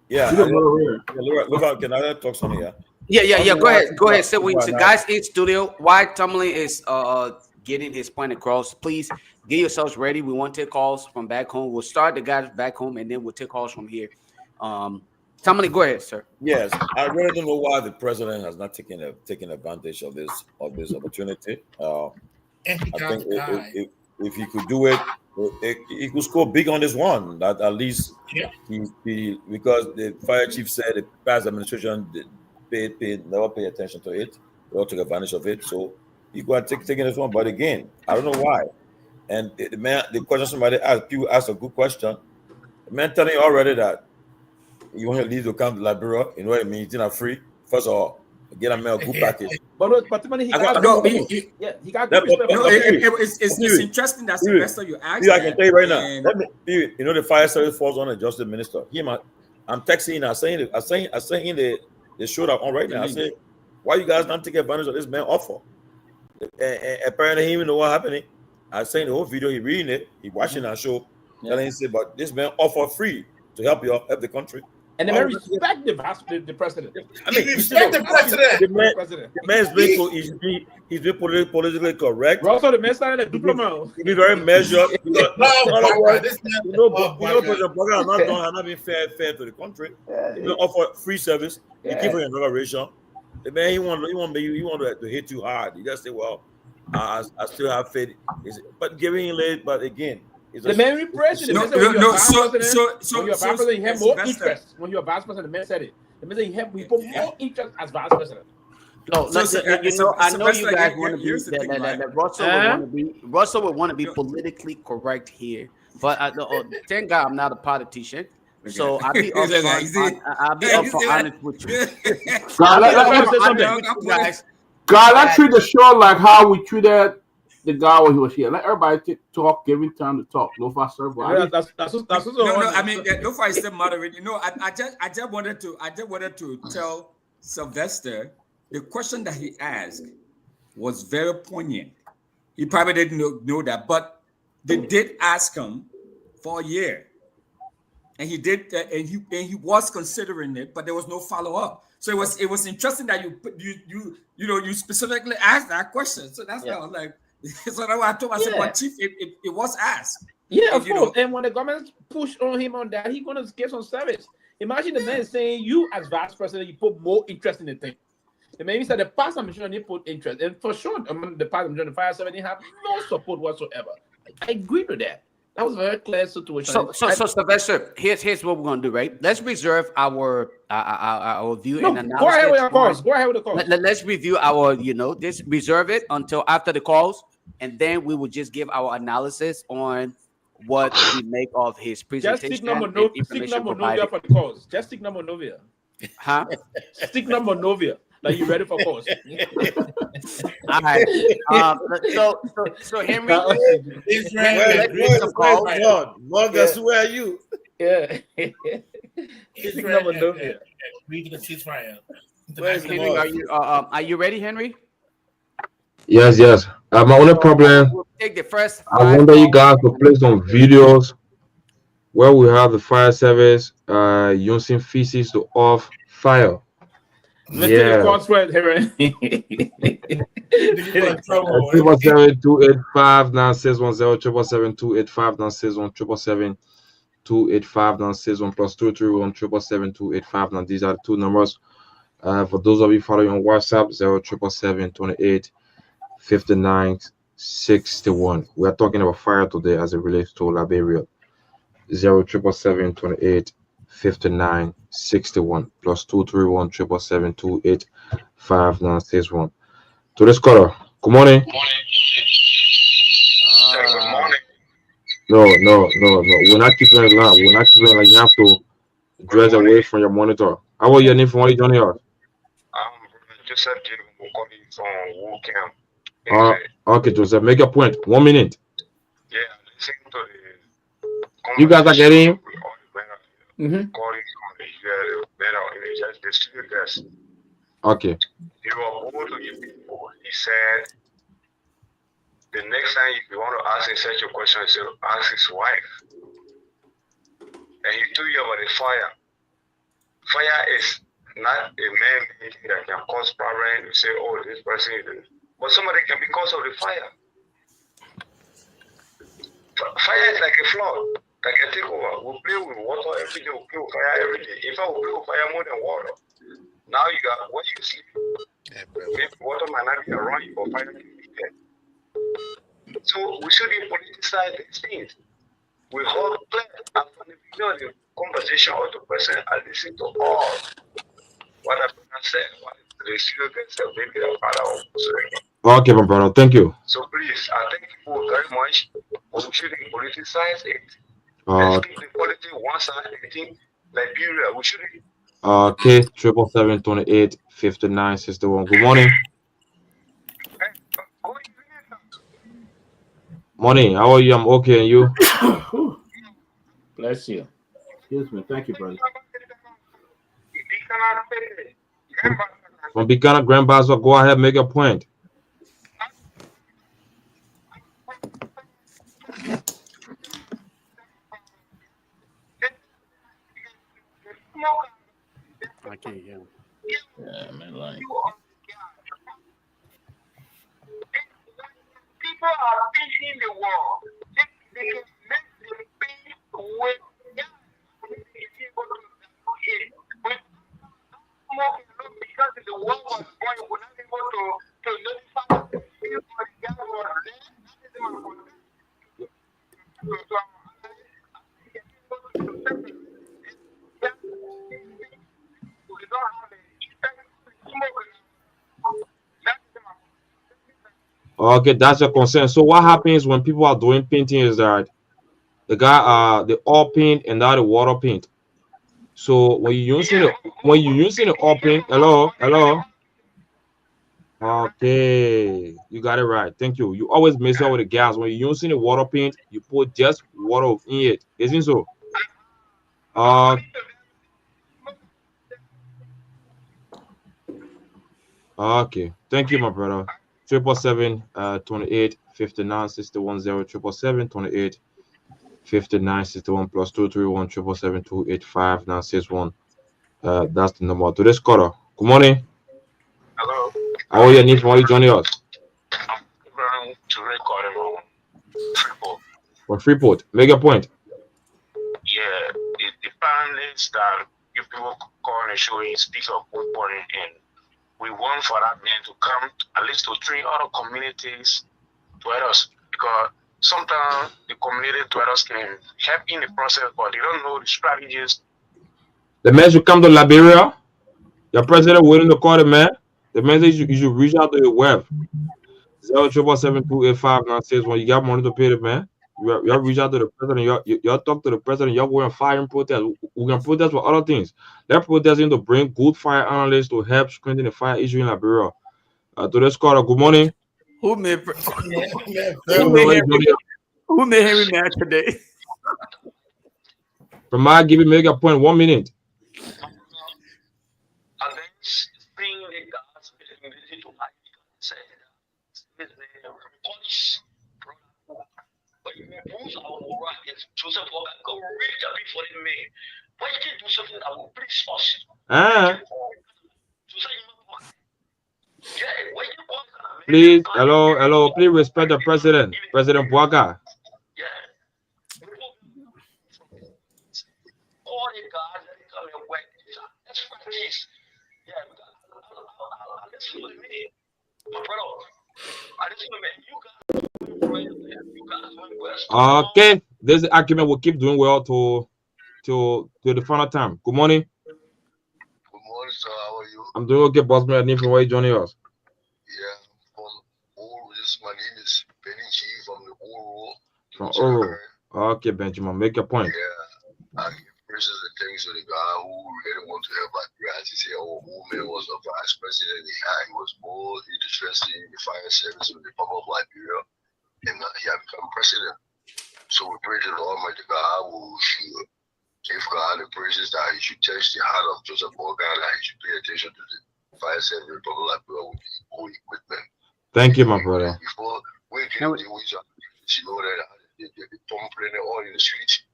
yeah. you the moderator. Look, can I talk something here? Yeah. Go ahead. So we guys in studio. While Tomalin is getting his point across, please get yourselves ready. We want to take calls from back home. We'll start the guys back home, and then we'll take calls from here. Tomalin, go ahead, sir. Yes, I really don't know why the president has not taken advantage of this opportunity. I think if he could do it, he could score big on this one. That at least because the fire chief said the past administration never pay attention to it. They all took advantage of it. So he got taking this one. But again, I don't know why. And the question somebody asked, people asked a good question. The man telling you already that you want to leave to come to Liberia, you know what I mean? It's not free. First of all, get a good package. But he got it's interesting that Sylvester you asked. I can tell you right now. You know the fire service falls on the justice minister. I'm texting. I'm saying the show that on right now. I say, why you guys not take advantage of this man offer? And apparently he even know what happening. I saying the whole video. He reading it. He watching that show. Telling him say, but this man offer free to help you help the country. And the man respect the president. I mean, respect the president. The man's been he's been politically correct. Also, the man started a diplomat. He's been very measured. President Bogga has not been fair to the country. He been offer free service. He keep for another ratio. The man he want to hit too hard. He just say, well, I still have faith. But giving him late. But again. The man repressed it. When you're a vice president, you have more interest. When you're a vice president, the man said it. The man said we put more interest as vice president. No, I know you guys want to be that Russell would want to be politically correct here, but thank God I'm not a politician. So I'll be honest with you. God, let's treat the show like how we treated the guy when he was here. Let everybody talk, give him time to talk. Lofa serve. I mean, Lofa is still moderating. You know, I just wanted to tell Sylvester the question that he asked was very poignant. He probably didn't know that, but they did ask him for a year, and he did, and he was considering it, but there was no follow up. So it was interesting that you specifically asked that question. So that's why I was like. So that's why I told myself, but Chief, it was asked. Yeah, of course. And when the government pushed on him on that, he's going to get some service. Imagine the man saying, you as vice president, you put more interest in the thing. The man said the past administration didn't put interest. And for sure, the past administration, the fire service didn't have no support whatsoever. I agree with that. That was a very clear situation. So Sylvester, here's what we're going to do, right? Let's reserve our view and analysis. Go ahead with the calls. Go ahead with the calls. Let's review our, just reserve it until after the calls. And then we will just give our analysis on what we make of his presentation. Just stick number Novia for the calls. Just stick number Novia. Huh? Stick number Novia. Like you ready for calls? All right. So Henry, Morgus, where are you? Yeah. Stick number Novia. Read the ceasefire. Henry, are you ready, Henry? Yes. My only problem, we'll take the first I wonder you guys to play some videos where we have the fire service using feces to off fire. Let's take the calls for it, Henry. 777-285-9610, 777-285-9610, 777-285-9610, plus 231-777-285. These are the two numbers. For those of you following on WhatsApp, 077-28-59-61. We are talking about fire today as it relates to Liberia. 077-28-59-61 plus 231-777-285-961. To this caller, good morning. Good morning. No. We're not keeping it loud. We're not keeping it like you have to dress away from your monitor. How about your name from what you joining us? Joseph Jacob calling from Wool Camp. Okay, Joseph, make a point. 1 minute. Yeah, listen to the You guys are getting okay. He was able to give people. He said the next time if you want to ask him such a question, he said ask his wife. And he told you about the fire. Fire is not a man that can cause problem. You say, oh, this person is, but somebody can be cause of the fire. Fire is like a flood, like a takeover. We play with water every day, we play with fire every day. In fact, we play with fire more than water. Now you got what you sleep. Maybe water might not be around you, but fire can be there. So we shouldn't politicize these things. We hold clear and from the beginning of the conversation of the person, I listen to all what I said, what the student said, maybe the father of Okay, my brother, thank you. So please, I thank you very much. We shouldn't politicize it. Let's keep the politics one side. I think Liberia, we shouldn't. Okay, 777-28-59-61. Good morning. Morning. How are you? I'm okay, and you? Bless you. Excuse me. Thank you, brother. From Bikana, Grandpa, so go ahead, make a point. I can't hear him. Yeah, man, like. People are facing the war. They can make the peace with because the war was going, we're not able to notify the people the gas was Okay, that's your concern. So what happens when people are doing painting is that the oil paint and now the water paint. So when you're using the oil paint, hello. Okay, you got it right. Thank you. You always mess up with the gas. When you're using the water paint, you put just water in it. Isn't so? Okay. Thank you, my brother. 777-28-59-61 0 777-28-59-61 plus 231 777-285-961. That's the number. Today's caller. Good morning. Hello. How are you? Need from you joining us? I'm going to record it on Freeport. For Freeport. Make a point. Yeah, the panelists that you people call on the show, he speaks of important, and we want for that man to come at least to 3 other communities to help us, because sometimes the community to help us can help in the process, but they don't know the strategies. The man should come to Liberia. Your president waiting to call the man. The man says you should reach out to your web. 077-285-961. You got money to pay the man. You reach out to the president. You talk to the president. You're going to fire and protest. We can protest for other things. They're protesting to bring good fire analysts to help strengthen the fire issue in Liberia. Today's caller. Good morning. Who made Henry mad today? From my give you make a point. 1 minute. Joseph Walker, go reach out before the man. Why you can't do something that will please us? Please, hello, please respect the president, President Walker. All the guys that come and work, that's practice. Yeah, listen to me, my brother. Listen to me, you guys doing well. Okay, this argument will keep doing well to the final time. Good morning. Good morning, sir. How are you? I'm doing okay, boss man. I need from where you joining us. Yeah, my name is Benny G from the Oro. From Oro. Okay, Benjamin, make your point. Yeah, I give praises and thanks to the guy who really want to help Liberia. As he said, our woman was a vice president. He was more interested in the fire service of the Republic of Liberia, and he had become president. So we pray to the Almighty God who should give God the praises that he should touch the heart of Joseph Morgan, that he should pay attention to the fire service of the Republic of Liberia with the whole equipment. Thank you, my brother. Before we can do which you know that the pumping all in the streets.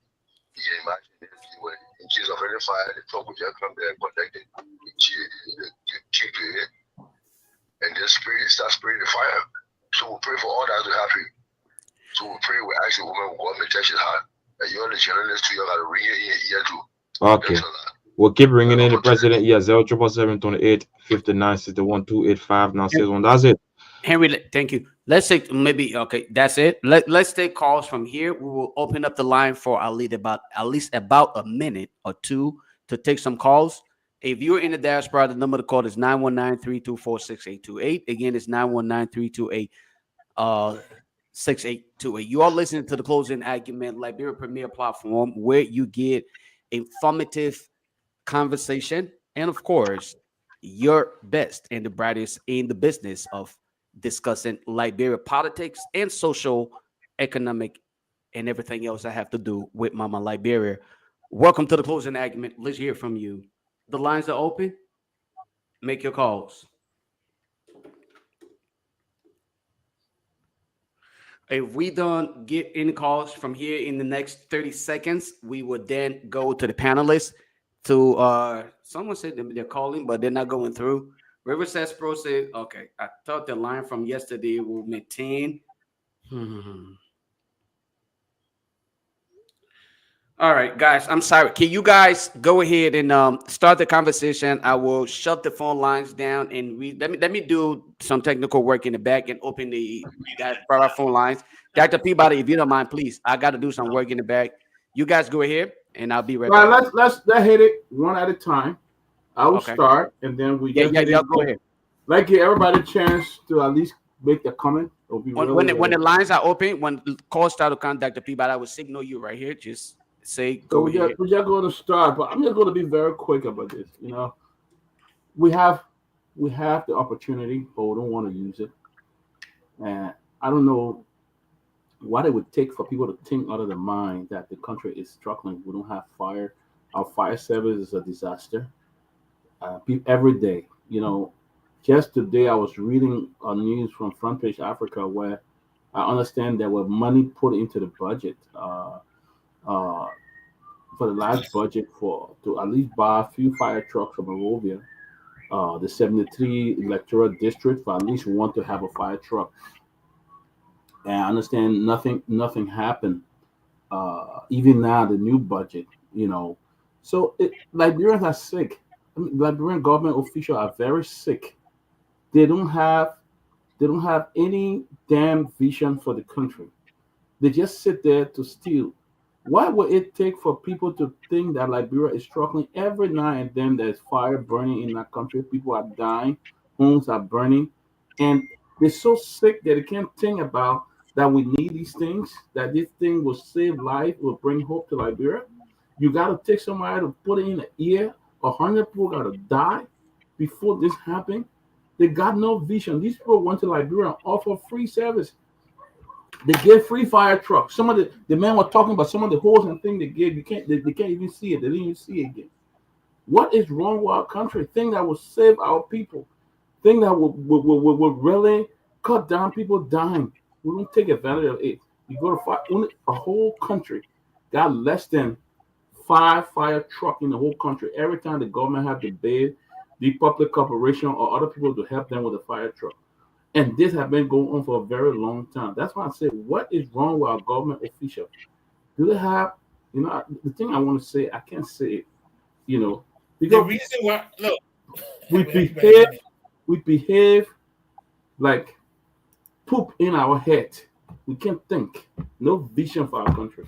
You can imagine when in case of any fire, the truck will just come there and connect it, keep it, and then start spraying the fire. So we pray for all that to happen. So we pray we ask the woman who God may touch his heart. And you're the journalist too, you got to ring it in here too. Okay. We'll keep ringing in the president. Yeah, 0777 59 61 285 now says one. That's it. Henry, thank you. Let's take maybe that's it. Let's take calls from here. We will open up the line for at least about a minute or two to take some calls. If you're in the diaspora, the number to call is 919-324-6828. Again, it's 919-328 6828. You are listening to the Closing Argument Liberia Premier platform, where you get informative conversation and, of course, your best and the brightest in the business of discussing Liberia politics and social, economic, and everything else that have to do with Mama Liberia. Welcome to the Closing Argument. Let's hear from you. The lines are open. Make your calls. If we don't get any calls from here in the next 30 seconds, we would then go to the panelists. To someone said they're calling, but they're not going through. Riverside Pro said, okay, I thought the line from yesterday will maintain. All right, guys, I'm sorry. Can you guys go ahead and start the conversation? I will shut the phone lines down and let me do some technical work in the back and open the phone lines. Dr. Peabody, if you don't mind, please. I got to do some work in the back. You guys go ahead, and I'll be right back. Let's hit it one at a time. I will start, and then we go ahead. Like give everybody a chance to at least make the comment. When the lines are open, when calls start to contact the Peabody, I will signal you right here. Just say go ahead. We're just going to start, but I'm just going to be very quick about this. You know, we have the opportunity, but we don't want to use it. And I don't know what it would take for people to think out of their mind that the country is struggling. We don't have fire. Our fire service is a disaster. Every day, you know, just today I was reading news from Front Page Africa where I understand there were money put into the budget for the last budget to at least buy a few fire trucks from Monrovia, the 73 electoral district, for at least one to have a fire truck. And I understand nothing happened. Even now, the new budget, you know, so Liberians are sick. Liberian government officials are very sick. They don't have any damn vision for the country. They just sit there to steal. Why would it take for people to think that Liberia is struggling? Every now and then there's fire burning in that country. People are dying. Homes are burning. And they're so sick that they can't think about that we need these things, that this thing will save life, will bring hope to Liberia. You got to take somebody to put it in the ear. 100 people got to die before this happened. They got no vision. These people went to Liberia and offer free service. They gave free fire trucks. Some of the men were talking about some of the holes and things they gave. They can't even see it. They didn't even see it again. What is wrong with our country? Thing that will save our people. Thing that will really cut down people dying. We don't take advantage of it. You go to a whole country got less than 5 fire trucks in the whole country. Every time the government have to bid the public corporation or other people to help them with a fire truck. And this has been going on for a very long time. That's why I say, what is wrong with our government officials? Do they have, you know, the thing I want to say, I can't say it, you know. Because the reason why, look, we behave like poop in our head. We can't think. No vision for our country.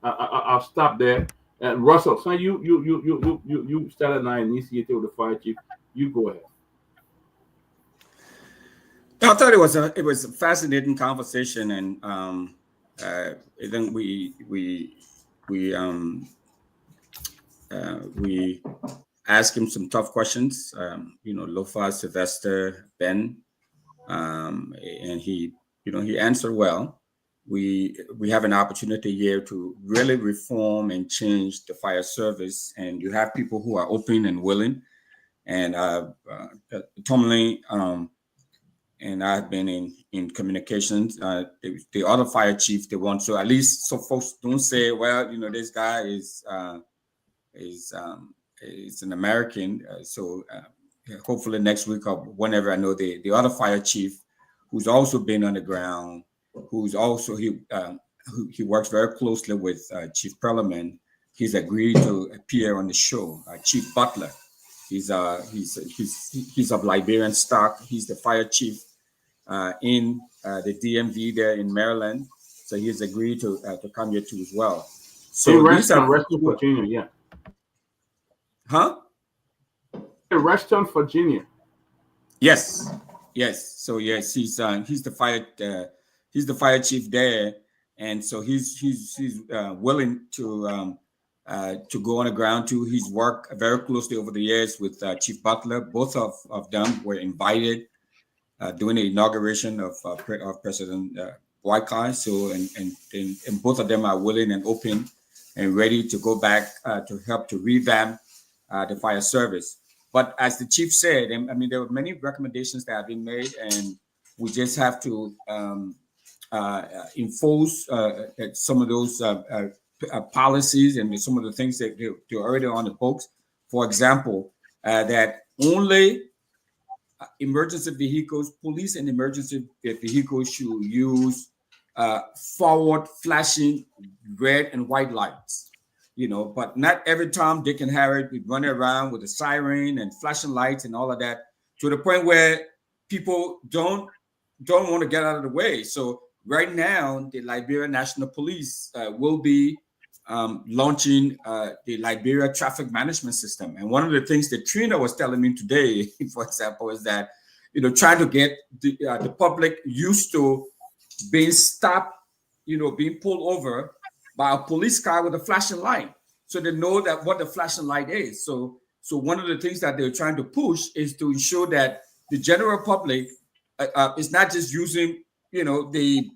I'll stop there. Russell, so you started now initiated with the fire chief. You go ahead. I thought it was a fascinating conversation, and I think we asked him some tough questions. Lofa, Sylvester, Ben, and he answered well. We have an opportunity here to really reform and change the fire service, and you have people who are open and willing. And Tomalin and I've been in communications. The other fire chief, they want to, at least so folks don't say, well, this guy is an American. Hopefully next week or whenever, I know the other fire chief who's also been on the ground, who's also he works very closely with Chief Perlman. He's agreed to appear on the show. Chief Butler, he's of Liberian stock. He's the fire chief in the DMV there in Maryland. So he's agreed to come here too as well. So Reston, Virginia, yeah. Huh? Reston, Virginia. Yes. So yes, he's the fire chief there, and so he's willing to go on the ground too. He's worked very closely over the years with Chief Butler. Both of them were invited during the inauguration of President Garguah. So and both of them are willing and open and ready to go back to help to revamp the fire service. But as the chief said, I mean, there were many recommendations that have been made, and we just have to enforce some of those policies and some of the things that they're already on the books. For example, that only emergency vehicles, police and emergency vehicles should use forward flashing red and white lights. But not every time Dick and Harry be running around with a siren and flashing lights and all of that, to the point where people don't want to get out of the way. So right now, the Liberia National Police will be launching the Liberia Traffic Management System. And one of the things that Trina was telling me today, for example, is that trying to get the public used to being stopped, being pulled over by a police car with a flashing light, so they know that what the flashing light is. So one of the things that they're trying to push is to ensure that the general public is not just using, the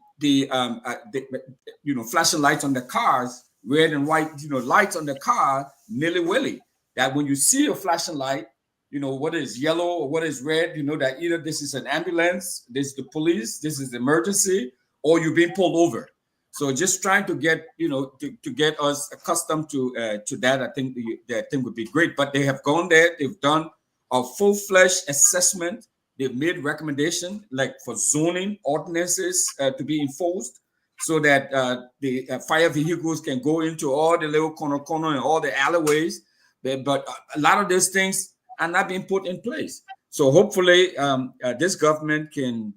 flashing lights on the cars, red and white, lights on the car, nilly-willy. That when you see a flashing light, what is yellow or what is red, that either this is an ambulance, this is the police, this is emergency, or you're being pulled over. So just trying to get, to get us accustomed to that, I think would be great. But they have gone there, they've done a full-fledged assessment. They've made recommendations like for zoning ordinances to be enforced, so that the fire vehicles can go into all the little corner and all the alleyways. But a lot of those things are not being put in place. So hopefully this government can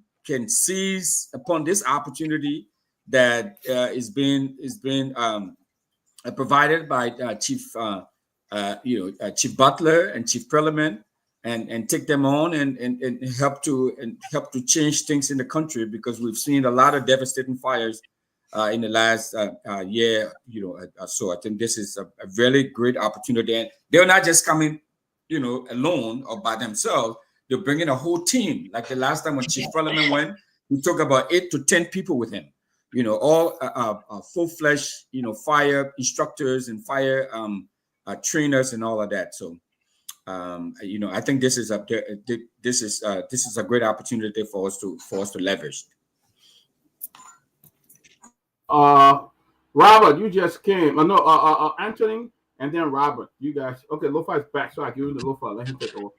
seize upon this opportunity that is being provided by Chief Butler and Chief Perlman, and take them on and help to change things in the country, because we've seen a lot of devastating fires in the last year. So I think this is a really great opportunity, and they're not just coming, alone or by themselves. They're bringing a whole team. Like the last time when Chief Perlman went, we took about 8 to 10 people with him. All full-fledged, fire instructors and fire trainers and all of that. So, I think this is a great opportunity for us to leverage. Robert, you just came. No, Anthony, and then Robert. You guys, okay? Lofa is back, so I give you the Lofa. Let him take over.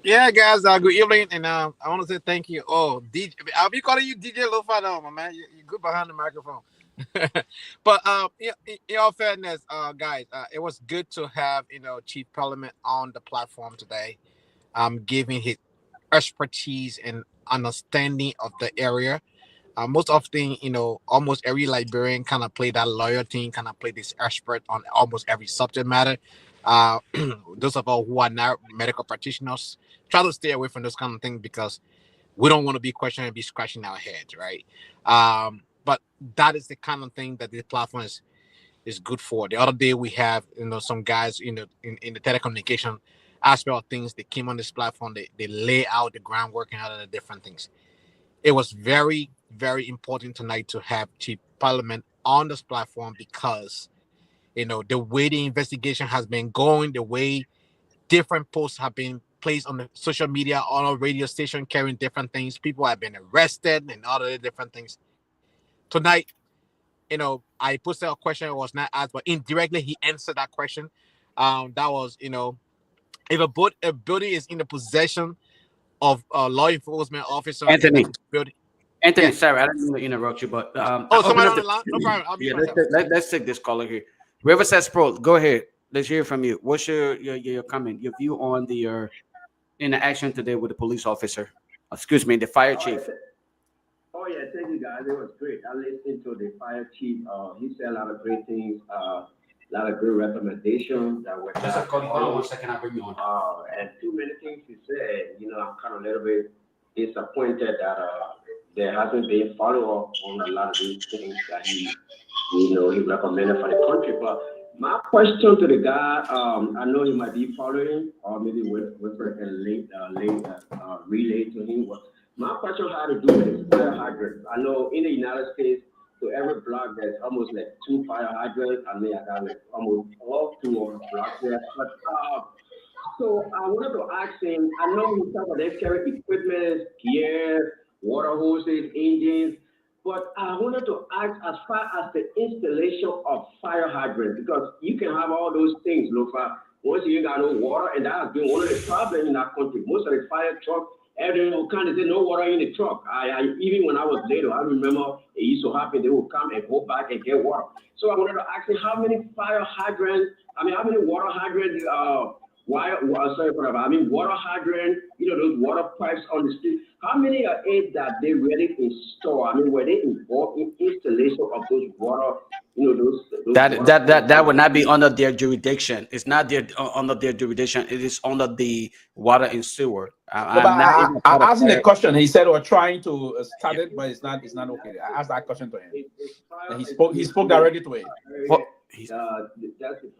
Yeah, guys, good evening, and I want to say thank you. Oh, DJ, I'll be calling you DJ Lofa now, my man. You're good behind the microphone. But in all fairness, guys, it was good to have Chief Perlman on the platform today, giving his expertise and understanding of the area. Most often, almost every Liberian kind of play that lawyer thing, kind of play this expert on almost every subject matter. Those of us who are not medical practitioners try to stay away from those kind of things, because we don't want to be questioning and be scratching our heads, right? but that is the kind of thing that the platform is good for. The other day we have some guys in the telecommunication aspect of things. They came on this platform. They lay out the groundwork and all of the different things. It was very, very important tonight to have Chief Parliament on this platform because the way the investigation has been going, the way different posts have been placed on the social media, on a radio station carrying different things. People have been arrested and all of the different things. Tonight, I posted a question. It was not asked, but indirectly he answered that question. That was, if a building is in the possession of a law enforcement officer, Anthony. Anthony, Yeah. sorry, I didn't mean to interrupt you, but somebody on the line? No problem. I'll be let's take this caller here. River says Pro, go ahead. Let's hear from you. What's your comment, your view on the interaction today with the police officer? Excuse me, the fire chief. Oh yeah, thank you guys. It was great. I listened to the fire chief. He said a lot of great things, a lot of good recommendations that were. Just hold on 1 second. I'll bring you on. And too many things he said. I'm kind of a little bit disappointed that there hasn't been follow up on a lot of these things that he recommended for the country. But my question to the guy, I know he might be following, or maybe Winfred can relay to him. My question had to do with fire hydrants. I know in the United States, to every block, there's almost like 2 fire hydrants. I mean, I got like almost all 2 of the blocks there. But so I wanted to ask him, I know he talked about they carry equipment, gear, water hoses, engines, but I wanted to ask as far as the installation of fire hydrants, because you can have all those things, Lofa, once you got no water, and that has been one of the problems in our country. Most of the fire trucks, everyone kind of say no water in the truck. I even when I was little, I remember it used to happen, they would come and go back and get water. So I wanted to ask him how many water hydrants, water hydrant, those water pipes on the street. How many are it that they really install? I mean, were they involved in installation of those water? Those that would not be under their jurisdiction. It's not under their jurisdiction. It is under the water and sewer. I asked him the question. He said we're trying to start it, but it's not okay. I asked that question to him. And he spoke directly to it. That's the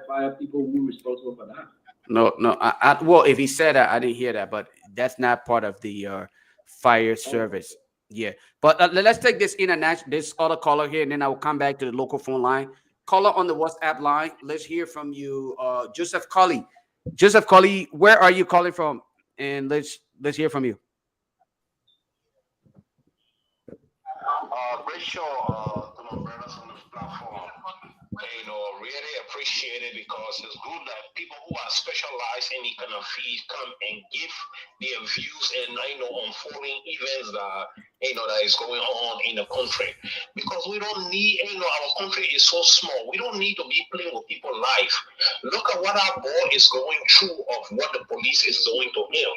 fire people who are responsible for that. No. Well, if he said that, I didn't hear that, but that's not part of the fire service. Yeah, but let's take this this other caller here, and then I will come back to the local phone line. Caller on the WhatsApp line. Let's hear from you, Joseph Colley. Joseph Colley, where are you calling from? And let's hear from you. Great show to my brothers on this platform. Really appreciate it because it's good that people who are specialized in the kind of field come and give their views and unfolding events that that is going on in the country. Because we don't need, our country is so small. We don't need to be playing with people's life. Look at what our boy is going through of what the police is doing to him.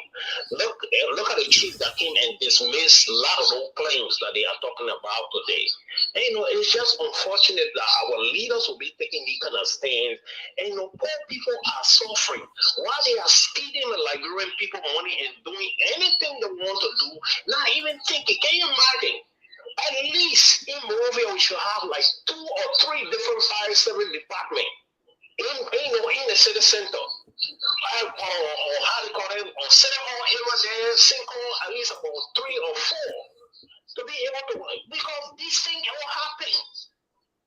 Look at the chief that came and dismissed a lot of those claims that they are talking about today. It's just unfortunate that our leaders will be taking these kind of stands. Poor people are suffering while they are stealing the Liberian people money and doing anything they want to do, not even thinking. Can you imagine? At least in Monrovia, we should have like 2 or 3 different fire service departments in the city center. Or how they call it, on City Hall area there, Cinco, at least about 3 or 4 to be able to, because these things all happen.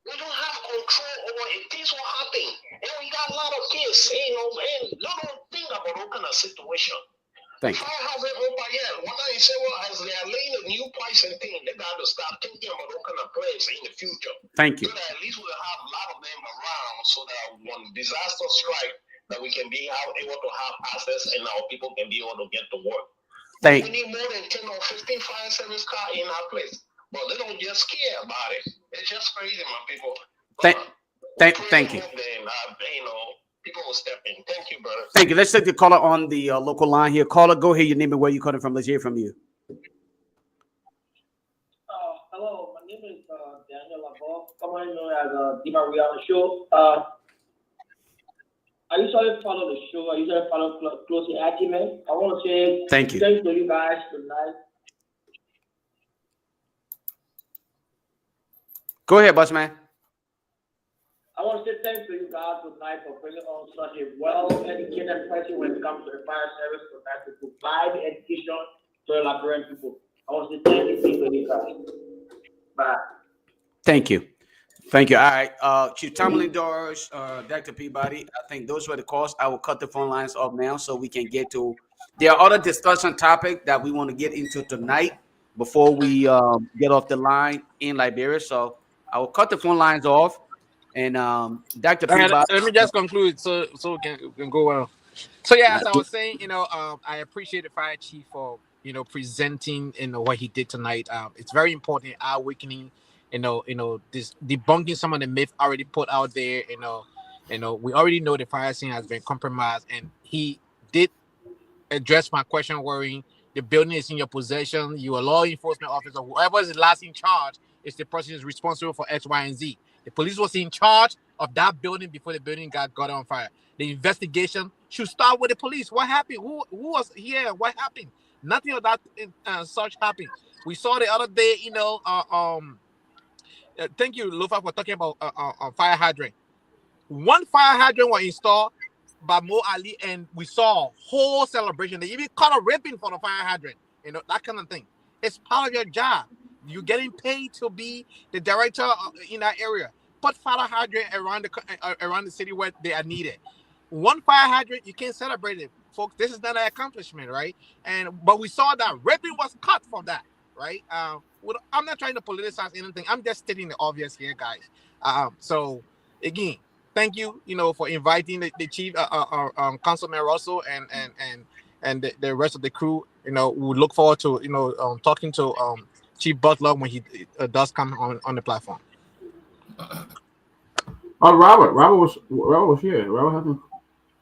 We don't have control over it. Things will happen. And we got a lot of kids, and don't think about what kind of situation. Thank you. Fire hazard over here. What I say, well, as they are laying a new pipes and things, they got to start thinking about what kind of plans in the future. Thank you. So that at least we'll have a lot of them around so that when disaster strike, that we can be able to have access and our people can be able to get to work. We need more than 10 or 15 fire service cars in our place. But they don't just care about it. It's just crazy, my people. Thank you. People will step in. Thank you, brother. Thank you. Let's take the caller on the local line here. Caller, go ahead. Your name and where you calling from. Let's hear from you. Hello, my name is Daniel Lavo, commonly known as Di Maria on the show. I usually follow the show. I usually follow closely Acumen. I want to say thank you to you guys tonight. Go ahead, boss man. I want to say thanks to you guys tonight for bringing on such a well-educated person when it comes to the fire service tonight to provide education to the Liberian people. I want to say thank you to you guys. Bye. Thank you. Thank you. All right. Chief Tomalin, Doris, Dr. Peabody, I think those were the calls. I will cut the phone lines off now so we can get to. There are other discussion topics that we want to get into tonight before we get off the line in Liberia. So I will cut the phone lines off. And Dr. Peabody. Let me just conclude so we can go well. So yeah, as I was saying, I appreciate the fire chief for presenting what he did tonight. It's very important, our awakening, this debunking some of the myth already put out there. We already know the fire scene has been compromised, and he did address my question worrying the building is in your possession, you're a law enforcement officer, whoever is the last in charge is the person who's responsible for X, Y, and Z. The police was in charge of that building before the building got on fire. The investigation should start with the police. What happened? Who was here? What happened? Nothing of that such happened. We saw the other day, thank you, Lofa, for talking about fire hydrant. One fire hydrant was installed by Mo Ali, and we saw a whole celebration. They even caught a ribbon for the fire hydrant, that kind of thing. It's part of your job. You're getting paid to be the director in that area. Put fire hydrant around the city where they are needed. One fire hydrant, you can't celebrate it, folks. This is not an accomplishment, right? But we saw that ribbon was cut for that, right? I'm not trying to politicize anything. I'm just stating the obvious here, guys. So again, thank you, for inviting the chief, Councilman Russell, and the rest of the crew. We look forward to talking to Chief Butler when he does come on the platform. Oh, Robert was here. Robert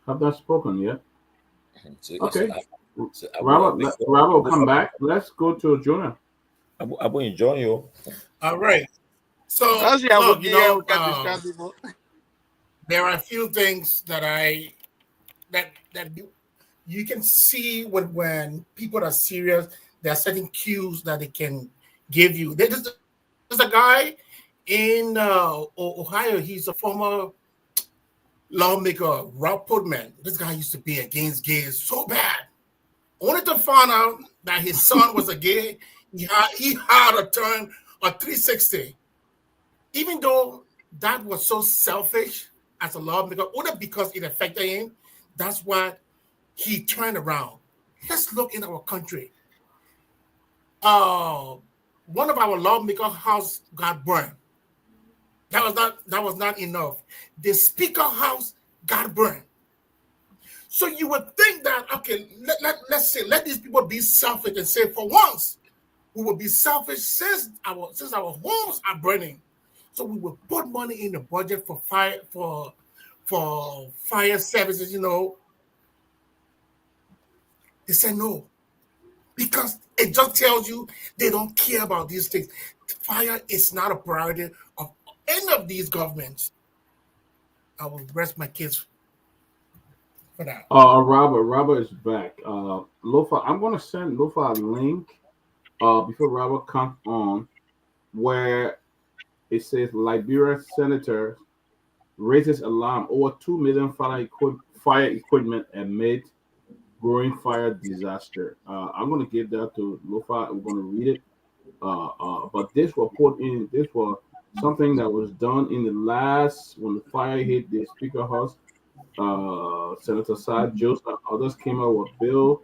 have not spoken yet. Okay, Robert will come back. Let's go to Jonah. I will enjoy you. All right. So look, there are a few things that you can see when people are serious. There are certain cues that they can give you. There's a guy in Ohio. He's a former lawmaker, Rob Putman. This guy used to be against gays so bad. Only to find out that his son was a gay. He had a turn a 360. Even though that was so selfish as a lawmaker, only because it affected him, that's why he turned around. Let's look in our country. One of our lawmaker house got burned. That was not enough. The speaker house got burned. So you would think that, okay, let's say, let these people be selfish and say, for once, we will be selfish since our homes are burning. So we will put money in the budget for fire services, They said no. Because it just tells you they don't care about these things. Fire is not a priority of any of these governments. I will rest my case for that. Robert is back. Lofa, I'm going to send Lofa a link before Robert comes on, where it says Liberia senator raises alarm over 2 million fire equipment amid growing fire disaster. I'm going to give that to Lofa. We're going to read it. But this was something that was done in the when the fire hit the speaker house. Senator Saad Joseph and others came out with a bill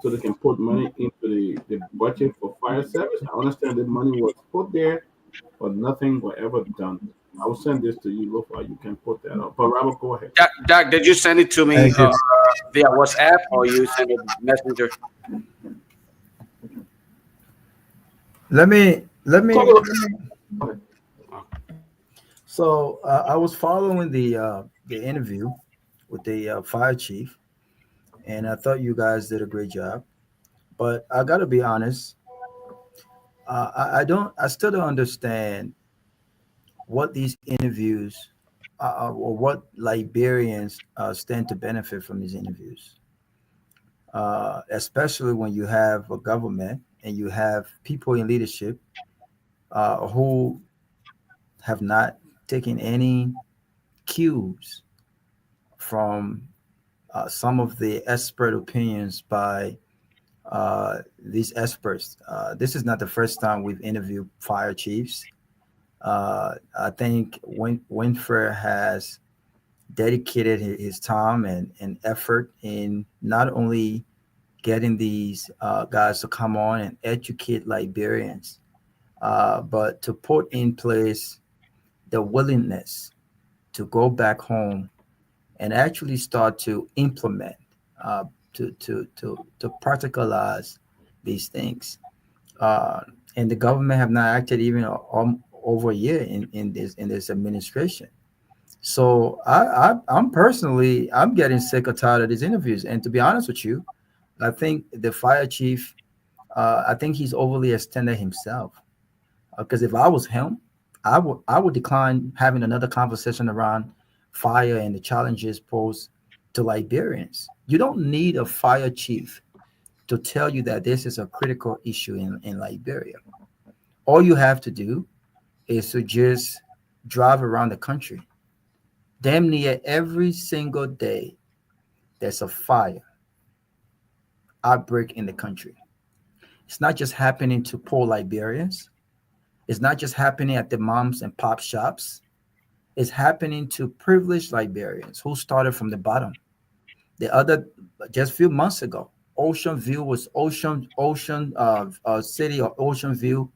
so they can put money into the budget for fire service. I understand the money was put there, but nothing was ever done. I will send this to you, Lofa. You can put that up. But Robert, go ahead. Doc, did you send it to me via WhatsApp or you send it Messenger? Let me. So I was following the interview with the fire chief, and I thought you guys did a great job. But I got to be honest, I still don't understand what these interviews or what Liberians stand to benefit from these interviews, especially when you have a government and you have people in leadership who have not taken any cues from some of the expert opinions by these experts. This is not the first time we've interviewed fire chiefs. I think Winfrey has dedicated his time and effort in not only getting these guys to come on and educate Liberians, but to put in place the willingness to go back home and actually start to implement, to practicalize these things. And the government have not acted even over a year in this administration. So I'm personally getting sick or tired of these interviews. And to be honest with you, I think the fire chief, I think he's overly extended himself. Because if I was him, I would decline having another conversation around fire and the challenges posed to Liberians. You don't need a fire chief to tell you that this is a critical issue in Liberia. All you have to do is to just drive around the country. Damn near every single day, there's a fire outbreak in the country. It's not just happening to poor Liberians. It's not just happening at the moms and pop shops. It's happening to privileged Liberians who started from the bottom. Just a few months ago, Ocean City or Ocean View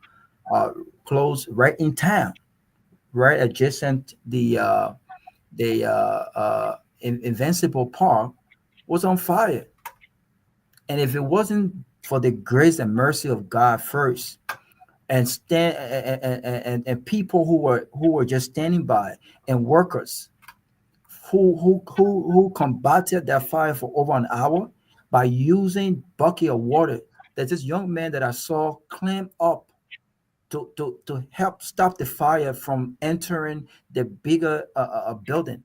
closed right in town, right adjacent the Invincible Park was on fire. And if it wasn't for the grace and mercy of God first, and people who were just standing by, and workers who combated that fire for over an hour by using bucket of water. There's this young man that I saw climb up to help stop the fire from entering the bigger building.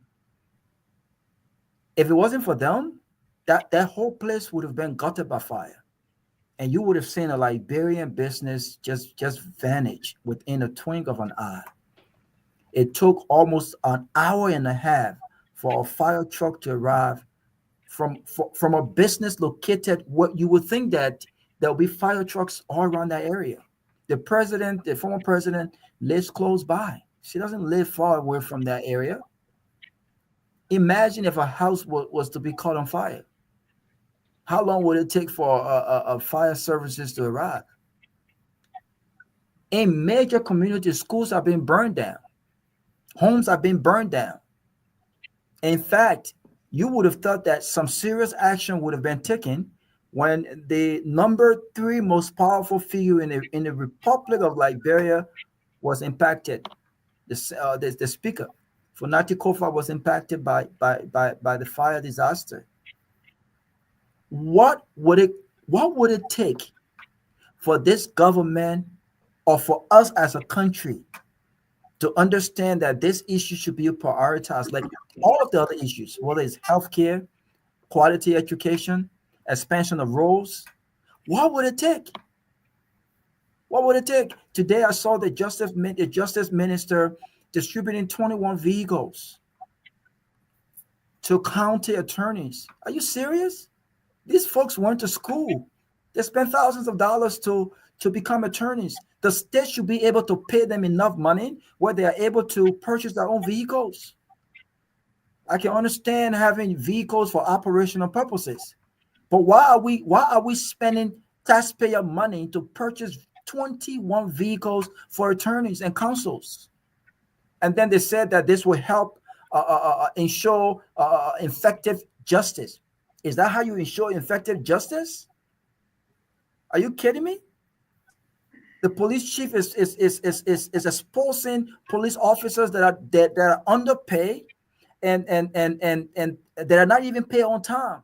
If it wasn't for them, that whole place would have been gutted by fire. And you would have seen a Liberian business just vanish within a twinkle of an eye. It took almost an hour and a half for a fire truck to arrive from a business located. What you would think that there'll be fire trucks all around that area. The former president, lives close by. She doesn't live far away from that area. Imagine if a house was to be caught on fire. How long would it take for fire services to arrive? In major communities, schools have been burned down. Homes have been burned down. In fact, you would have thought that some serious action would have been taken when the number 3 most powerful figure in the Republic of Liberia was impacted. The speaker, Funati Kofa, was impacted by the fire disaster. What would it take for this government or for us as a country to understand that this issue should be prioritized, like all of the other issues, whether it's healthcare, quality education, expansion of roads? What would it take? What would it take? Today, I saw the justice minister distributing 21 vehicles to county attorneys. Are you serious? These folks went to school. They spent thousands of dollars to become attorneys. The state should be able to pay them enough money where they are able to purchase their own vehicles. I can understand having vehicles for operational purposes, but why are we spending taxpayer money to purchase 21 vehicles for attorneys and counsels? And then they said that this will help ensure effective justice. Is that how you ensure effective justice? Are you kidding me? The police chief is exposing police officers that are underpaid and that are not even paid on time.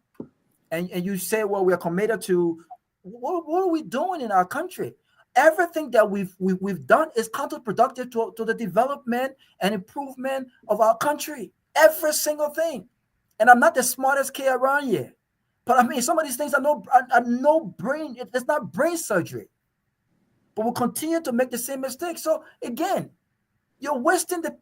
And you say, well, we are committed to what are we doing in our country? Everything that we've done is counterproductive to the development and improvement of our country. Every single thing. And I'm not the smartest kid around here. But I mean, some of these things are no brain. It's not brain surgery. But we'll continue to make the same mistake. So again, You're wasting the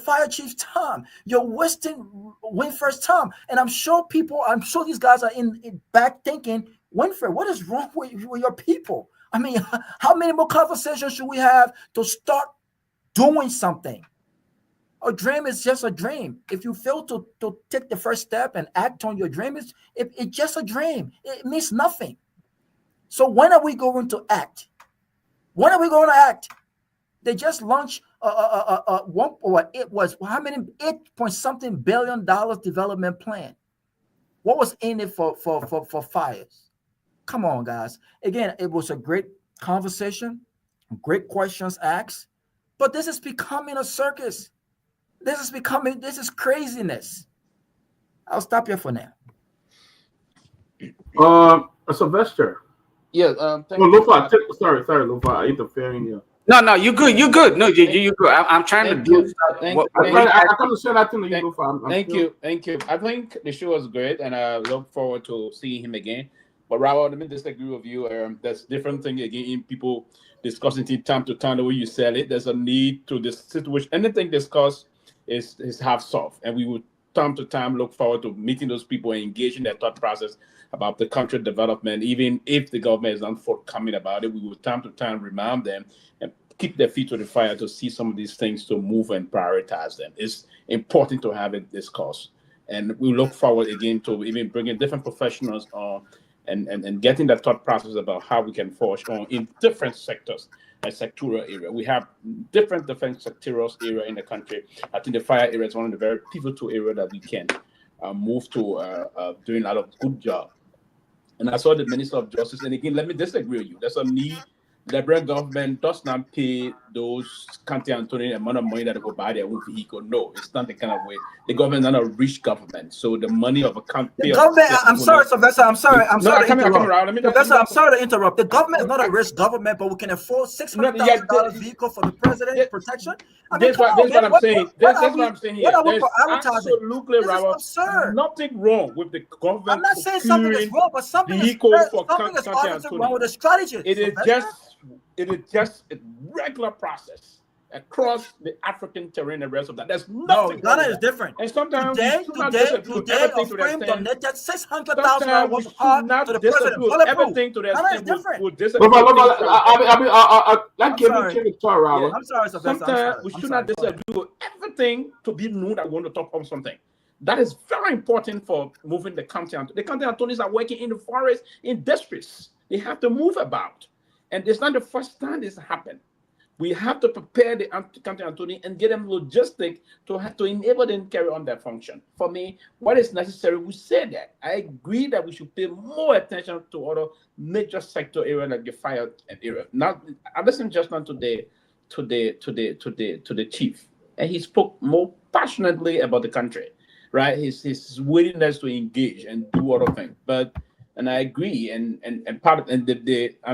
fire chief's time. You're wasting Winfred's time. And I'm sure these guys are in back thinking, Winfred, what is wrong with your people? I mean, how many more conversations should we have to start doing something? A dream is just a dream. If you fail to take the first step and act on your dream, it's just a dream. It means nothing. So when are we going to act? When are we going to act? They just launched $8.something billion development plan. What was in it for fires? Come on, guys. Again, it was a great conversation, great questions asked, but this is becoming a circus. This is craziness. I'll stop here for now. Sylvester. Yeah. Thank you. Lofa, sorry, Lofa. I interfering here. No, you're good. You're good. No, you're good. I'm trying to do stuff. Thank you. I think the show was great, and I look forward to seeing him again. But Raul, let me disagree with you. There's different thing again in people discussing it time to time the way you sell it. There's a need to this situation. Anything discussed is half soft, and we would time to time look forward to meeting those people and engaging their thought process about the country development. Even if the government is not forthcoming about it, we will time to time remind them and keep their feet to the fire to see some of these things to move and prioritize them. It's important to have it discussed, and we look forward again to even bringing different professionals on and getting that thought process about how we can forge on in different sectors. A sectoral area. We have different sectoral area in the country. I think the fire area is one of the very pivotal area that we can move to doing a lot of good job. And I saw the Minister of Justice, and again, let me disagree with you. There's a need. The Liberia government does not pay those County Antony the amount of money that they go buy their own vehicle. No, it's not the kind of way. The government is not a rich government, so the money of a county. I'm sorry, Sylvester. I'm sorry to interrupt. The government is not a rich government, but we can afford $600,000 vehicle for the president protection. That's what I'm saying. That's what I'm saying here. There's absolutely, Raul, nothing wrong with the government. I'm not saying something is wrong, but something is obviously wrong with the strategy. It is just a regular process across the African terrain and the rest of that. There's nothing. No, Ghana is different. And sometimes today, Frame donated $600,000 worth of art to the president. Everything to Ghana is different. I'm sorry, sometimes we should not disagree with everything to be known that we want to talk on something. That is very important for moving the county. The county attorneys are working in the forest, in districts. They have to move about. And it's not the first time this happened. We have to prepare the county attorney and get them logistic to enable them to carry on their function. For me, what is necessary, we say that. I agree that we should pay more attention to other major sector areas like the fire area. Now, I listened just now to the chief, and he spoke more passionately about the country, right? His willingness to engage and do other things, and I agree. And part of and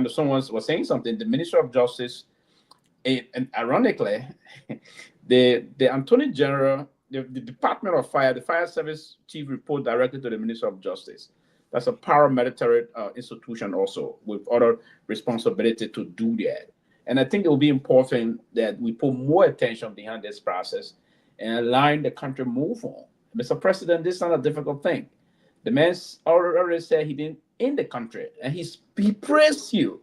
someone was saying something. The Minister of Justice, and ironically, the Attorney General, the Department of Fire, the Fire Service Chief report directly to the Minister of Justice. That's a paramilitary institution also with other responsibility to do that. And I think it will be important that we put more attention behind this process and align the country move on. Mr. President, this is not a difficult thing. The man already said he been in the country, and he praised you,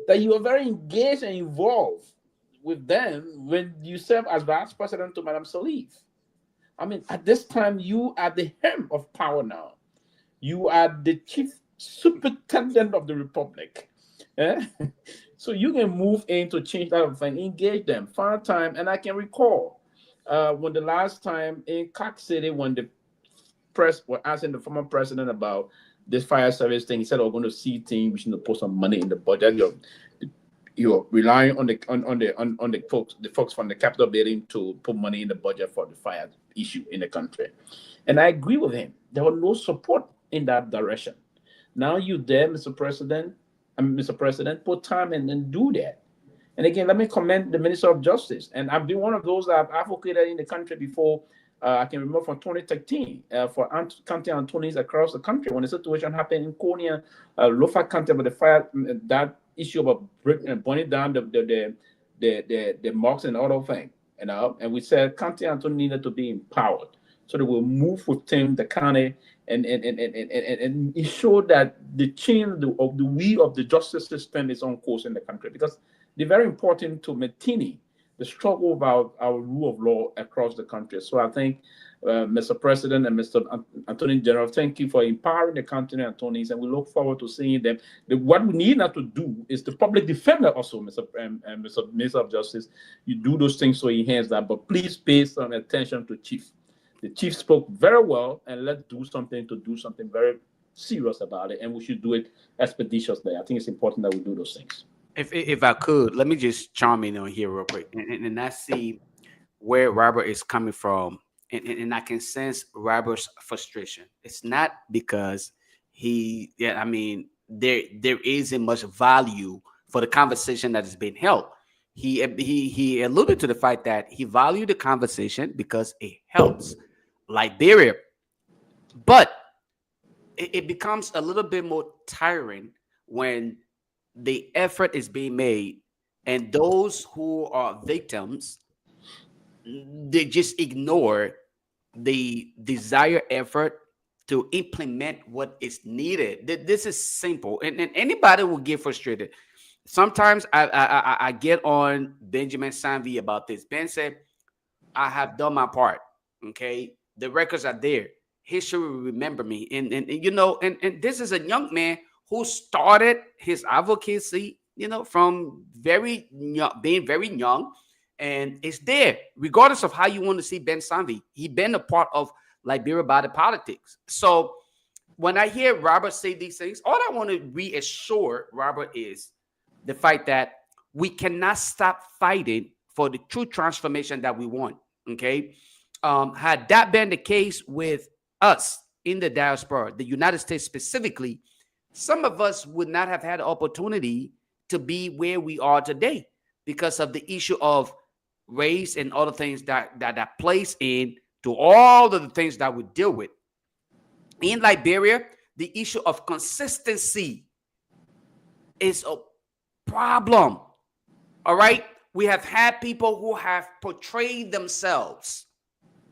that you are very engaged and involved with them when you serve as vice president to Madam Salif. I mean, at this time, you are the helm of power now. You are the chief superintendent of the republic. So you can move in to change that and engage them, find time. And I can recall when the last time in Cox City, when the press were asking the former president about this fire service thing, he said, "We're going to see things. We should put some money in the budget." You're relying on the folks from the Capitol building to put money in the budget for the fire issue in the country, and I agree with him. There was no support in that direction. Now you there, Mr. President, put time and do that. And again, let me commend the Minister of Justice. And I've been one of those that I've advocated in the country before. I can remember from 2013 for county attorneys across the country when the situation happened in Konya, Lofa County, about the fire, that issue about burning down the the mosques and other things, and we said County Antony needed to be empowered so they will move within the county and ensure that the change of the wheel of the justice system is on course in the country, because they're very important to maintaining the struggle about our rule of law across the country. So I think, Mr. President and Mr. Attorney General, thank you for empowering the county attorneys, and we look forward to seeing them. What we need now to do is the public defender also, Mr. Minister of Justice. You do those things to enhance that, but please pay some attention to Chief. The Chief spoke very well, and let's do something very serious about it, and we should do it expeditiously. I think it's important that we do those things. If I could, let me just chime in on here real quick, and I see where Robert is coming from, and I can sense Robert's frustration. It's not because there isn't much value for the conversation that is being held. He alluded to the fact that he valued the conversation because it helps Liberia, but it becomes a little bit more tiring when the effort is being made and those who are victims, they just ignore the desired effort to implement what is needed. This is simple, and anybody will get frustrated. Sometimes I get on Benjamin Sanvee about this. Ben said, I have done my part. Okay, the records are there. History will remember me. And this is a young man who started his advocacy, from very young, being very young, and it's there, regardless of how you want to see Ben Sanvee. He been a part of Liberia body politics. So when I hear Robert say these things, all I want to reassure Robert is the fact that we cannot stop fighting for the true transformation that we want. Okay, had that been the case with us in the diaspora, the United States specifically, some of us would not have had the opportunity to be where we are today because of the issue of race and other things that plays in to all of the things that we deal with. In Liberia, the issue of consistency is a problem. All right? We have had people who have portrayed themselves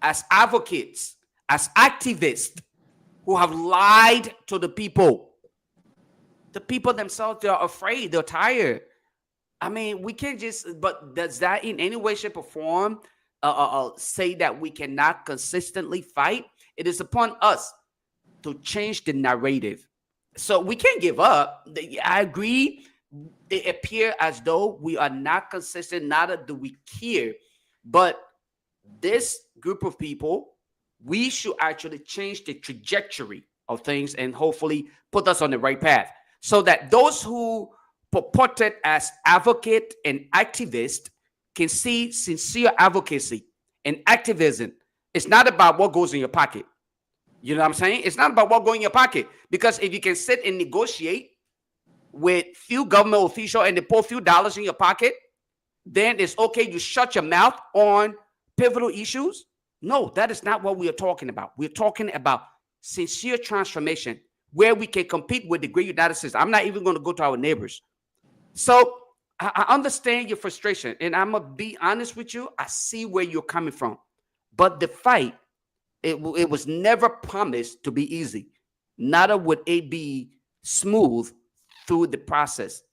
as advocates, as activists, who have lied to the people. The people themselves, they're afraid, they're tired. I mean, we can't just, but does that in any way, shape, or form say that we cannot consistently fight? It is upon us to change the narrative. So we can't give up. I agree. It appears as though we are not consistent, neither do we care. But this group of people, we should actually change the trajectory of things and hopefully put us on the right path so that those who purported as advocate and activist can see sincere advocacy and activism. It's not about what goes in your pocket. You know what I'm saying? It's not about what goes in your pocket, because if you can sit and negotiate with few government officials and they put few dollars in your pocket, then it's okay. You shut your mouth on pivotal issues. No, that is not what we are talking about. We're talking about sincere transformation where we can compete with the great United States. I'm not even going to go to our neighbors. So I understand your frustration, and I'm going to be honest with you. I see where you're coming from. But the fight, it was never promised to be easy. Neither would it be smooth through the process.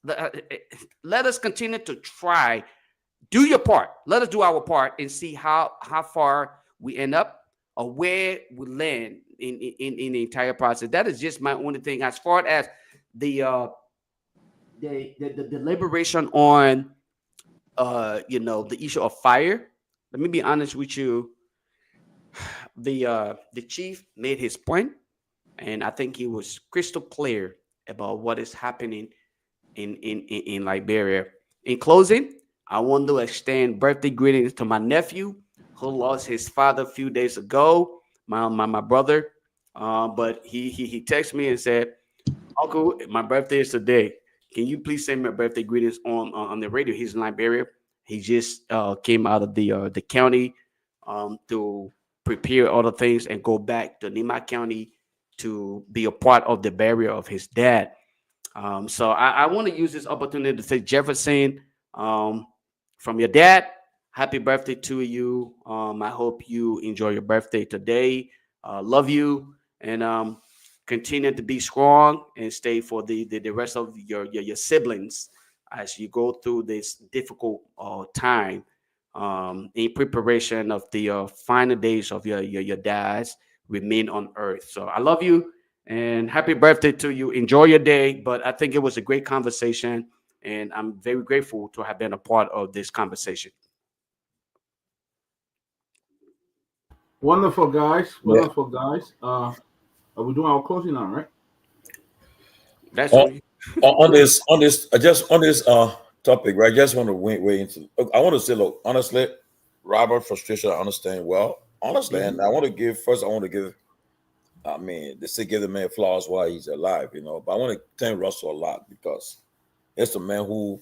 Let us continue to try. Do your part. Let us do our part and see how far we end up or where we land in the entire process. That is just my only thing. As far as the deliberation on the issue of fire, let me be honest with you. The chief made his point, and I think he was crystal clear about what is happening in Liberia. In closing, I want to extend birthday greetings to my nephew who lost his father a few days ago, my brother. But he texted me and said, "Uncle, my birthday is today. Can you please send me birthday greetings on the radio?" He's in Liberia. He just came out of the county to prepare other things and go back to Nima County to be a part of the burial of his dad. So I want to use this opportunity to say, Jefferson, from your dad, happy birthday to you. I hope you enjoy your birthday today. Love you, and continue to be strong and stay for the rest of your siblings as you go through this difficult time in preparation of the final days of your dad's remain on earth. So I love you and happy birthday to you. Enjoy your day. But I think it was a great conversation, and I'm very grateful to have been a part of this conversation. Wonderful, guys. Yeah. Wonderful, guys. Are we doing our closing now, right? That's on this topic, right? I just want to weigh into. I want to say, look, honestly, Robert frustration, I understand well, honestly, and I want to give. I mean, they say give the man flowers while he's alive, you know. But I want to thank Russell a lot because it's a man who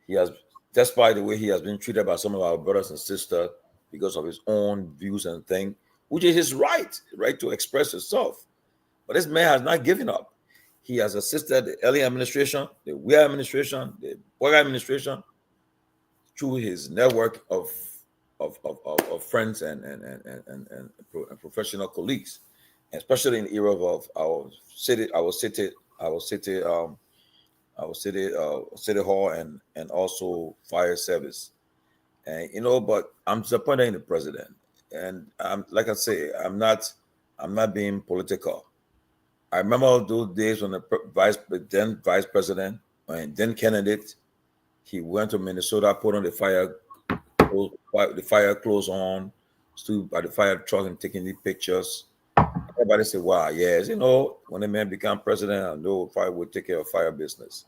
he has, despite the way he has been treated by some of our brothers and sisters because of his own views and things, which is his right to express himself. But this man has not given up. He has assisted the early administration, the Weir administration, the Guar administration through his network of friends and professional colleagues, especially in the era of our city hall and also fire service. And you know, but I'm disappointed in the president. And like I say, I'm not being political. I remember those days when the vice president and then candidate, he went to Minnesota, put on the fire clothes on, stood by the fire truck and taking the pictures. Everybody said, wow, yes, you know, when the man became president, I know fire would take care of fire business.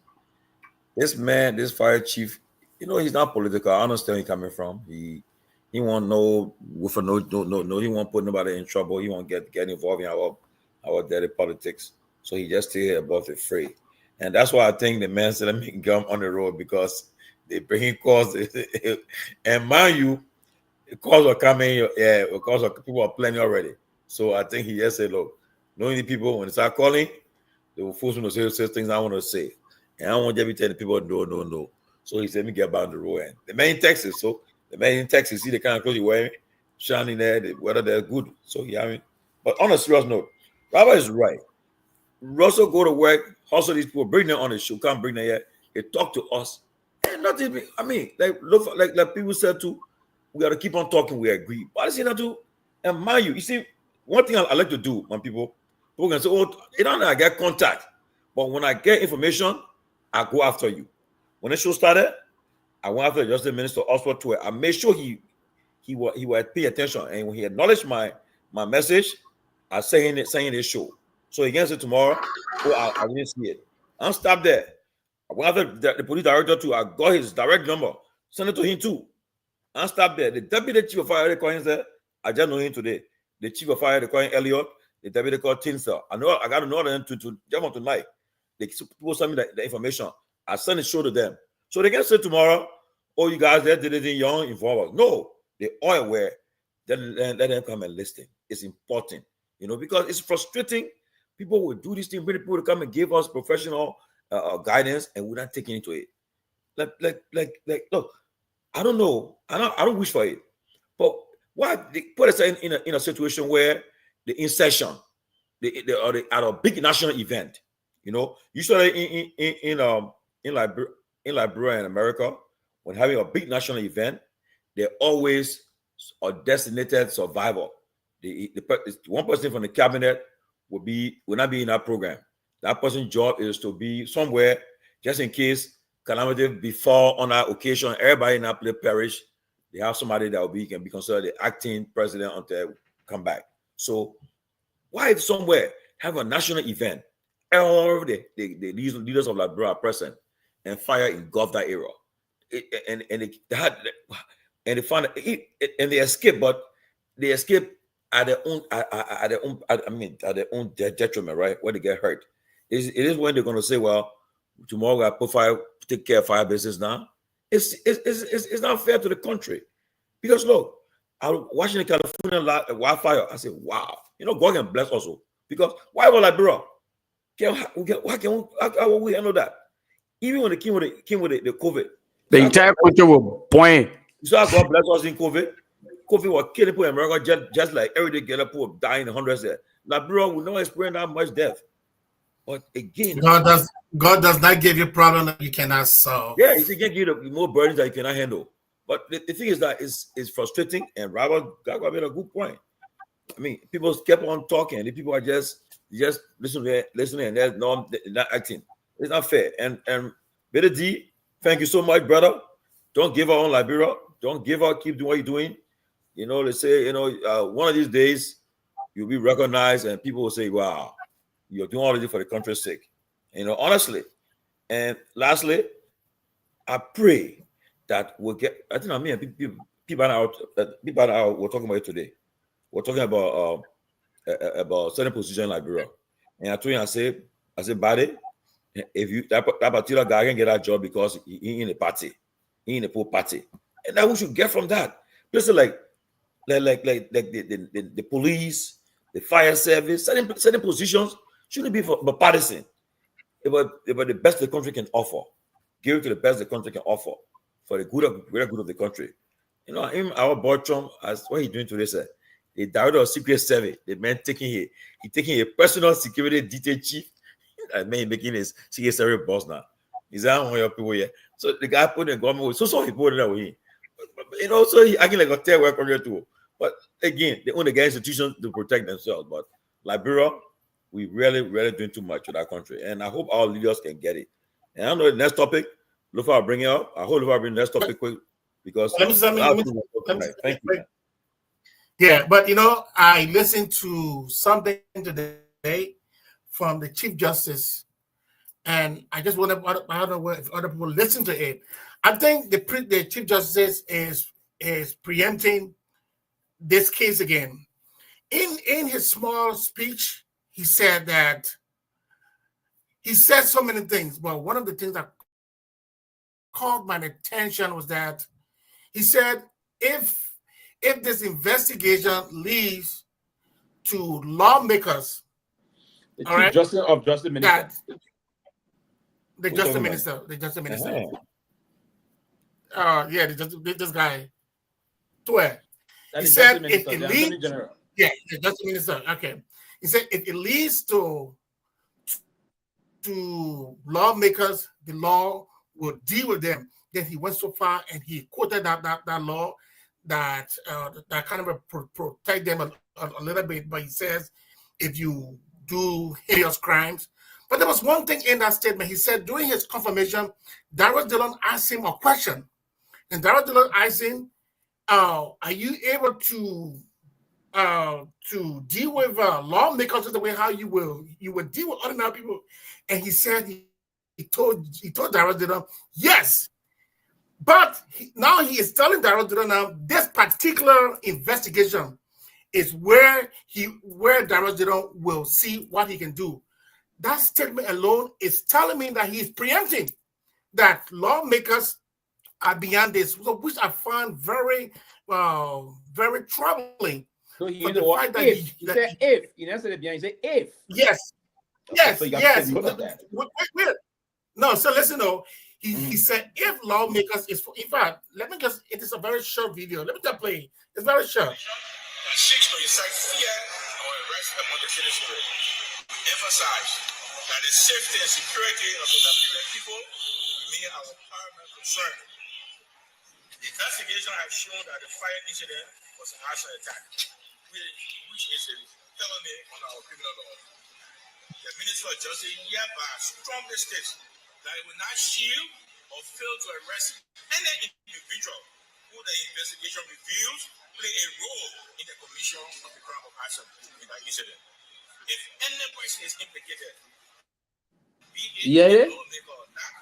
This man, this fire chief, you know, he's not political. I understand where he's coming from. He won't he won't put nobody in trouble. He won't get involved in our daily politics. So he just stay above the fray. And that's why I think the man said, let me come on the road because they bring in calls. And mind you, the calls are coming, because of people are planning already. So I think he just said, look, knowing the people, when they start calling, they will force me to say things I want to say. And I don't want to be telling people, no. So he said, let me get back on the road. And the man in Texas, see the kind of clothes you're wearing, shining there, whether they're good. So, yeah, I mean, but on a serious note, Robert is right. Russell go to work, hustle these people, bring them on the show, come bring them here. They talk to us. And nothing, I mean, like people said too, we got to keep on talking, we agree. But I see that too. And mind you see, one thing I like to do when people can say, oh, you don't know, I get contact. But when I get information, I go after you. When the show started, I went after the Justice Minister Oswald Tuer. I made sure he would pay attention. And when he acknowledged my message, I saying this show. So he can say tomorrow, oh, I didn't see it. I'll stop there. I went after the police director too. I got his direct number. Send it to him too. I'll stop there. The deputy chief of fire, they call him said, I just know him today. The chief of fire, they call him Elliot. The deputy called Tinsel. I got to know them to jump on tonight. They people send me the information. I send the show to them. So they can say tomorrow, oh, you guys did it in your own involved. No, they all aware. Then let them come and listen. It's important, you know, because it's frustrating. People will do this thing, bring people to come and give us professional guidance, and we're not taking into it. Like, look, I don't know. I don't wish for it. But why they put us in a situation where the insertion, they are at a big national event, you know, usually in Liberia in America, when having a big national event, they're always a designated survivor. The one person from the cabinet will not be in that program. That person's job is to be somewhere just in case calamity befall on that occasion. Everybody in that parish, they have somebody that can be considered the acting president until they come back. So why somewhere have a national event? All the leaders of Liberia are present and fire engulfed that area. They escape, but they escape at their own detriment, right? When they get hurt. It is when they're going to say, well, tomorrow I take care of fire business now. It's not fair to the country. Because look, I was watching the California wildfire. I said, wow, you know, God can bless also. Because why will Liberia? How will we handle that? Even when it came with the COVID, The entire country will point. You saw God bless us in COVID. COVID was killing people in America just like every day get up people dying in hundreds there. Liberia will not experience that much death. But again, God does not give you a problem that you cannot solve. yeah, he can give you more burdens that you cannot handle. But the thing is that it's frustrating, and Robert Garguah made a good point. I mean, people kept on talking, and the people are just listening, and they're not acting. It's not fair. And Better D, thank you so much, brother. Don't give up on Liberia. Don't give up. Keep doing what you're doing. You know, they say, one of these days you'll be recognized, and people will say, "Wow, you're doing all of this for the country's sake." Honestly. And lastly, I pray that we'll get. I think people are we're talking about it today. We're talking about certain position in Liberia, and I told you, I said, buddy, if you that particular guy can get that job because he in a party, he in a poor party, and that we should get from that. Places like the police, the fire service, certain positions shouldn't be for partisan. About the best the country can offer, give it to the best the country can offer for the greater good of the country. Him, our boy Trump, as what he's doing today, sir. The director of Secret Service, the man taking a personal security detail chief, and man making his Secret Service boss now. Is that one of your people here? So the guy put in the government with so he put it that way. So he acting like a terror worker too. But again, they own the institutions to protect themselves. But Liberia, we really doing too much to that country, and I hope our leaders can get it. And I know the next topic, Lofa will bring it up. I hope Lofa will bring the next topic quick because thank you. Yeah, but I listened to something today from the Chief Justice, and I just want to, I don't know if other people listen to it. I think the Chief Justice is preempting this case again. In his small speech, he said so many things, but one of the things that caught my attention was that he said if this investigation leads to lawmakers, the Chief Justice of Justice Minister, the Justice Minister. This guy, Tuer. He said if it leads, the Justice Minister. Okay, he said if it leads to lawmakers, the law will deal with them. Then he went so far and he quoted that law that kind of protect them a little bit. But he says if you do heinous crimes. But there was one thing in that statement. He said during his confirmation, Darius Dillon asked him a question. And Darius Dillon asked him, are you able to deal with lawmakers the way how you would deal with ordinary people? And he said he told Darius Dillon, yes. But now he is telling Darius Dillon now this particular investigation is where Darius Dillon will see what he can do. That statement alone is telling me that he is preempting that lawmakers are beyond this, which I find very, very troubling. So he used the word if. He said if. He didn't say he said if. Yes. So yes. Wait. No, so listen, he said if lawmakers is for, in fact, it is a very short video. Let me just play. It's very short. Seeks to incite fear or arrest among the citizenry. Emphasize that the safety and security of the Liberian people remain our paramount concern. The investigation has shown that the fire incident was an arson attack, which is a felony on our criminal law. The Minister of Justice hereby strongly states that it will not shield or fail to arrest any individual who the investigation reveals play a role in the commission of the crime of arson in that incident. If any person is implicated, be it lawmaker or not,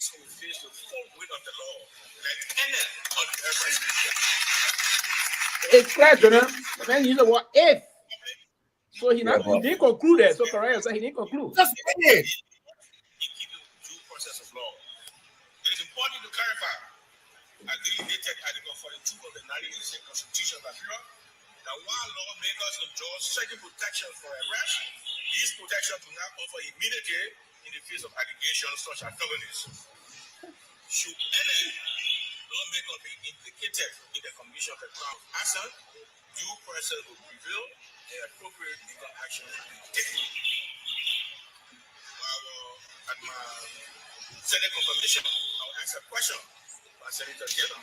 he will face the full weight of the law, like any other. It's clear, Jonah. The man used the word if. So he didn't conclude it. So correct. So he didn't conclude. Just it. Due process of law. It is important to clarify, agreed Article 42 of the 1986 Constitution of Liberia, that while lawmakers enjoy certain protection for arrest, these protections do not offer immediately in the face of allegations such as felonies. Should any lawmaker be implicated in the commission of a crime of action, due process will prevail and appropriate legal action will be taken. At my Senate confirmation, I'll ask a question by Senator Taylor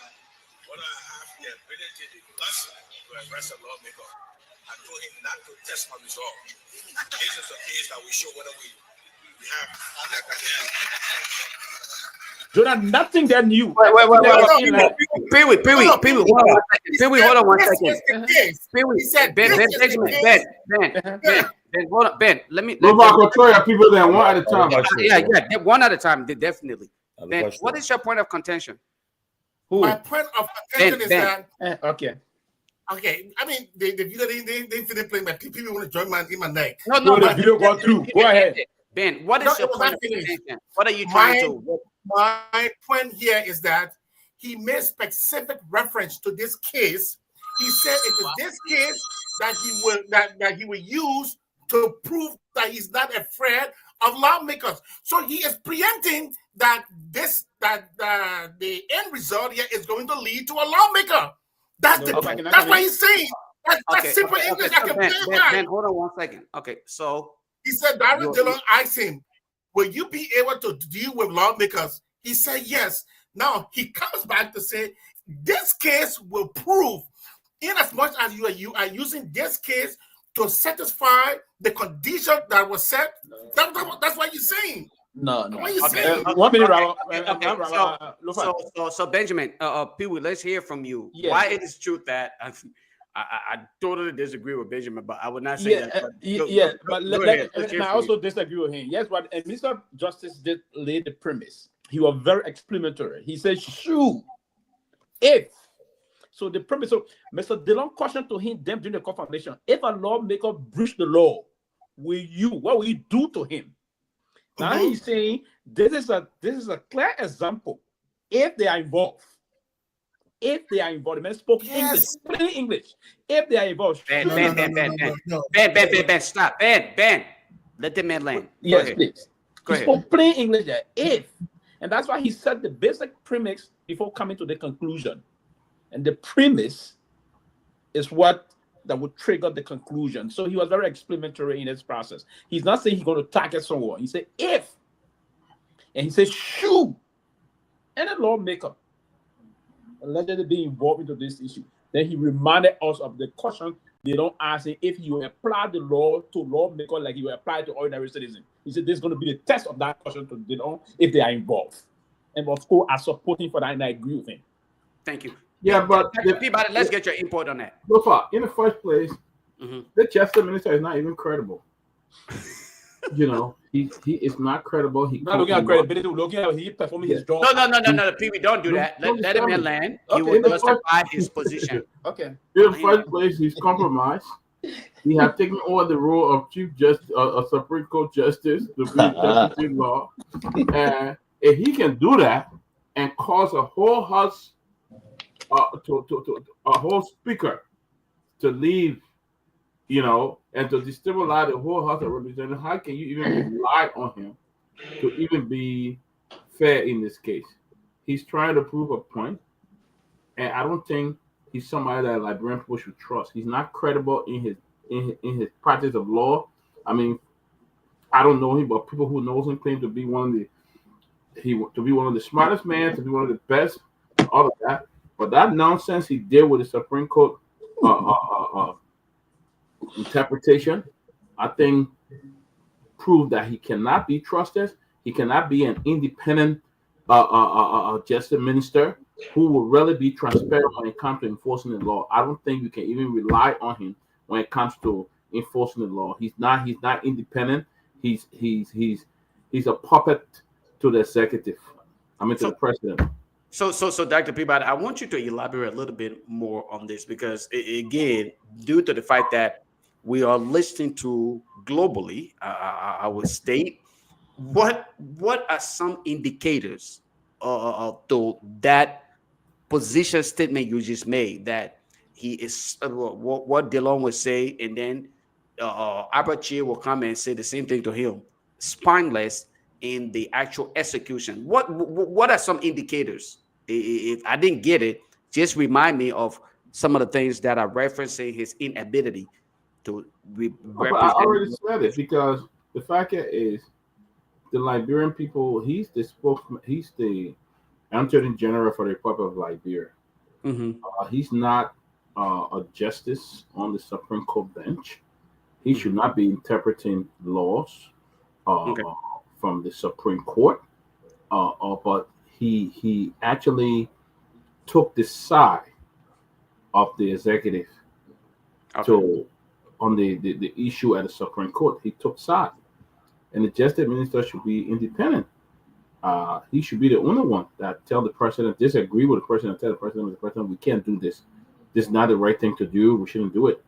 whether I have the ability, the guts to arrest a lawmaker. I told him not to test my resolve. This is a case that will show whether we have. Jonah, nothing that new. Wait. Pewee, hold on one second. Ben, hold on. Ben, let me. People there one at a time. Yeah, one at a time, definitely. Ben, what is your point of contention? My point of contention is that. Okay. Okay, I mean, the video they finished playing, but people want to join in my neck. No, the video go through. Go ahead. Ben, what is your point of contention? What are you trying to? My point here is that he made specific reference to this case. He said it is this case that he will use to prove that he's not afraid of lawmakers. So he is preempting that the end result here is going to lead to a lawmaker. That's what he's saying. That's simple English. Ben, hold on 1 second. Okay, so he said, Darren Dillon asked him, will you be able to deal with lawmakers? He said, yes. Now he comes back to say, this case will prove, in as much as you are using this case to satisfy the condition that was set. That's what you're saying. No. What are you saying? 1 minute, So Benjamin, Pewee, let's hear from you. Yeah. Why it is true that I totally disagree with Benjamin, but I would not say that. But I also disagree with him. Yes, but Mr. Justice did lay the premise. He was very explanatory. He said, "Shoo, if." So the premise. So Mr. Dillon cautioned to him them during the confirmation: if a lawmaker breach the law, what will you do to him? Now he's saying this is a clear example. If they are involved. The man spoke English, plain English. If they are involved, Ben, stop. Ben, let the man land. Yes, please. He spoke plain English there. If, and that's why he said the basic premise before coming to the conclusion. And the premise is what that would trigger the conclusion. So he was very explanatory in his process. He's not saying he's going to target someone. He said if, and he said shoo, and a lawmaker allegedly be involved into this issue. Then he reminded us of the caution they don't ask him if you apply the law to lawmaker like you apply to ordinary citizen. He said this is going to be the test of that caution to they don't if they are involved. And of course, are supporting for that, and I agree with him. Thank you. Yeah, but Peabody, let's get your input on that. So far, in the first place, the Chester minister is not even credible. You know, he is not credible. He's not looking at credibility. Looking at he performing his job. No, Pewee, don't do that. Let him land. He will justify his position. Okay. In the first place, he's compromised. He has taken over the role of Chief Justice, a Supreme Court Justice, the justice in law, and if he can do that and cause a whole house, a whole speaker to leave, you know, and to destabilize the whole House of Representatives, how can you even rely on him to even be fair in this case? He's trying to prove a point, and I don't think he's somebody that Liberian people should trust. He's not credible in his practice of law. I mean, I don't know him, but people who knows him claim to be one of the smartest men, to be one of the best, all of that. But that nonsense he did with the Supreme Court interpretation, I think, proved that he cannot be trusted. He cannot be an independent justice minister who will really be transparent when it comes to enforcing the law. I don't think you can even rely on him when it comes to enforcing the law. He's not independent. He's a puppet to the executive. To the president. So, Dr. Peabody, I want you to elaborate a little bit more on this because, again, due to the fact that we are listening to globally, I would state, what are some indicators to that position statement you just made that he is what Dillon would say, and then Abachi will come and say the same thing to him, spineless in the actual execution? What are some indicators? If I didn't get it, just remind me of some of the things that are referencing his inability to But I represent. already said it, because the fact is, the Liberian people, he's the spokesman, he's the Attorney General for the Republic of Liberia. He's not a justice on the Supreme Court bench. He should not be interpreting laws from the Supreme Court. But he actually took the side of the executive on the issue at the Supreme Court. He took side. And the justice minister should be independent. He should be the only one that tell the president, disagree with the president, tell the president, we can't do this. This is not the right thing to do. We shouldn't do it.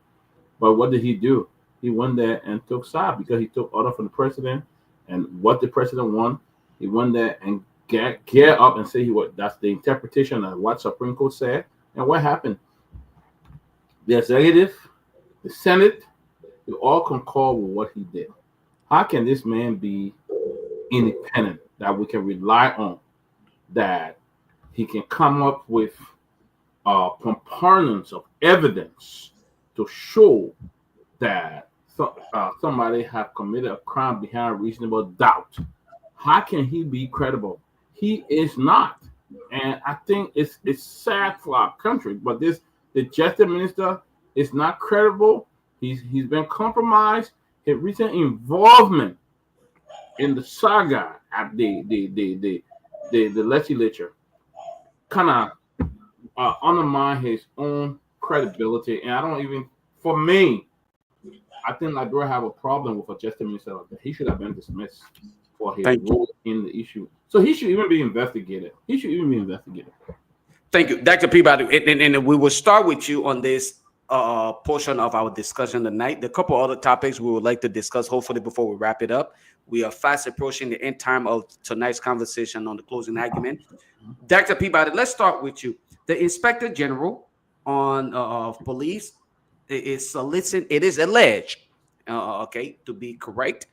But what did he do? He went there and took side, because he took order from the president, and what the president wanted. He went there and gear up and say that's the interpretation of what Supreme Court said. And what happened? The executive, the Senate, they all concur with what he did. How can this man be independent, that we can rely on, that he can come up with components of evidence to show that somebody have committed a crime behind reasonable doubt? How can he be credible? He is not. And I think it's sad for our country, but the justice minister is not credible. He's been compromised. His recent involvement in the saga at the legislature kind of undermine his own credibility. And I don't even, for me, I think Liberia have a problem with a justice minister like that. He should have been dismissed for his role in the issue. So he should even be investigated. Thank you, Dr. Peabody. And we will start with you on this portion of our discussion tonight. The couple other topics we would like to discuss, hopefully, before we wrap it up. We are fast approaching the end time of tonight's conversation on the closing argument. Dr. Peabody, let's start with you. The Inspector General of Police is soliciting. It is alleged, to be correct,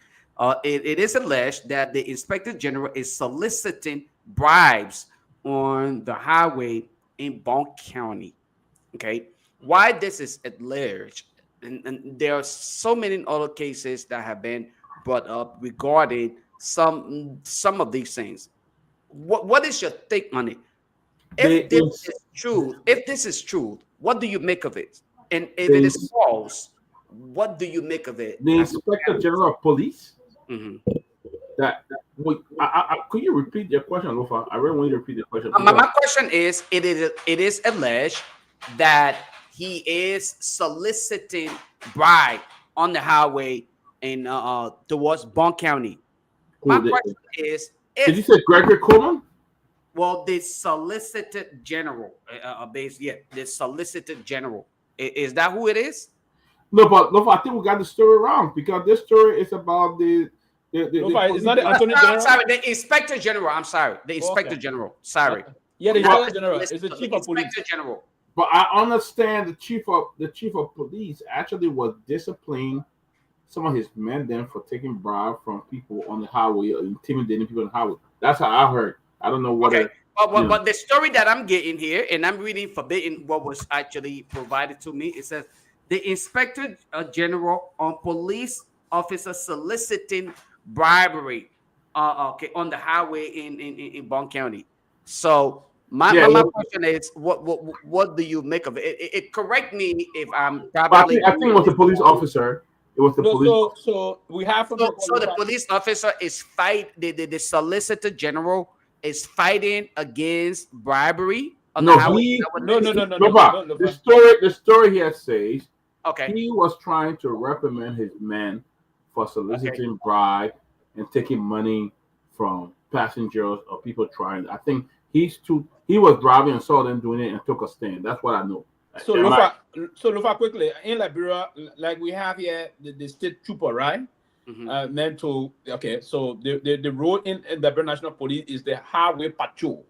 it is alleged that the Inspector General is soliciting bribes on the highway in Bonk County. Okay, why this is alleged, and there are so many other cases that have been brought up regarding some of these things. What is your take on it? If this is true, what do you make of it? And if it is false, what do you make of it? The Inspector General of Police. Could you repeat your question, Lofa? I really want you to repeat the question. My question is: it is alleged that he is soliciting bribe on the highway in towards Bonk County. My question is: did you say Gregory Coleman? Well, the Solicitor General, the Solicitor General. Is that who it is? No, but I think we got the story wrong, because this story is about the it's not the Attorney General. I'm sorry, the Inspector General. I'm sorry, the Inspector General. Sorry. Yeah, the Inspector General is the Chief of Police. Inspector General. But I understand the chief of police actually was disciplining some of his men then for taking bribe from people on the highway or intimidating people on the highway. That's how I heard. I don't know what. Okay. But the story that I'm getting here, and I'm reading verbatim what was actually provided to me, it says the Inspector General on police officer soliciting bribery on the highway in Bonk County. So my question is, what do you make of it? It correct me if I'm probably. I think it was the police officer. It was the police. So we have. So the police officer is the Solicitor General is fighting against bribery on the highway. No. The story here says he was trying to reprimand his men for soliciting bribe and taking money from passengers or people trying. I think he was driving and saw them doing it and took a stand. That's what I know. So Lofa, quickly, in Liberia, like we have here the state trooper, right? Meant to so the role in the Liberia National Police is the highway patrol.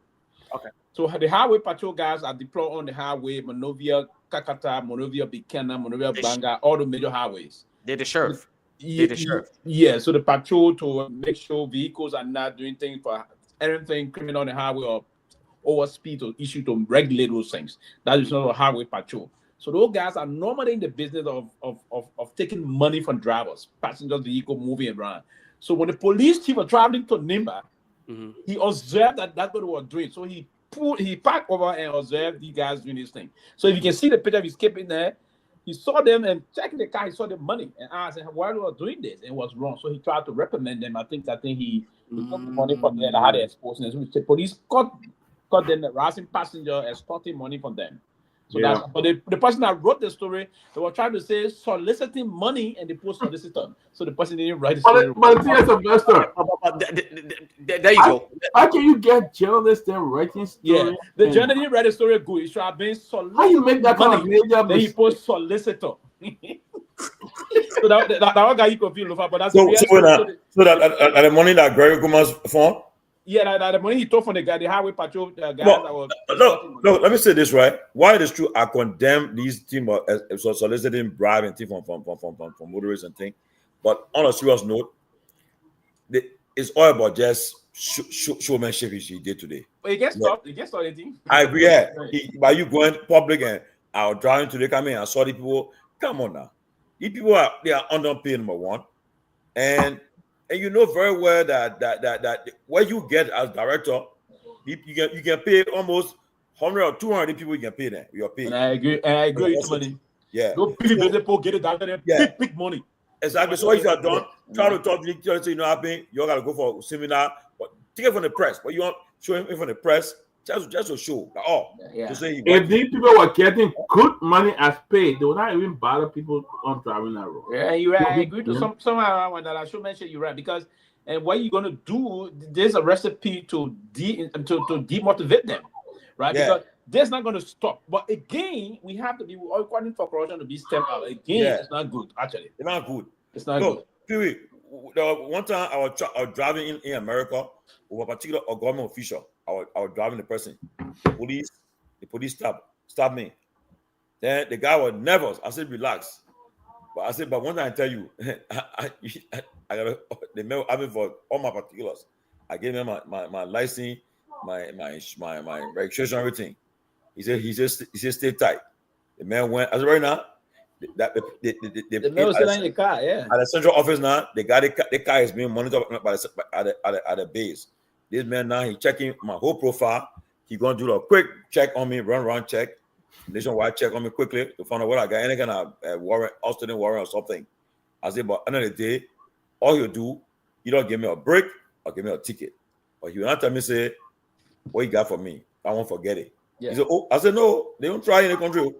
Okay. So the highway patrol guys are deployed on the highway, Monrovia, Kakata, Monrovia, Bikena, Monrovia, Banga, all the major highways. They're the sheriff. the sheriff. Yeah, so the patrol to make sure vehicles are not doing things for anything criminal on the highway or over speed or issue to regulate those things. That is not a highway patrol. So those guys are normally in the business of taking money from drivers, passengers, vehicle moving around. So when the police chief was traveling to Nimba, he observed that that's what they were doing. So he parked over and observed these guys doing this thing. So if you can see the picture of his skipping there, he saw them and checking the car, he saw the money and asked him why they were doing this, and it was wrong. So he tried to reprimand them. I think he took the money from them and had it exposed. And so the police caught them harassing passenger, extorting money from them. So that's, but the person that wrote the story, they were trying to say soliciting money and they put solicitor. So the person didn't write the story. But it's Sylvester. There you go. How can you get journalists there writing stories? Yeah, the journalist didn't write the story good. He should have been solicitor. How you make that kind of major Then he put solicitor. So that one guy you confused, Lofa, but that's so that the money that Garguah found. Yeah, the money he took from the highway patrol guys. No, let me say this right. Why it is true, I condemn these team as soliciting bribe and thing from motorists and thing. But on a serious note, it's all about just showmanship he did today. But he gets stopped. He gets started anything. I agree. Yeah. By you going public and I was driving today, coming and saw the people. Come on now, these people are underpaid, number one, and you know very well that what you get as director, you can pay almost 100 or 200 people. You can pay them. You're paid. And I agree with money. Yeah. Go big people get it down there. Big money. Exactly. So what you have done, try to talk to the you know happening. You gotta go for a seminar, but take it from the press. But you want show him from the press. Just to show. To say if these people were getting good money as paid, they would not even bother people on driving that road. Yeah, you're right. I agree to somehow that I should mention you're right, because and what you're gonna do, there's a recipe to demotivate them, right? Yeah. Because that's not gonna stop. But again, we have to be according for corruption to be stamped out. Again, it's not good, actually. It's not good. It's not good. Pewee, one time I was driving in America with a particular government official. I was driving the person. The police stopped me. Then the guy was nervous. I said, relax. But one thing I tell you, I got the mail for all my particulars. I gave him my license, my registration, everything. He said stay tight. The man went. I said right now, the mail was still in the car. Yeah. At the central office now, the car is being monitored by the base. This man now, he checking my whole profile. He gonna do a quick check on me, run check, nationwide check on me quickly to find out what I got, any kind of warrant, outstanding warrant or something. I said, but at the end of the day, all he'll do, he don't give me a break or give me a ticket. But he will not tell me, say, what you got for me? I won't forget it. Yeah. He said, oh, I said, no, they don't try in the country.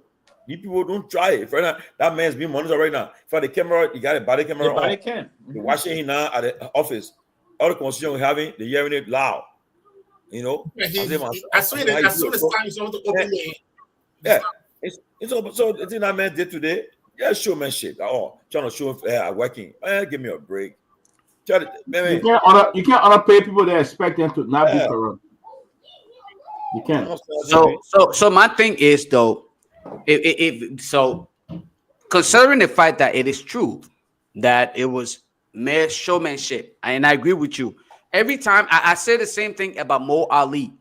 These people don't try it. Right now, that man's being monitored right now. For the camera, you got a body camera on. Body cam. They're watching him now at the office. All the conversation we're having, they're hearing it loud. You know? As soon as time is on to open it. Yeah. So the thing that man did today, yeah, showmanship. Trying to show working. Give me a break. You can't underpay people that expect them to not be corrupt. You can't. So my thing is though, so considering the fact that it is true that it was mere showmanship, and I agree with you. Every time I say the same thing about Mo Ali.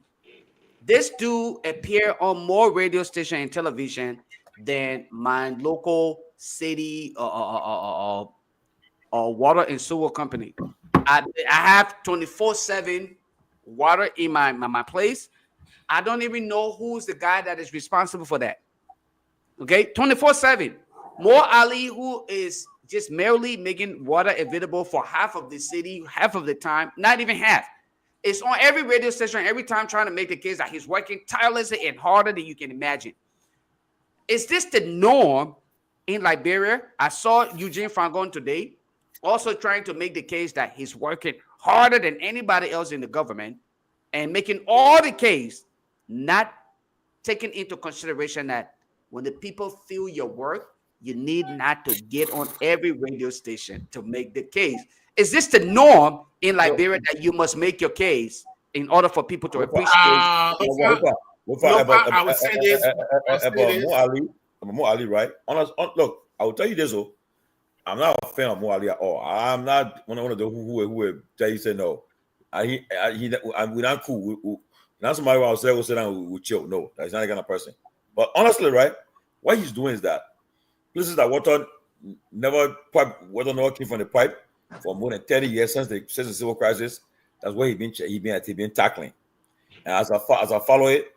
This dude appeared on more radio station and television than my local city or water and sewer company. I have 24/7 water in my place. I don't even know who's the guy that is responsible for that. Okay, 24/7. Mo Ali, who is just merely making water available for half of the city, half of the time, not even half. It's on every radio station, every time trying to make the case that he's working tirelessly and harder than you can imagine. Is this the norm in Liberia? I saw Eugene Fangon today also trying to make the case that he's working harder than anybody else in the government and making all the case, not taking into consideration that when the people feel your work, you need not to get on every radio station to make the case. Is this the norm in Liberia that you must make your case in order for people to appreciate? I would say this about Mo Ali, right? Look, I will tell you this. I'm not a fan of Mo Ali at all. I'm not one of those who will tell you say no. We're not cool. Not somebody who I'll say we'll sit down we chill. No, that's not the kind of person. But honestly, right, what he's doing is that places that water never came from the pipe for more than 30 years since the civil crisis. That's what he's been tackling. And as I follow it,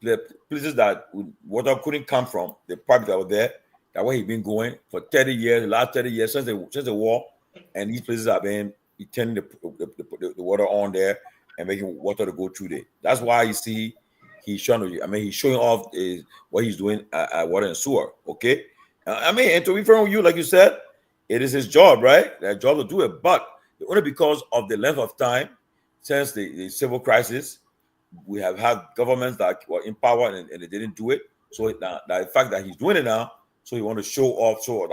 the places that water couldn't come from, the pipe that were there, that's where he's been going for 30 years, the last 30 years since the war. And these places have been turning the water on there and making water to go through there. That's why you see he's showing off what he's doing at water and sewer. Okay, and to be fair with you, like you said, it is his job, right? Their job to do it, but only because of the length of time since the civil crisis, we have had governments that were in power and they didn't do it. So the fact that he's doing it now, so he want to show off. So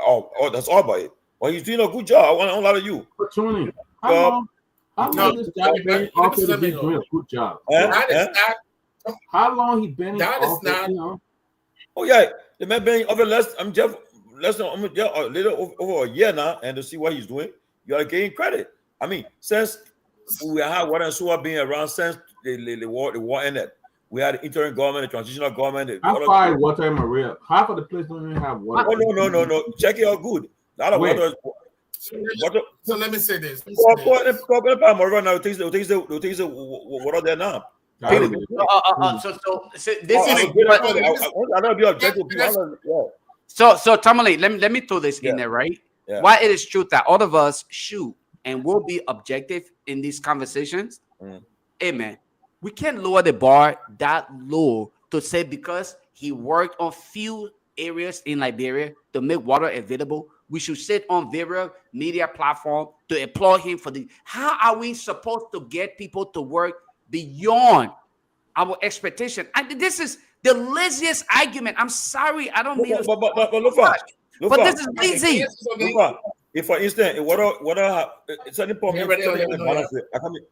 that's all about it. Well, he's doing a good job. I want a lot of you. But Tony, how long this guy been offered to be doing a good job? How long he been in office? Oh yeah, the man been over less than a little over a year now, and to see what he's doing, you are getting credit. I mean, since we have water and sewer being around since the war ended, we had the interim government, the transitional government. How far is water in Maria? Half of the place don't even have water. Oh no. Check it out good. A lot of water. So let me say this. Water there now. So this is I don't be objective. So Tomalin, let me throw this in there, right? Yeah. Why it is true that all of us shoot and will be objective in these conversations. Hey man, we can't lower the bar that low to say because he worked on few areas in Liberia to make water available, we should sit on various media platform to applaud him for the. How are we supposed to get people to work beyond our expectation? And this is the laziest argument. I'm sorry, I don't mean but this is lazy. If for instance, water certain pump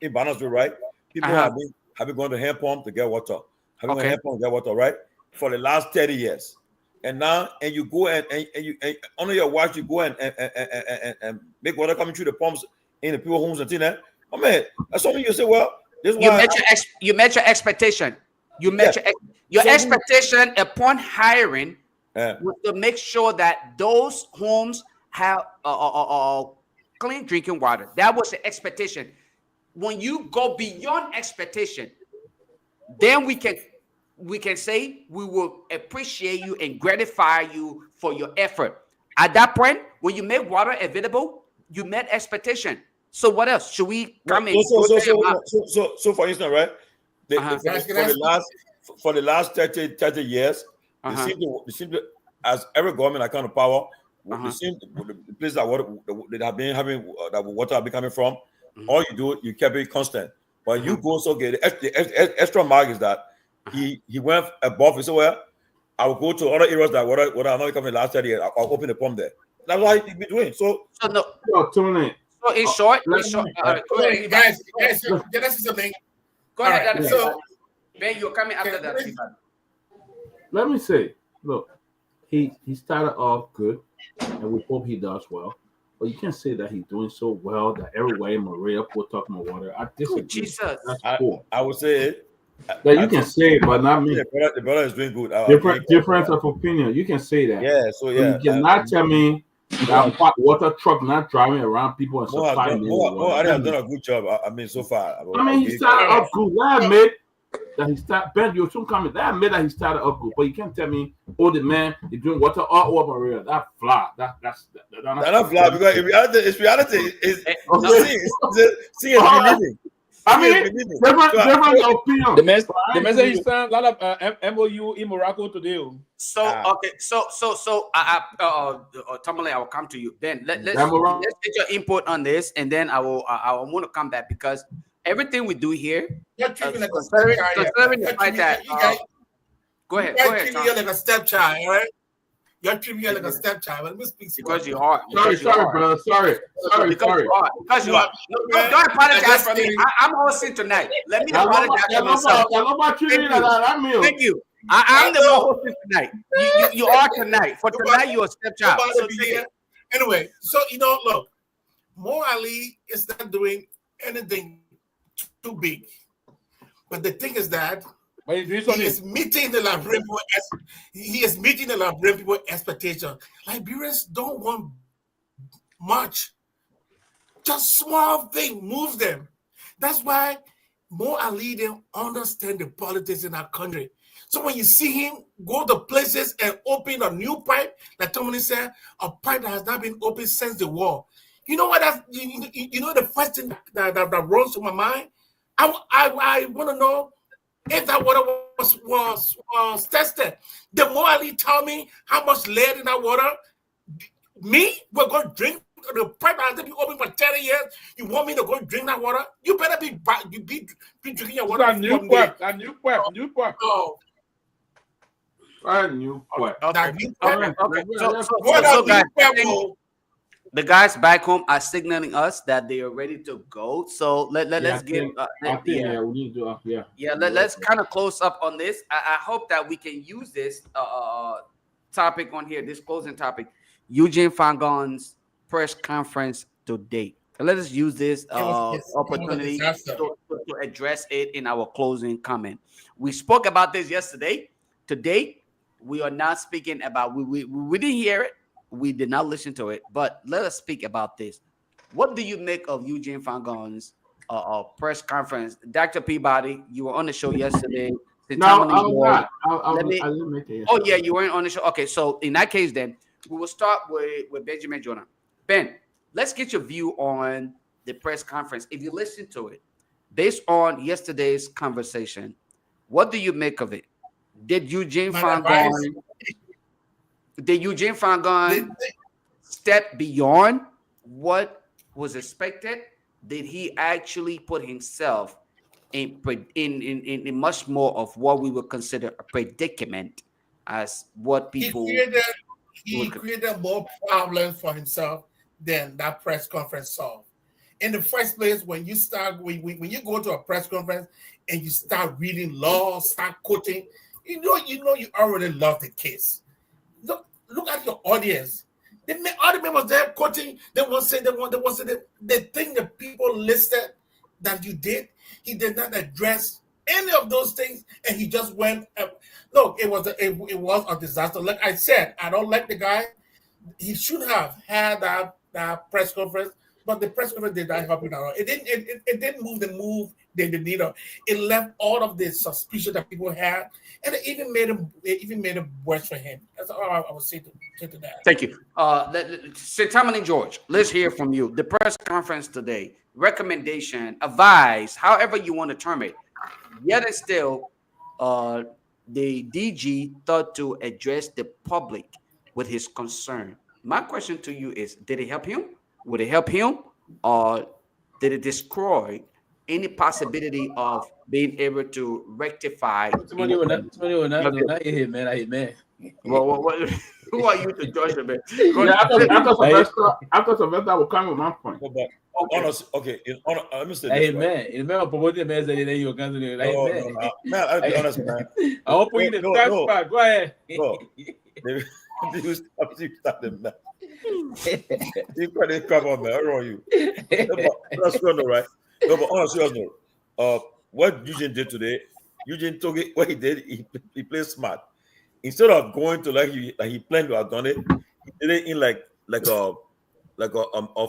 in balance, right? People have been going to hand pump to get water. Having a hand pump to get water, right? For the last 30 years. And now, and you go and you under your watch, you go and make water coming through the pumps in the people's homes and things like that. Oh man, that's something you say. Well, this you met your expectation. You met your expectation upon hiring was to make sure that those homes have clean drinking water. That was the expectation. When you go beyond expectation, then we can say we will appreciate you and gratify you for your effort. At that point, when you make water available, you met expectation. So what else? Should we come in? So for instance, right? For the last 30 years, they seem to, as every government that kind of power, they seem the place that water they have been having that water have been coming from. All you do, you kept it constant. But you go the extra mark is that he went above. He said, well, I will go to other areas that water are not coming last 30 years. I'll open the pump there. That's what he's been doing. So in short, guys, can I say something? Go ahead. So Ben, you're coming after that. Let me say, look, he started off good, and we hope he does well. But you can't say that he's doing so well that everywhere in Maria people talking about water. I disagree. Jesus. That's cool. I would say it. That you can say it, but not me. The brother is doing good. Difference of opinion. You can say that. Yeah. So yeah. You cannot tell me that water truck not driving around people and supplying them. I have done a good job. I mean, so far. I mean, he started up good. I admit that he started. Ben, you're soon coming. I admit that he started up good, but you can't tell me, oh, the man is doing water all over Maria. That's flat. That's not flat because it's reality. See, it's believing. I mean, different opinion. The message is a lot of MOU in Morocco today. So Tomalin, I will come to you. Then let's get your input on this, and then I want to come back because everything we do here, considering the fact that go ahead. You're treating me like a stepchild, all right? You're treating me like a stepchild. Let me speak to you. Because you are. Sorry, brother. Sorry. Because you are. No, don't apologize for me. I'm hosting tonight. Let me apologize for myself. Thank you. I'm the one hosting tonight. You are tonight. For tonight, you're a stepchild. So Anyway, so look, Mo Ali is not doing anything too big, but the thing is that he is meeting the Liberian people. He is meeting the Liberian people expectation. Liberians don't want much, just small thing moves them. That's why Mo Ali didn't understand the politics in our country. So when you see him go to places and open a new pipe, like Tomalin said, a pipe that has not been opened since the war. You know what? You know the first thing that runs through my mind. I want to know if that water was tested. The more Ali tell me how much lead in that water, we're going to drink the pipe has been open for 30 years. You want me to go drink that water? You better be drinking your water. A new pipe. Oh. A new pipe. Okay. So guys, the guys back home are signaling us that they are ready to go. So let's get let's kind of close up on this. I hope that we can use this topic on here, this closing topic, Eugene Fangon's press conference today. Let us use this opportunity to address it in our closing comment. We spoke about this yesterday. Today, we are not speaking about, we didn't hear it. We did not listen to it, but let us speak about this. What do you make of Eugene Fangon's press conference? Dr. Peabody, you were on the show yesterday. No, I was not. I didn't make it. Oh, yeah, you weren't on the show. Okay, so in that case, then, we will start with Benjamin Jonah. Ben, let's get your view on the press conference. If you listen to it, based on yesterday's conversation, what do you make of it? Did Eugene Fangon step beyond what was expected? Did he actually put himself in much more of what we would consider a predicament as what people... He created more problems for himself than that press conference solved. In the first place, when you go to a press conference and you start reading law, start quoting, you already love the case. Look at your audience. All the members there quoting, they want to say the thing that people listed that you did, he did not address any of those things, and he just went. Look, it was a disaster. Like I said, I don't like the guy. He should have had that press conference, but the press conference did not help him at all. It didn't move the needle. It left all of the suspicion that people had, and it even made it worse for him. That's all I would say to that. Thank you. Tomalin George, let's hear from you. The press conference today, recommendation, advice, however you want to term it. Yet and still, the DG thought to address the public with his concern. My question to you is, did it help him? Would it help him? Or did it destroy any possibility of being able to rectify? Somebody will not hit, man. I hit, man. Well, who are you to judge him? After Sylvester, I will come with my point. Honestly, okay. Let me say this. Hey, right? man. You remember promoting man that you were going to do. Man, I'll be honest, man. I won't put you in the trash spot. Go ahead. You stop them now. You can't come on, man. I don't know you. That's right. No, but honestly, what Eugene did today, Eugene took it. What he did, he played smart. Instead of going to like he planned to have done it, he did it in like a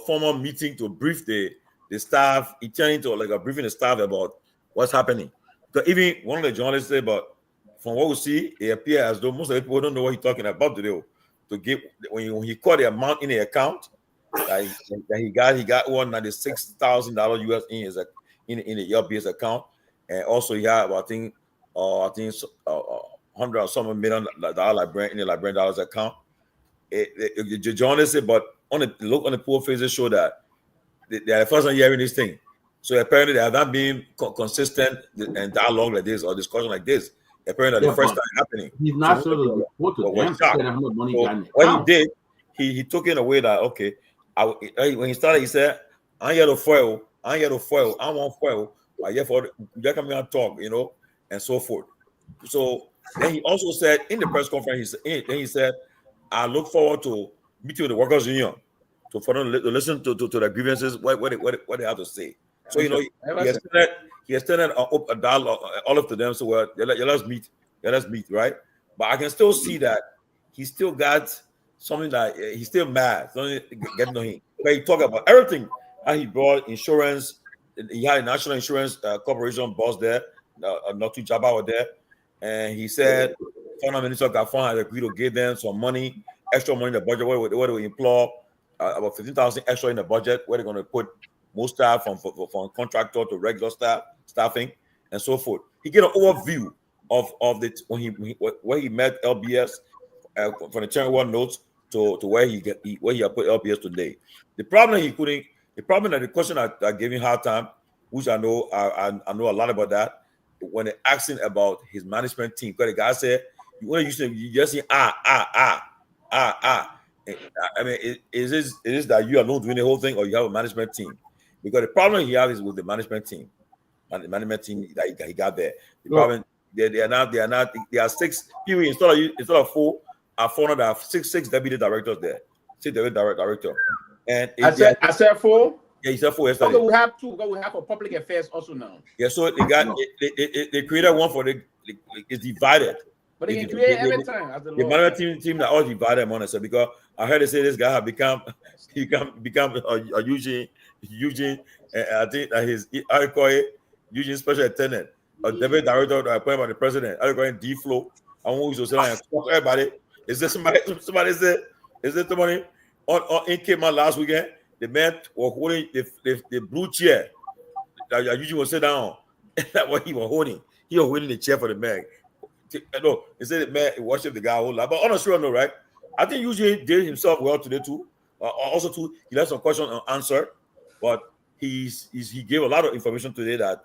formal meeting to brief the staff. He turned into like a briefing the staff about what's happening. Because even one of the journalists said, but from what we see, it appears as though most of the people don't know what he's talking about today. To give when he caught the amount in the account that he got $196,000 US in the LBS account, and also he had I think $100 or something million in the Liberian dollars account. The journalist said, but on the poor faces show that they are the first time hearing this thing. So apparently they have not been consistent and dialogue like this or discussion like this. Apparently the first time happening. He's not sure to report to them. What he did, he took it in a way that okay. When he started, he said, "I'm here to foil. I want foil. I here for you come here and talk, and so forth." So then he also said in the press conference, he said, "I look forward to meeting with the workers' union to listen to the grievances, what they have to say. So you know, he extended a dialogue all of to them. So well, let's meet, right? But I can still see that he still got something that he's still mad. Something getting on him. But he talked about everything. How he brought insurance. He had a national insurance corporation boss there, not too Jabba was there, and he said, Former Minister Gafon had agreed to give them some money, extra money in the budget. Where they will employ about 15,000 extra in the budget, where they're going to put more staff from contractor to regular staffing, and so forth. He get an overview of the where he met LBS from the 10-1 notes to where he had put LBS today. The problem that the question I gave him hard time, which I know I know a lot about that, when they asked him about his management team, because the guy said, when you just say I mean, is this that you are not doing the whole thing, or you have a management team? Because the problem he has is with the management team, and the management team that he got there. The problem they are 6 people instead of 4. Are 4 that have six deputy directors there, 6 deputy director. And I said 4. Yeah, he said 4 yesterday. Okay, we have 2. We have for public affairs also now. Yeah, so they created one for it's divided. But they can create every time. As the management team that all divided among themselves, because I heard they say this guy have become a Eugene. I think that I call it Eugene special attendant, a deputy director appointed by the president. I call him D Flow. I want to say and fuck everybody. Is there somebody said? Is there somebody on in Cape last weekend? The man was holding the blue chair that Eugene was sit down. That's what he was holding. He was holding the chair for the man. No, he said the man worship the guy whole lot. But honestly, no, right? I think Eugene did himself well today too. Also too, he left some questions unanswered, but he gave a lot of information today that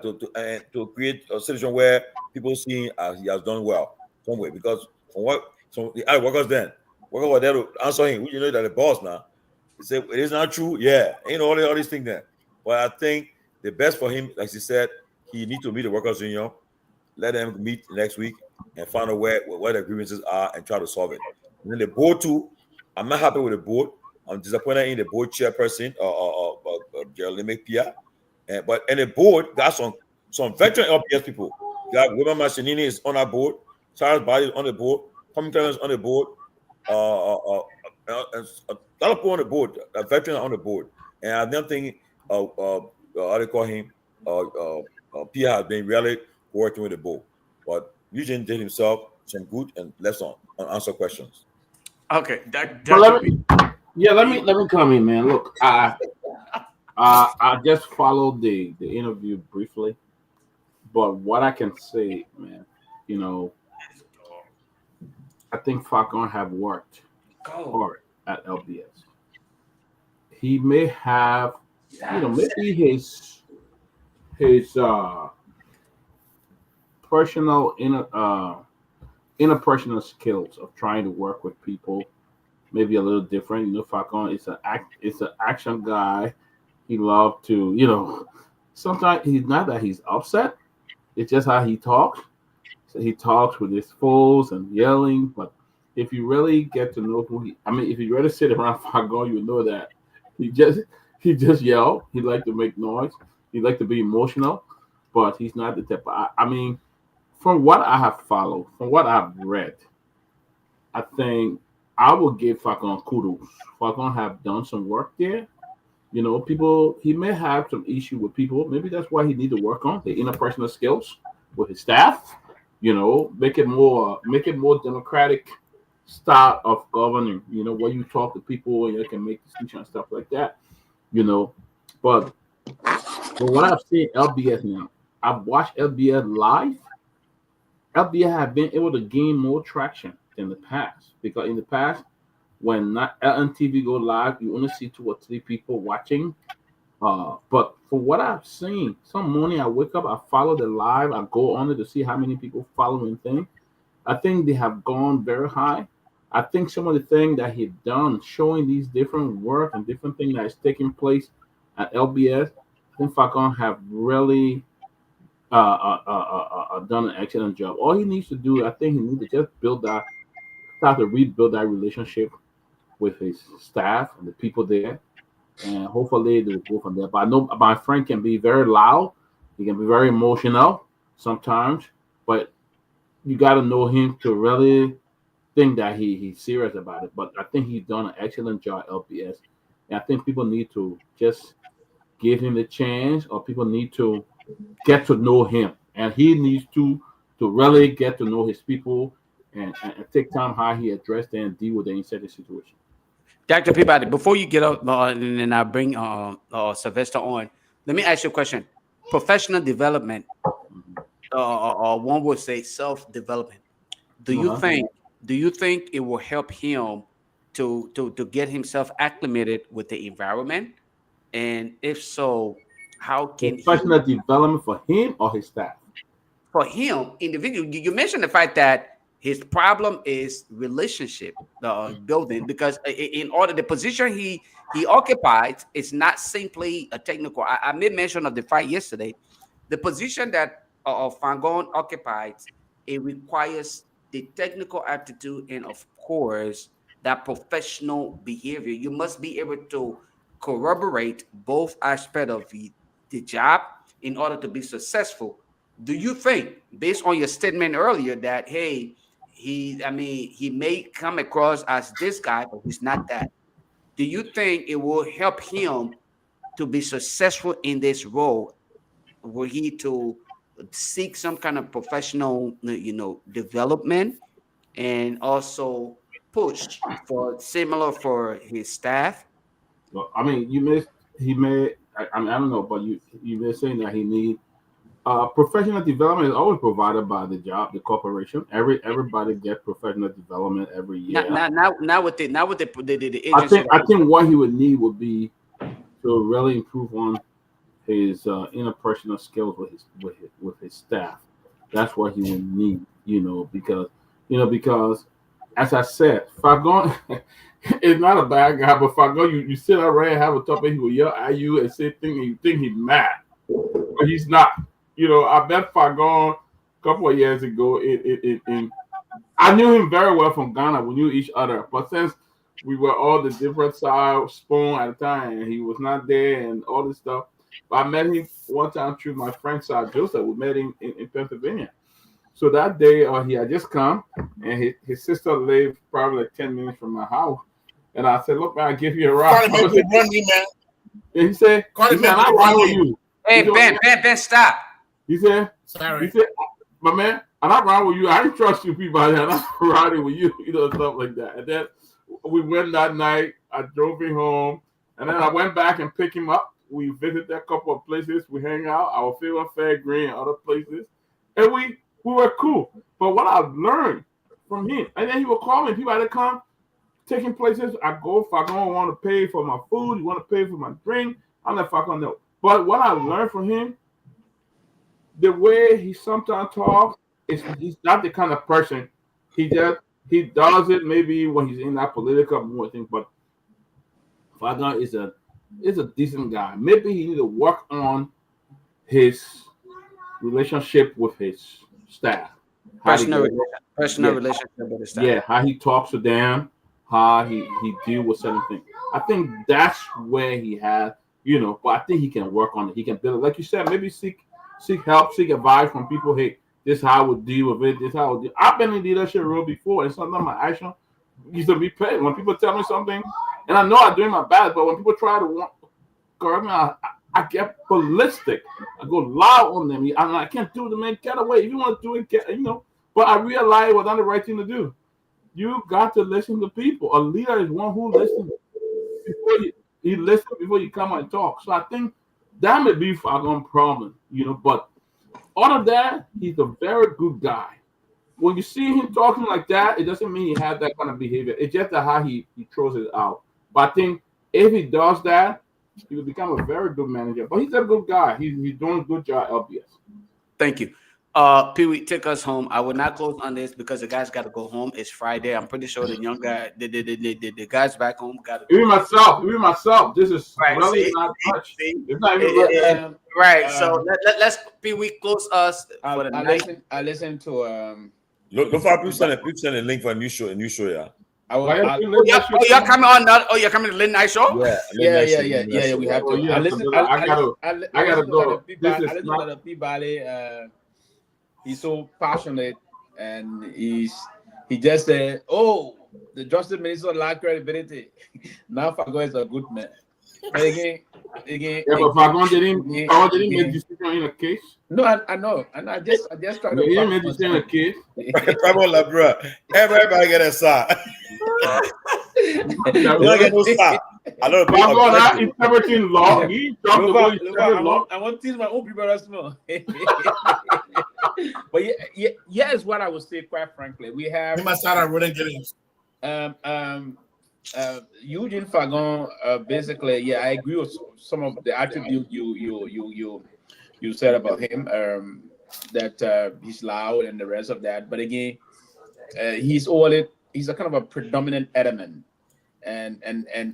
to create a situation where people see he has done well some way, because the other workers were there to answer him. You know that the boss now. He said it is not true. Yeah, ain't all these things there. But I think the best for him, like he said, he need to meet the workers union, let them meet next week and find out where the grievances are and try to solve it. And then the board too, I'm not happy with the board. I'm disappointed in the board chairperson, Jeremy Pia. But the board got some veteran LPS people. You got Wilma Machinini is on our board, Charles Body is on the board, Tommy Clemens on the board, a lot of people on the board, a veteran on the board. And I don't think how they call him, Pia has been really working with the board. But Eugene did himself some good and left on answer questions. Okay, let me come in, man. Look, I just followed the interview briefly, but what I can say, man, you know, I think Falcon have worked hard at LBS. He may have, maybe his personal interpersonal skills of trying to work with people maybe a little different. You know, Falcon is an action guy. He loves to, sometimes he's not that he's upset. It's just how he talks. So he talks with his foes and yelling. But if you really get to know if you really sit around Falcon, you know that he just yell. He like to make noise. He like to be emotional, but he's not the type. From what I have followed, from what I've read, I think I will give Falcon kudos. Falcon have done some work there. People, he may have some issue with people. Maybe that's why he need to work on the interpersonal skills with his staff. Make it more democratic style of governing. Where you talk to people and you can make decisions and stuff like that. But from what I've seen LBS now, I've watched LBS live. LBS have been able to gain more traction than the past, because in the past, when not LNTV go live, you only see 2 or 3 people watching. But from what I've seen, some morning I wake up, I follow the live, I go on it to see how many people following things. I think they have gone very high. I think some of the things that he's done, showing these different work and different things that is taking place at LBS, I think Falcon have really done an excellent job. All he needs to do, I think he needs to just start to rebuild that relationship with his staff and the people there, and hopefully they will go from there. But I know my friend can be very loud. He can be very emotional sometimes, but you got to know him to really think that he's serious about it. But I think he's done an excellent job at LPS, and I think people need to just give him the chance, or people need to get to know him, and he needs to really get to know his people and take time how he addressed them and deal with them in certain situation. Dr. Peabody, before you get up, and then I bring Sylvester on, let me ask you a question. Professional development, or one would say self-development. Do you think it will help him to get himself acclimated with the environment? And if so, how can professional development for him or his staff? For him, individual. You mentioned the fact that his problem is relationship building, because in order the position he occupies is not simply a technical. I made mention of the fight yesterday. The position that Fangon occupies, it requires the technical aptitude and of course that professional behavior. You must be able to corroborate both aspects of the job in order to be successful. Do you think, based on your statement earlier, that hey, he may come across as this guy, but he's not that? Do you think it will help him to be successful in this role? Were he to seek some kind of professional, development, and also push for similar for his staff? Well, I mean, I don't know, but you may saying that he need professional development is always provided by the job, the corporation. Everybody gets professional development every year. Not with the agency. I think what he would need would be to really improve on his interpersonal skills with his staff. That's what he would need, because as I said, Fagon is not a bad guy, but Fagon, you sit around and have a topic, he will yell at you and say things, and you think he's mad, but he's not. I met Fagon a couple of years ago. I knew him very well from Ghana. We knew each other, but since we were all the different side spoon at the time, and he was not there and all this stuff. But I met him one time through my friend Sir Joseph. We met him in Pennsylvania. So that day, he had just come, and his sister lived probably like 10 minutes from my house. And I said, "Look, man, I'll give you a ride." And he said, "I'm riding with you." Hey, Ben, stop. He said, "Sorry." He said, "My man, I'm not riding with you. I didn't trust you people. I'm not riding with you." Stuff like that. And then we went that night. I drove him home, and then I went back and picked him up. We visited a couple of places. We hang out. Our favorite Fair Green and other places, and we were cool. But what I've learned from him, and then he would call me. People had to come, taking places. I go if I don't want to pay for my food. You want to pay for my drink? I'm not fucking no. But what I learned from him, the way he sometimes talks, he's not the kind of person. He does it maybe when he's in that political more thing. But Father is a decent guy. Maybe he need to work on his relationship with his staff. Personal relationship with his staff. Yeah, how he talks to them, how he deal with certain things. I think that's where he has, but I think he can work on it. He can build it. Like you said, maybe seek help, seek advice from people. Hey, this is how I would deal with it. This is how I would deal. I've been in leadership role before, and sometimes my action used to be paid. When people tell me something, and I know I'm doing my best, but when people try to correct me, I get ballistic. I go loud on them. I can't do it, man. Get away. If you want to do it, But I realized it was not the right thing to do. You got to listen to people. A leader is one who listens before you come and talk. So I think that may be Fagon's problem, But all of that, he's a very good guy. When you see him talking like that, it doesn't mean he has that kind of behavior. It's just how he throws it out. But I think if he does that, he will become a very good manager. But he's a good guy. He's doing a good job at LPS. Thank you. Pewee, take us home. I will not close on this because the guys got to go home. It's Friday. I'm pretty sure the young guy, the guys back home got to. Even myself. This is really not much. It's not even right. So let's Pewee close us for the night. I listened to Lofa, please send a link for a new show. Yeah. You're coming on that. Oh, you're coming to Late Night Show? Yeah. We have to. yeah, I listen. so I gotta go. This is I listen to Peabody. He's so passionate, and he just said, "Oh, the justice minister lack credibility." Now Fago is a good man. But again, yeah, but Fagon didn't make decision in a case. No, I know, and I just try to. He didn't make decision in a case. Come on, la bro. Everybody get a side. You don't get no side. I know the Fagon interpreting law. He talked about law. I want to teach my own people as well. But yeah, is what I would say. Quite frankly, we have. Eugene Fagon, basically, I agree with some of the attributes you said about him. That he's loud and the rest of that. But again, he's a kind of a predominant element. And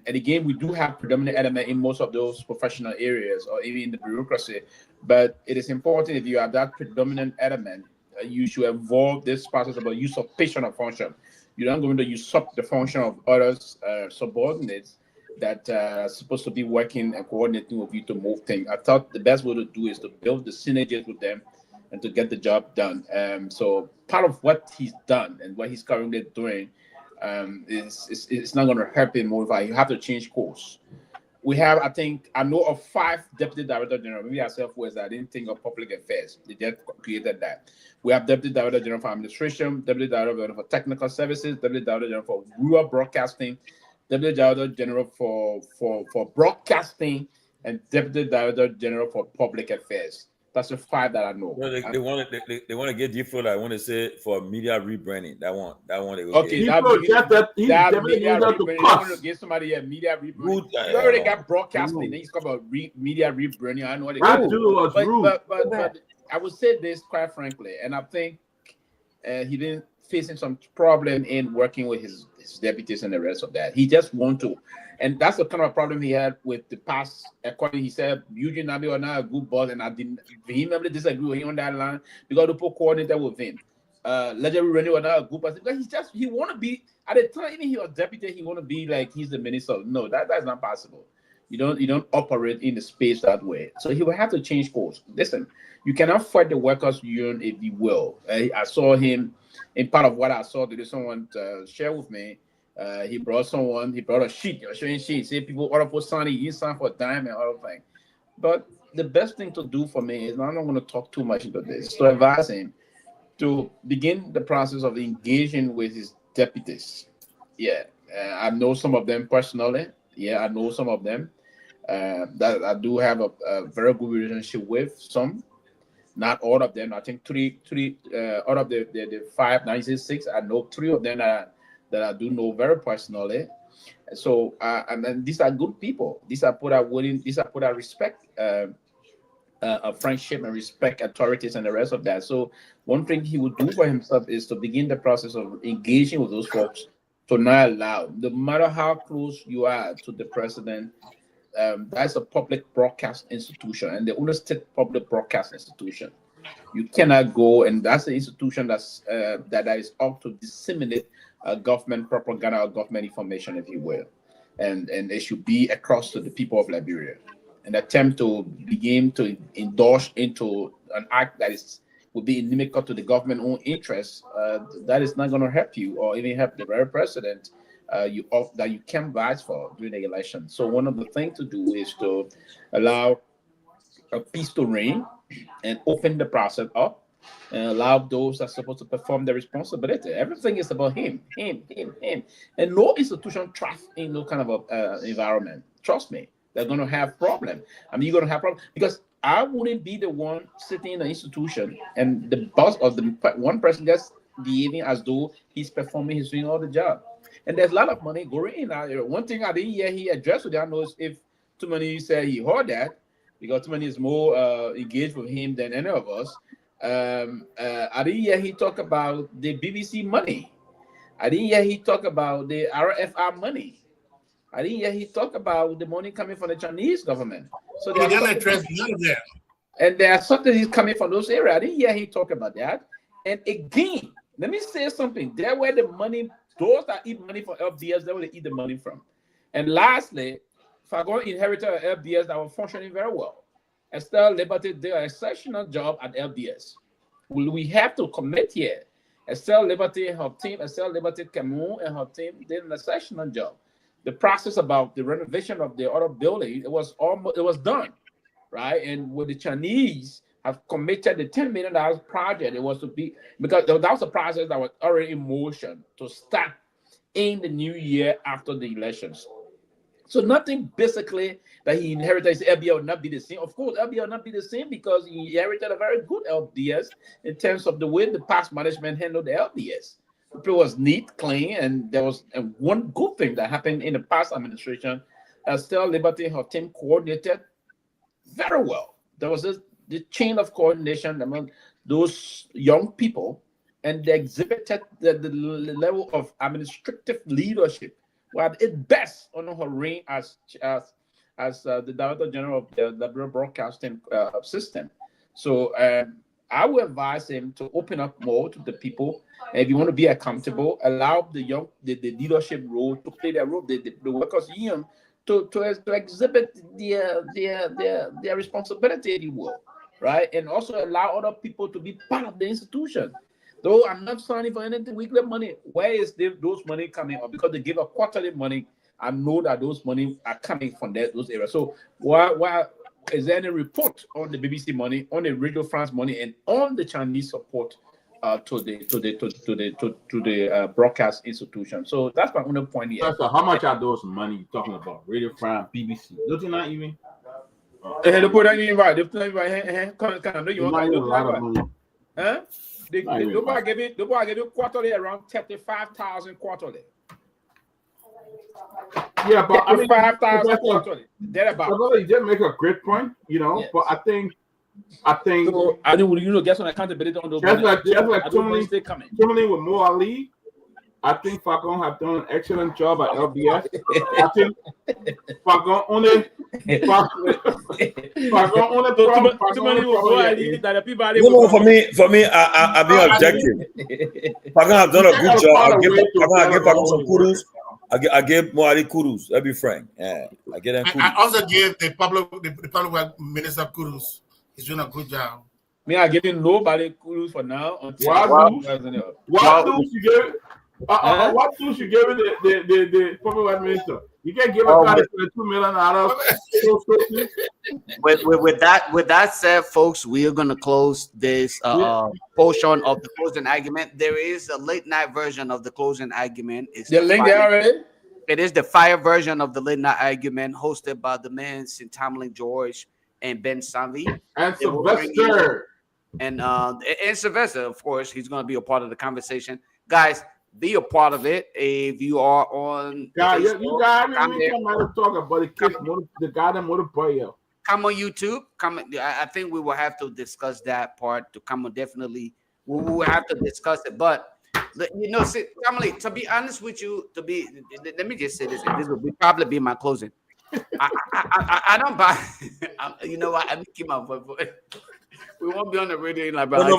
again, we do have predominant element in most of those professional areas or even in the bureaucracy. But it is important, if you have that predominant element, you should involve this process about usurpation of function. You're not going to usurp the function of others, subordinates that are supposed to be working and coordinating with you to move things. I thought the best way to do is to build the synergies with them and to get the job done. So part of what he's done and what he's currently doing is not going to help him move. You have to change course. We have, I know of 5 deputy director general. Maybe ourselves was I didn't think of public affairs. They just created that. We have deputy director general for administration, deputy director general for technical services, deputy director general for rural broadcasting, deputy director general for broadcasting, and deputy director general for public affairs. That's the 5 that I know. No, they want to get different. I want to say for media rebranding. That one. They will okay, get. that media rebranding. I want to give somebody a media rebranding. You already got broadcasting. Then you talk about media rebranding. I know what it is. But I would say this quite frankly, and I think he been facing some problem in working with his deputies and the rest of that. He just want to. And that's the kind of problem he had with the past. According, he said Eugene Nabi was not a good boss, and I didn't vehemently disagree with him on that line because the poor coordinator with him. Legendary Rennie was not a good person because he want to be at the time. Even he was deputy, he want to be like he's the minister. No, that's not possible. You don't operate in the space that way. So he will have to change course. Listen, you cannot fight the workers' union if you will. I saw him in part of what I saw. There is someone share with me. He brought a sheet, showing sheet, say people order for Sunny, you sign for a dime and other things. But the best thing to do for me is, I'm not going to talk too much into this, to advise him to begin the process of engaging with his deputies. I know some of them personally. I know some of them that I do have a very good relationship with. Some, not all of them. I think three out of the 5, 96, I know 3 of them that I do know very personally. So, and then these are good people. These are put out willing. These are put out respect, friendship and respect authorities and the rest of that. So, one thing he would do for himself is to begin the process of engaging with those folks to not allow, no matter how close you are to the president, that's a public broadcast institution, and the only state public broadcast institution. You cannot go, and that's the institution that is up to disseminate government propaganda or government information, if you will, and it should be across to the people of Liberia. An attempt to begin to endorse into an act that would be inimical to the government own interests, that is not going to help you or even help the very president that you can vote for during the election. So one of the things to do is to allow a peace to reign and open the process up and allow those that are supposed to perform their responsibility. Everything is about him. And no institution thrives in no kind of environment. Trust me, they're going to have problems. I mean, you're going to have problems because I wouldn't be the one sitting in an institution and the boss of the one person just behaving as though he's performing, he's doing all the job. And there's a lot of money going in. One thing I didn't hear he addressed with that knows if too many said he heard that, because too many is more engaged with him than any of us. I didn't hear he talk about the BBC money. I didn't hear he talk about the RFR money. I didn't hear he talk about the money coming from the Chinese government. So he didn't address none of that. And there are subsidies coming from those areas. I didn't hear he talk about that. And again, Let me say something. There where the money, those that eat money for LDS, they will eat the money from. And lastly, Fagon inherited an LDS that was functioning very well. Estelle Liberty did an exceptional job at LDS. We have to commit here. Estelle Liberty and her team, Estelle Liberty Camus and her team did an exceptional job. The process about the renovation of the other building, it was done, right? And with the Chinese have committed the $10 million project, it was to be, because that was a process that was already in motion to start in the new year after the elections. So nothing basically that he inherited, LBA will not be the same. Of course, LBA will not be the same because he inherited a very good LDS in terms of the way the past management handled the LDS. It was neat, clean, and there was one good thing that happened in the past administration. Estelle Liberty and her team coordinated very well. There was the chain of coordination among those young people, and they exhibited the level of administrative leadership. Well, at its best on her reign as the Director General of the Liberia Broadcasting System. So I would advise him to open up more to the people. And if you want to be accountable, allow the leadership role to play their role, the workers' union to exhibit their responsibility, if you will, right? And also allow other people to be part of the institution. Though I'm not signing for anything weekly money, where is those money coming from? Because they give a quarterly money, I know that those money are coming from those areas. So why is there any report on the BBC money, on the Radio France money, and on the Chinese support to the broadcast institution? So that's my only point here. So how much are those money you're talking about? Radio France, BBC? Don't you not even? They put that in right. They put that right. You want a lot of money. Huh? The boy gave it quarterly around 35,000 quarterly. Yeah, but I mean, 5,000 quarterly. You did make a great point, you know. Yes. But I think. So, I do get some accountability on those. Just like Tomalin with Mo Ali, I think Fagon have done an excellent job at LBS. I think Fagon only. For me, I've been objective. Fagon have done a good job. I give Fagon some kudos. I give Mo Ali kudos. I'll be frank. Yeah, I get them kudos. I also give the public minister kudos. He's doing a good job. I giving nobody kudos for now. What news you give? What news you giving the public minister? You can't give a guy $2 million. With that said, folks, we are gonna close this portion of the closing argument. There is a late night version of the closing argument. It's the link there already. It is the fire version of the late night argument, hosted by the men Tomalin George and Ben Sanvee and Sylvester. And Sylvester, of course, he's gonna be a part of the conversation, guys. Be a part of it if you are on. Yeah, you guys talk about the guy that motivated you. Come on YouTube. I think we will have to discuss that part. To come on, definitely, we will have to discuss it. But Tomalin, to be honest with you, let me just say this. And this will probably be my closing. I don't buy. You know what? I keep my voice. We won't be on the radio in like. I'll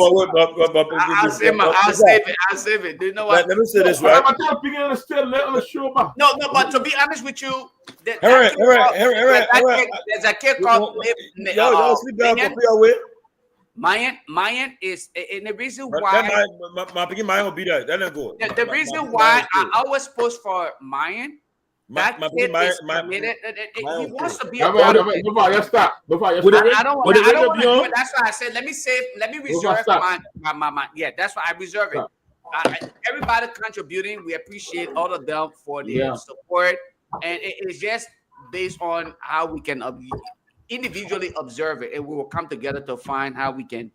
save it. Do you know what? Let me say this right. No, but to be honest with you, there's a kid called Myean is, and the reason why Myean will be there. The reason why I always post for Myean. That kid is committed. He wants to be a part of it. Stop. I don't want to do it. That's why I said, let me reserve my yeah, that's why I reserve it. Everybody contributing, we appreciate all of them for their support. And it is just based on how we can individually observe it. And we will come together to find how we can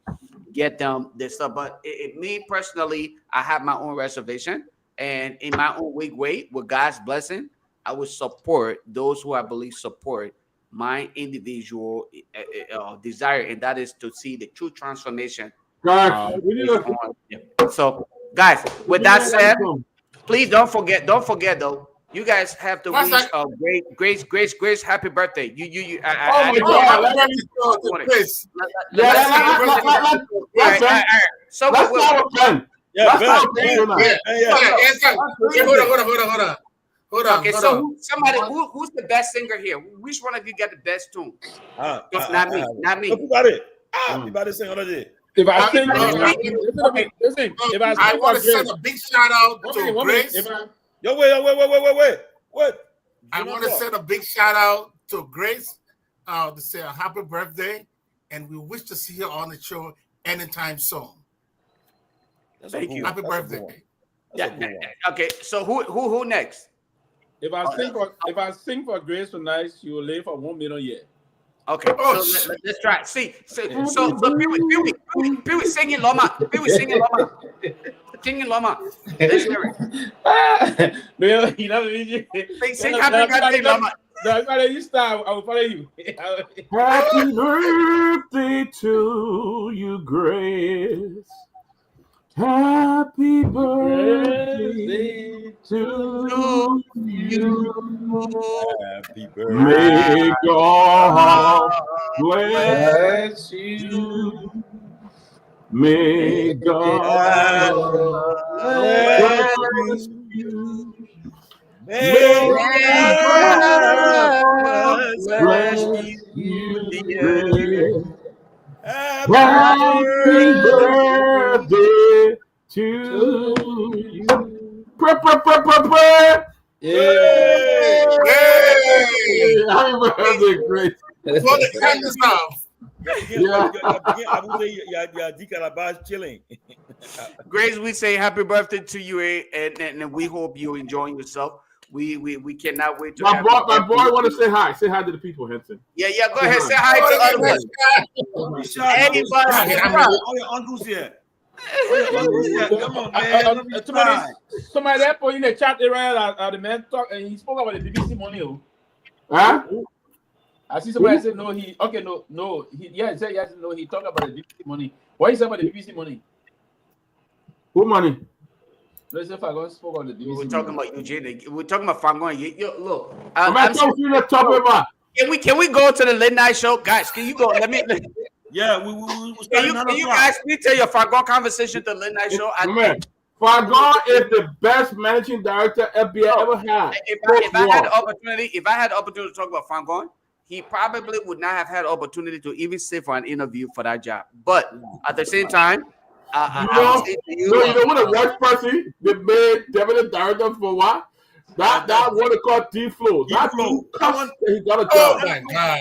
get them this stuff. But me personally, I have my own reservation. And in my own weak way, with God's blessing, I would support those who I believe support my individual desire, and that is to see the true transformation. So, guys, with that said, please don't forget though. You guys have to wish Grace happy birthday. So Yeah, Ben. Hold on. Okay, so who's the best singer here? Which one of you got the best tune? Not me. Peabody. Peabody sing already. If I sing, listen. I want to send a big shout out to Grace. Wait. I want to send a big shout out to Grace to say a happy birthday, and we wish to see her on the show anytime soon. Thank you. Happy birthday. Yeah. Okay. So who next? If I sing for Grace tonight, she will live for 1 million years. Okay, so let's try it. See, so Pewee singing Loma. Pewee singing Loma. Singing Loma. Let's hear it. No, you know, Sing happy birthday, Loma. No, if you start, I will follow you. Happy birthday to you, Grace. Happy birthday to you. Happy birthday. May God bless you. May God bless you. May God bless you, dear. Happy birthday to you. Happy birthday, Grace. Pull the cameras off. Chilling. Grace, we say happy birthday to you, and we hope you're enjoying yourself. We cannot wait to my boy want to say hi. Say hi to the people, Henson. Yeah, go ahead. Say hi to others. Anybody. All your uncles here. Come on, man. Somebody there put in the chat area the man talk and he spoke about the BBC money. Huh? I see somebody said no. He said yes. No, he talked about the BBC money. What he said about the BBC money? Who money? Let's say Fagon spoke about the BBC. We're talking about Eugene. We're talking about Fagon. Look, Can we go to the late night show, guys? Can you go? Let me. Yeah, we can you guys tell your Fagon conversation to the late night show? Fagon is the best managing director FBI ever had. If I had the opportunity to talk about Fagon, he probably would not have had opportunity to even sit for an interview for that job. But at the same time, you know what a worst person they made deputy director for what? That what they call D-Flow. That Flow. He got a job. Oh my God.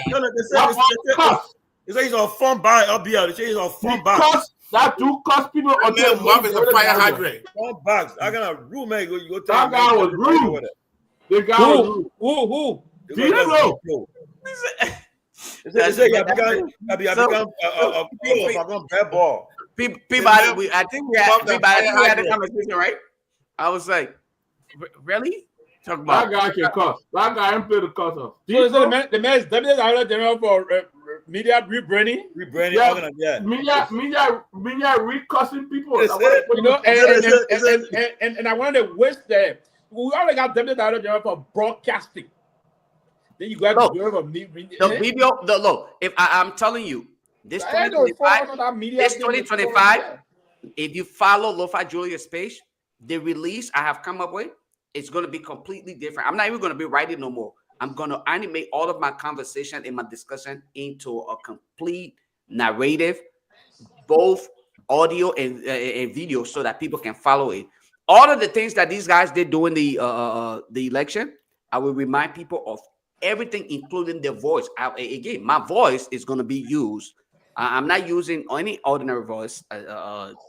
They say he's on phone by LBL. They say he's on phone by. That dude cost people until mom is a fire hydrant. Phone box. I got a roommate. You go tell that guy was rude. The guy was rude. Who? D-Flow. They say I become bad ball. Peabody, I think we had a conversation, right? I was like, really? Talk about that guy can cuss. That guy ain't play the cuss off. So is the man's deputy director general for media rebranding? Media re-cussing people. And I wanted to wish that we already got deputy director general for broadcasting. Then you got the video. Look, if I'm telling you, this 2025, if you follow Lofa Julius' page, the release I have come up with, it's going to be completely different. I'm not even going to be writing no more. I'm going to animate all of my conversation and my discussion into a complete narrative, both audio and video, so that people can follow it. All of the things that these guys did during the election, I will remind people of everything, including their voice. Again, my voice is going to be used. I'm not using any ordinary voice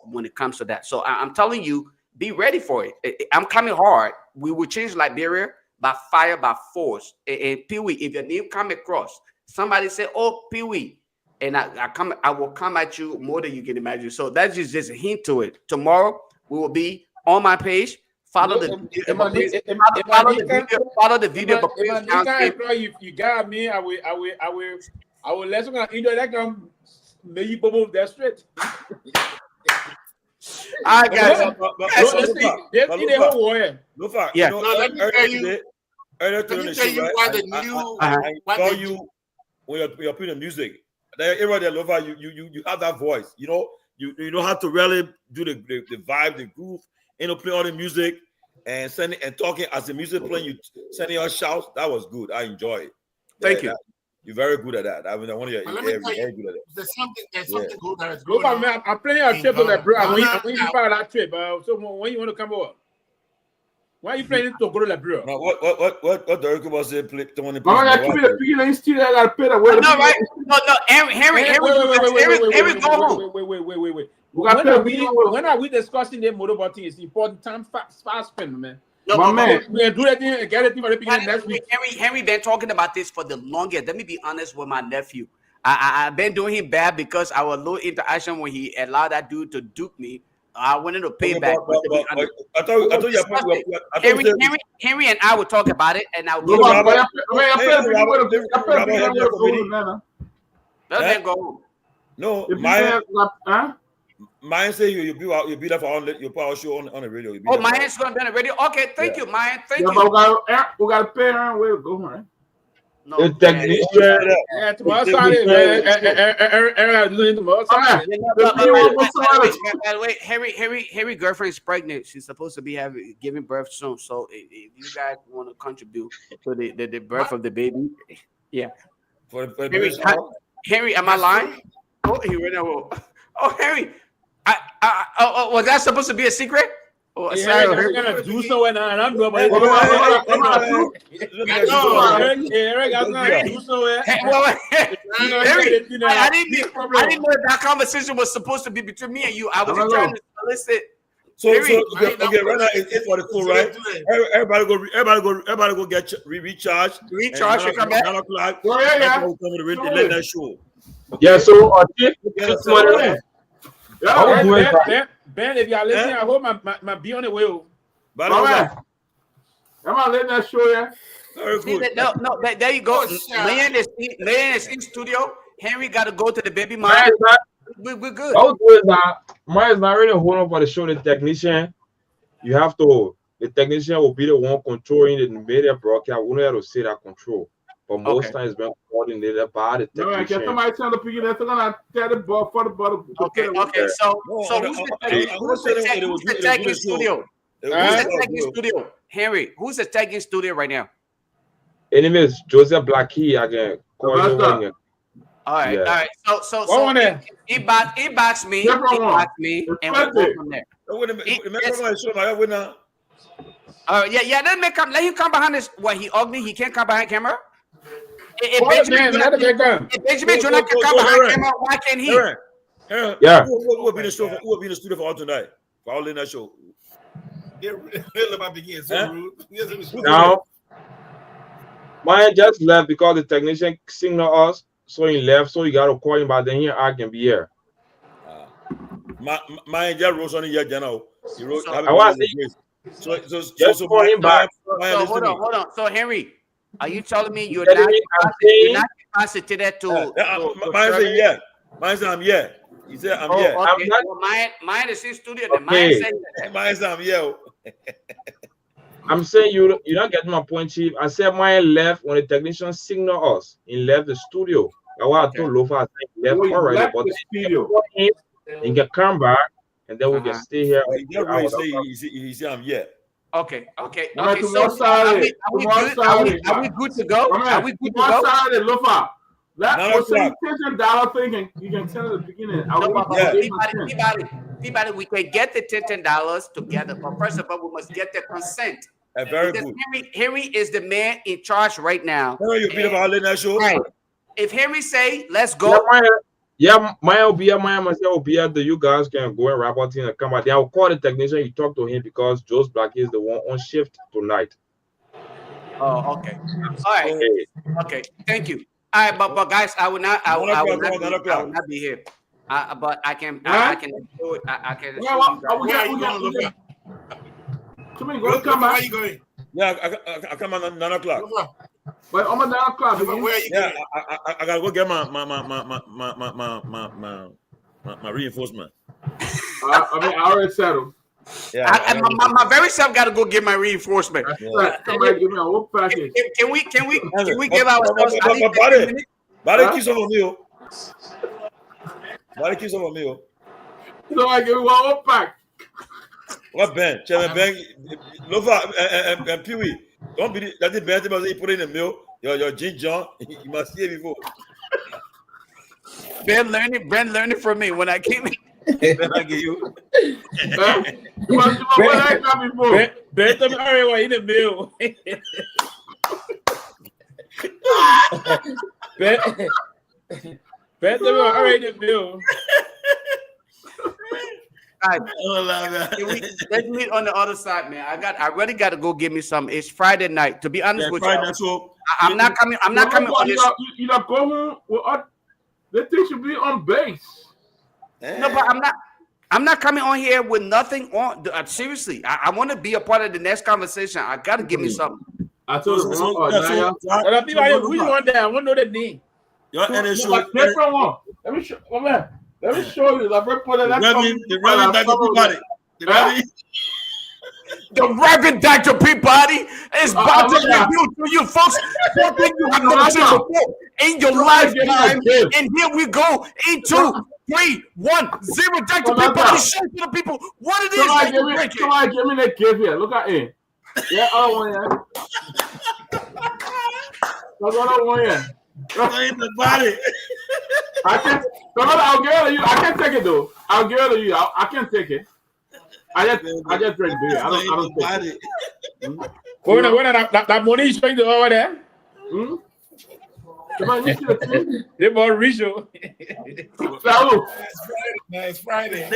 when it comes to that. So I'm telling you, be ready for it. I'm coming hard. We will change Liberia by fire, by force. And Pewee, if your name come across, somebody say, "Oh, Pewee," and I will come at you more than you can imagine. So that's just a hint to it. Tomorrow we will be on my page. Follow the video. You got me. I will let you enjoy that. Maybe move that straight. I got you. Earlier today, I call you when you're playing the music. Everybody Lofa, you have that voice. You know, you know how to really do the vibe, the groove, play all the music and sending and talking as the music playing, you sending your shouts. That was good. I enjoy it. Thank you. You're very good at that. I mean, I want you. Let me tell very you, good at it. there's something good that is Look, going on. man, I'm planning a trip to Liberia. When you Ghana, part of that trip, so when you want to come over? Why are you planning to go to Liberia? No, what Derek was saying? Mama, I keep it a pig and still I gotta pay the way. No, right? No, Henry, go home. Wait. When are we discussing the motor thing? It's important time fast spin, man. No, my man. We can do that thing and get it for the beginning next week. Henry been talking about this for the longest. Let me be honest with my nephew. I've been doing him bad because our little interaction when he allowed that dude to dupe me. I wanted to pay back. I thought Henry and I would talk about it, and I would go home. No, Myean say you be there for you put our show on the radio. Oh, Myean's going to be on the radio. Okay, thank you, Myean. Thank you. But we got to pay her and we'll go home. No, the technician. Tomorrow Sunday, man. Harry girlfriend is pregnant. She's supposed to be giving birth soon. So if you guys want to contribute to the birth of the baby, yeah. Harry, am I lying? Oh, he went out. Oh, Harry. Was that supposed to be a secret? Oh, yeah, I'm gonna do so and I don't know about it. I didn't know that conversation was supposed to be between me and you. I was just trying to solicit. So okay, right now it's for the full, right? Everybody go get recharged. Recharge, you come back. 9 o'clock. Yeah. Show. Yeah, so Ben, if y'all listening, I hope my be on the way. Am I letting that show ya? No, there you go. Myean is in studio. Henry got to go to the baby mom. We're good. Myean's not really holding on for the show. The technician, the technician will be the one controlling the media broadcast. We don't have to say that control. But most times it's been coordinated by the technician. No, get somebody tell the people that's gonna tell the ball for the ball. Okay. So who's the tech in studio? Who's the tech in studio? Henry, who's the tech in studio right now? Anyways, Joseph Blackie, I can call you over. All right. So inbox me, and we'll go from there. Yeah. Let him come behind this. What, he ugly? He can't come behind camera. If Benjamin Jonah can come behind camera, why can't he? Yeah. Who will be in the studio for all tonight? For all in that show. Now, Myean just left because the technician signaled us, so he left. So he got to call him, but then here I can be here. Myean just rose on here, General. He wrote. So call him back. Hold on. So Henry, are you telling me you're not capacitated to? Myean said yeah. Myean said I'm yeah. He said I'm yeah. Okay. Myean is in studio. Then Myean said Myean said I'm yeah. I'm saying you're not getting my point, Chief. I said Myean left when the technician signaled us. He left the studio. That's why I told Lofa I said he left already. But the studio. He can come back and then we can stay here. He said I'm yeah. Okay. So are we good to go? Are we good to go? Lofa. That was the $10 thing. You can tell at the beginning. Peabody, we can get the $10 together, but first of all, we must get the consent. Very good. Henry is the man in charge right now. You beat up all in that show. Right. If Henry say, "Let's go," Myean will be here. Myean myself will be here. You guys can go and wrap up and come out. Then I'll call the technician. You talk to him because Joe's Black is the one on shift tonight. Oh, okay. All right. Okay. Thank you. All right, but guys, I will not be here. But I can do it. I can. Come on, go come back. Where are you going? Yeah, I come on 9 o'clock. But I'm at 9 o'clock. Where are you going? I gotta go get my reinforcement. I already settled. Yeah, my very self got to go get my reinforcement. Somebody give me a whole package. Can we give ourselves? Body keeps on me. Body keeps on me. So I give you one pack. What Ben? Chairman Ben, Lofa and Pewee. Don't be that the Ben must put in the milk. Your ginger, you must see it before. Ben learned it from me when I came in. Ben, I give you. Ben told me already in the mill. Ben told me already in the mill. Guys, let's meet on the other side, man. I really got to go get me some. It's Friday night. To be honest with you, So I'm not coming. I'm not coming on this. You not go home with us. The thing should be on base. No, but I'm not coming on here with nothing on. Seriously, I want to be a part of the next conversation. I got to give me something. I told you. Which one there? I want to know the name. Different one. Let me show. Let me show you. The Reverend Dr. Peabody is about to reveal to you folks something you have never seen before in your lifetime. And here we go. 8, 2, 3, 1, 0. Dr. Peabody, show to the people what it is that you're drinking. Somebody give me that gift here. Look at it. Yeah, other one here. Look at that one here. In the body. I'll give it to you. I can't take it though. I'll give it to you. I can't take it. I just drink beer. I don't take it. When that money is going to over there. They bought Richo. It's Friday.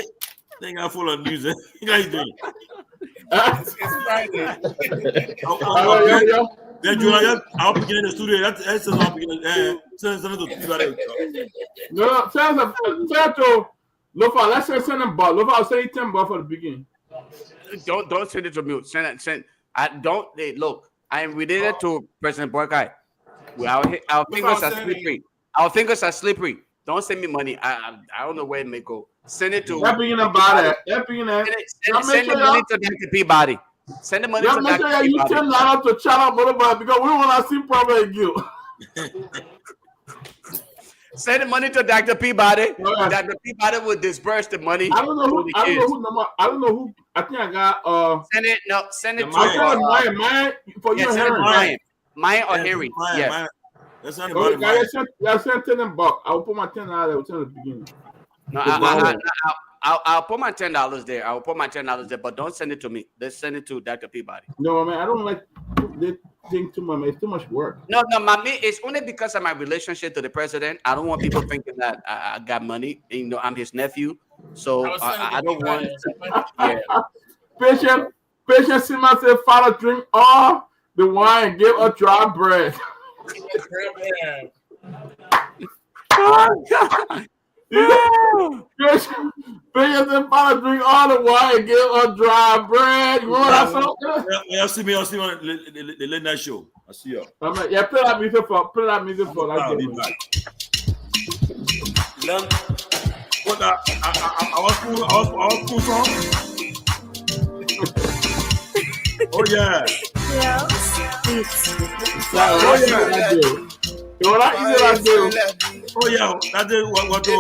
They got full of music. You guys doing? It's Friday. I'll begin in the studio. That's I'll begin. No, tell to Lofa. Let's say send them back. Lofa, I'll say $10 for the beginning. Don't send it to me. Send. I don't. Look, I am related to President Borkai. Our fingers are slippery. Our fingers are slippery. Don't send me money. I don't know where it may go. Send it to. That being about it. Send the money to Dr. Peabody. Send the money to Dr. Peabody. You $10 to chat up because we want to see problem you. Send the money to Dr. Peabody. Dr. Peabody will disperse the money. I don't know who. I think I got. Send it to Myean for you. Myean or Harry. Yes. That's not about it. I sent $10. I'll put my $10 there until the beginning. No, I'll put my $10 there. I'll put my $10 there, but don't send it to me. Let's send it to Dr. Peabody. No, man, I don't like this thing too much. It's too much work. No, it's only because of my relationship to the president. I don't want people thinking that I got money. You know, I'm his nephew, so I don't want. Yeah. Patient Simon said, "Father, drink all the wine and give a dry bread." Patient said, "Father, drink all the wine and give a dry bread." You want that song? Yeah, I'll see me on the late night show. I see you. Yeah, play that music for. I'll be back. What I was cool song. Oh yeah. Oh yeah, that is what do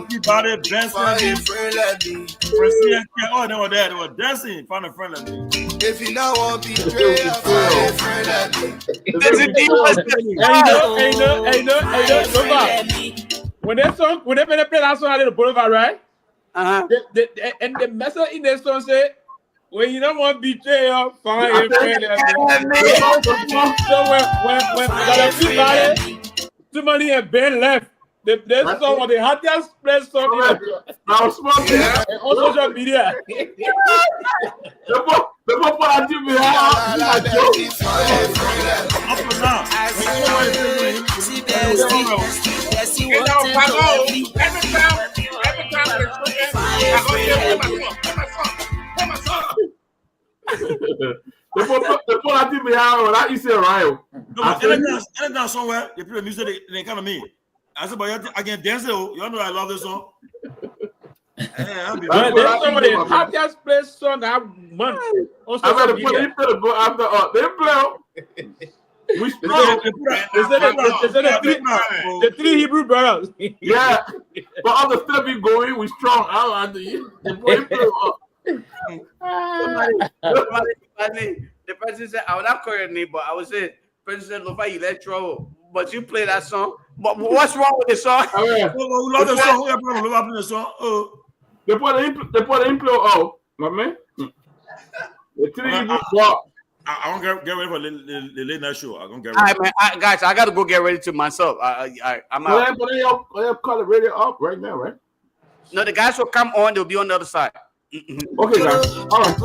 Peabody, Ben Sanvee, oh, they were there, they were dancing, found a friend like me. If you not want to be betrayed, find a friend like me. When they play that song at the boulevard, right? And the message in the song say, when you don't want to betray your find a friend. So when Peabody, somebody and Ben left, the song was the hottest place song on social media. The people that do behind the people that do behind that you say right. Anytime somewhere they play music, they kind of mean. I said, but I can dance it. You know I love this song. That's some of the hottest place song that month. I better put it after they play. We strong. The three Hebrew brothers. Yeah, but all the stuff you going, we strong. I don't understand. The person said, I would not call your name, but I was saying, the person said, Lofa, you let trouble. But you play that song. But what's wrong with the song? Oh, yeah. We love the song. We have problem. We play the song. They put the inflow. Oh, my man. The three Hebrew brothers. I want to get ready for the late night show. I'm going to get All ready. right, man. Guys, I got to go get ready to myself. I'm out. But they call it radio up right now, right? No, the guys will come on. They'll be on the other side. Okay, guys. All right.